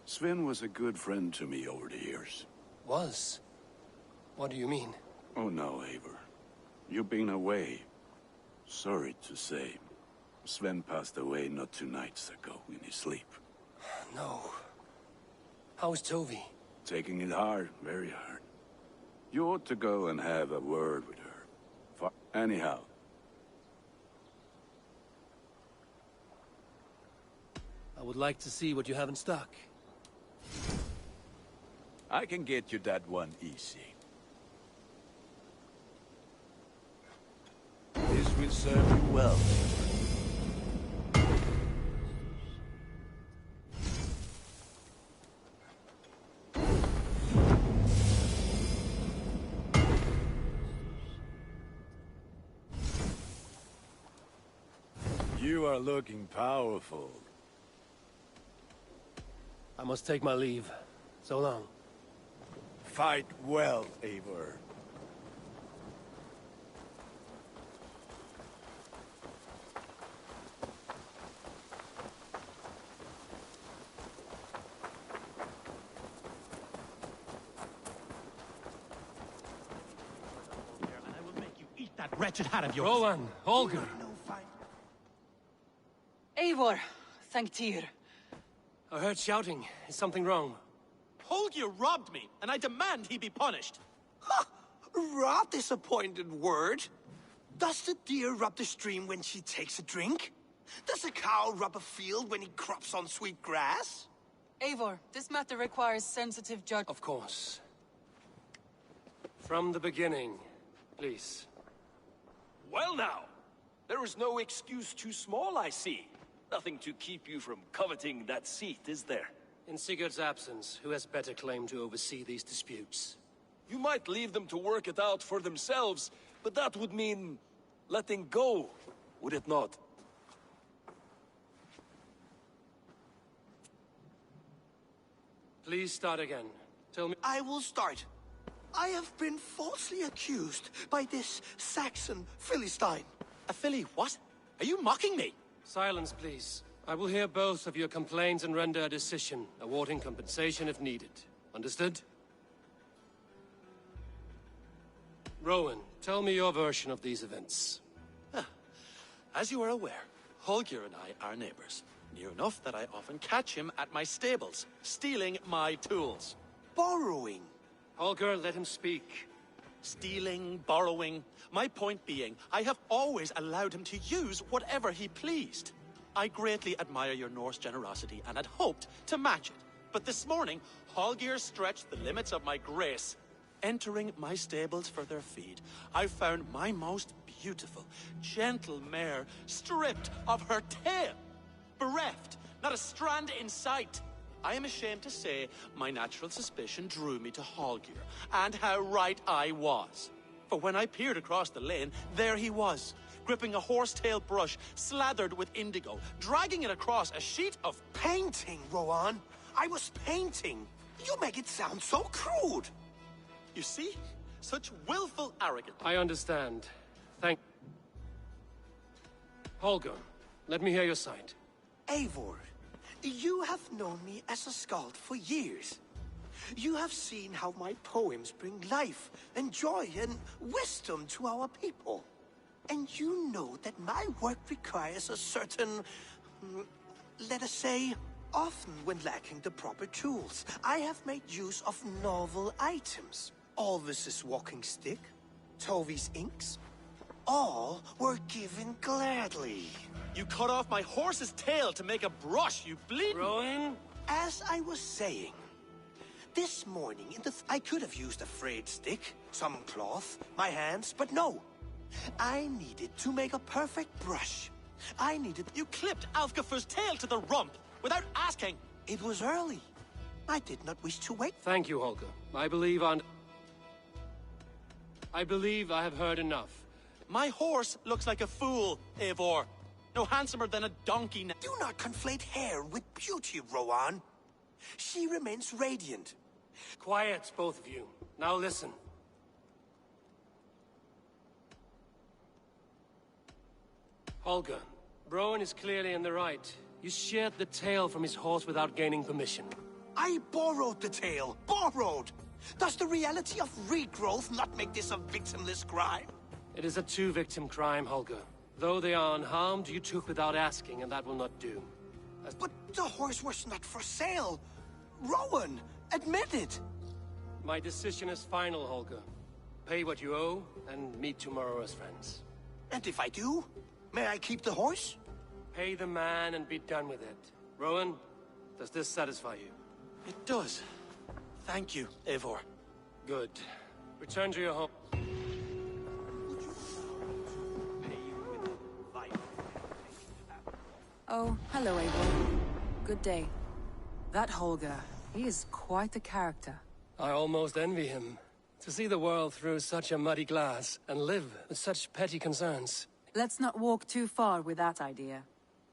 Sven was a good friend to me over the years. Was? What do you mean? Oh no, Eivor. You've been away. Sorry to say, Sven passed away not 2 nights ago in his sleep. No. How's Tovi? Taking it hard, very hard. You ought to go and have a word with her. Anyhow. I would like to see what you have in stock. I can get you that one easy. This will serve you well. You are looking powerful. I must take my leave. So long. Fight well, Eivor. That wretched hat of yours. Rowan, Holger. Eivor, thank Tyr. I heard shouting. Is something wrong? Holger robbed me, and I demand he be punished. Ha! Rot disappointed word. Does the deer rub the stream when she takes a drink? Does a cow rub a field when he crops on sweet grass? Eivor, this matter requires sensitive judgment. Of course. From the beginning, please. Well now, there is no excuse too small, I see. Nothing to keep you from coveting that seat, is there? In Sigurd's absence, who has better claim to oversee these disputes? You might leave them to work it out for themselves, but that would mean letting go, would it not? Please start again. Tell me— I will start. I have been falsely accused by this Saxon Philistine. A Philly what? Are you mocking me? Silence, please. I will hear both of your complaints and render a decision, awarding compensation if needed. Understood? Rowan, tell me your version of these events. As you are aware, Holger and I are neighbors. Near enough that I often catch him at my stables, stealing my tools. Borrowing? Holger, let him speak. Stealing, borrowing. My point being, I have always allowed him to use whatever he pleased. I greatly admire your Norse generosity and had hoped to match it. But this morning, Hallgeir stretched the limits of my grace. Entering my stables for their feed, I found my most beautiful, gentle mare stripped of her tail. Bereft, not a strand in sight. I am ashamed to say my natural suspicion drew me to Hallgeir, and how right I was. For when I peered across the lane, there he was, gripping a horsetail brush slathered with indigo, dragging it across a sheet of painting, Rowan. I was painting. You make it sound so crude. You see? Such willful arrogance. I understand. Thank... Holger, let me hear your side. Eivor, you have known me as a skald for years. You have seen how my poems bring life and joy and wisdom to our people. And you know that my work requires a certain, let us say, often when lacking the proper tools, I have made use of novel items. Alvis's walking stick, Tovi's inks, all were given gladly. You cut off my horse's tail to make a brush, you bleed. Rowan? As I was saying, this morning I could have used a frayed stick, some cloth, my hands, but no. I needed to make a perfect brush. I needed... You clipped Alfgafur's tail to the rump without asking. It was early. I did not wish to wait. Thank you, Holger. I believe I have heard enough. My horse looks like a fool, Eivor. No handsomer than a donkey now. Do not conflate hair with beauty, Rowan. She remains radiant. Quiet, both of you. Now listen. Holger, Rowan is clearly in the right. You sheared the tail from his horse without gaining permission. I borrowed the tail. Borrowed! Does the reality of regrowth not make this a victimless crime? It is a two-victim crime, Holger. Though they are unharmed, you took without asking, and that will not do. But the horse was not for sale. Rowan, admit it. My decision is final, Holger. Pay what you owe, and meet tomorrow as friends. And if I do, may I keep the horse? Pay the man and be done with it. Rowan, does this satisfy you? It does. Thank you, Eivor. Good. Return to your home. Oh, hello, Eivor. Good day. That Holger, he is quite a character. I almost envy him. To see the world through such a muddy glass, and live with such petty concerns. Let's not walk too far with that idea.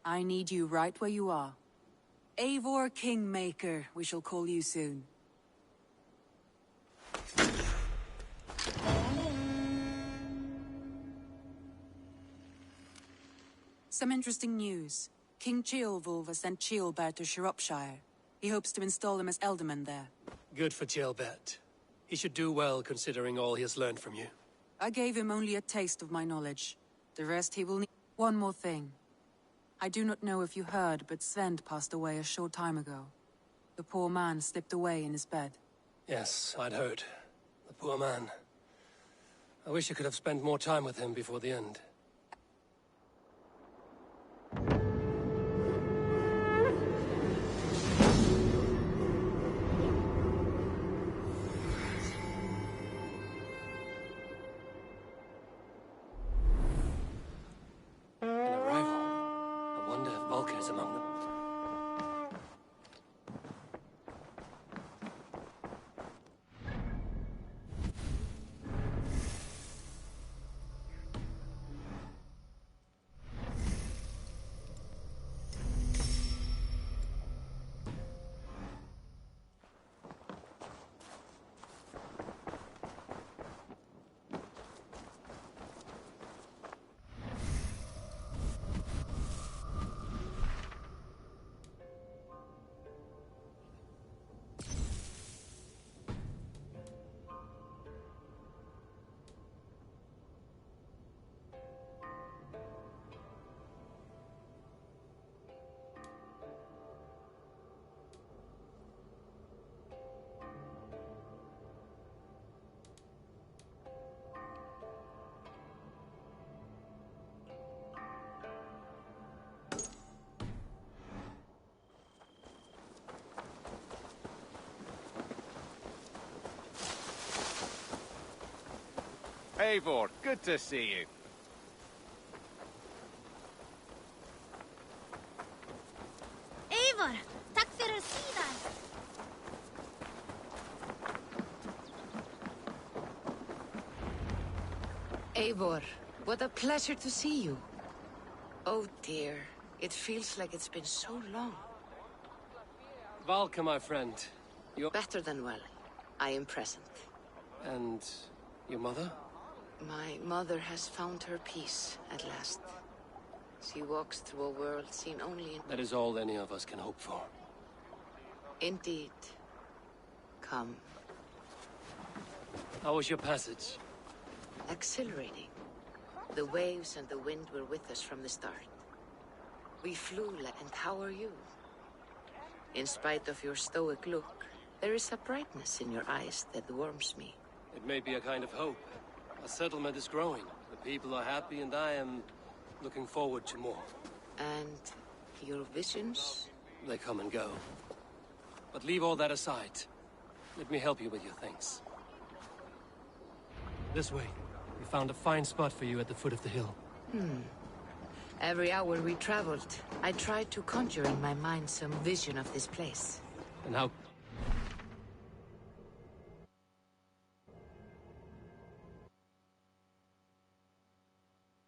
I need you right where you are. Eivor Kingmaker, we shall call you soon. Some interesting news. King Ceolwulf has sent Ceolbert to Shropshire. He hopes to install him as Elderman there. Good for Ceolbert. He should do well considering all he has learned from you. I gave him only a taste of my knowledge. The rest he will need. One more thing. I do not know if you heard, but Sven passed away a short time ago. The poor man slipped away in his bed. Yes, I'd heard. The poor man. I wish I could have spent more time with him before the end. Among them. Eivor, good to see you. Eivor, tack för sidan. Eivor, what a pleasure to see you. Oh dear, it feels like it's been so long. Valka, my friend. You're better than well. I am present. And your mother? My mother has found her peace at last. She walks through a world seen only in... That is all any of us can hope for. Indeed. Come. How was your passage? Exhilarating. The waves and the wind were with us from the start. We flew and how are you? In spite of your stoic look, there is a brightness in your eyes that warms me. It may be a kind of hope. Our settlement is growing. The people are happy and I am looking forward to more. And your visions? They come and go. But leave all that aside. Let me help you with your things. This way. We found a fine spot for you at the foot of the hill. Every hour we traveled, I tried to conjure in my mind some vision of this place. And how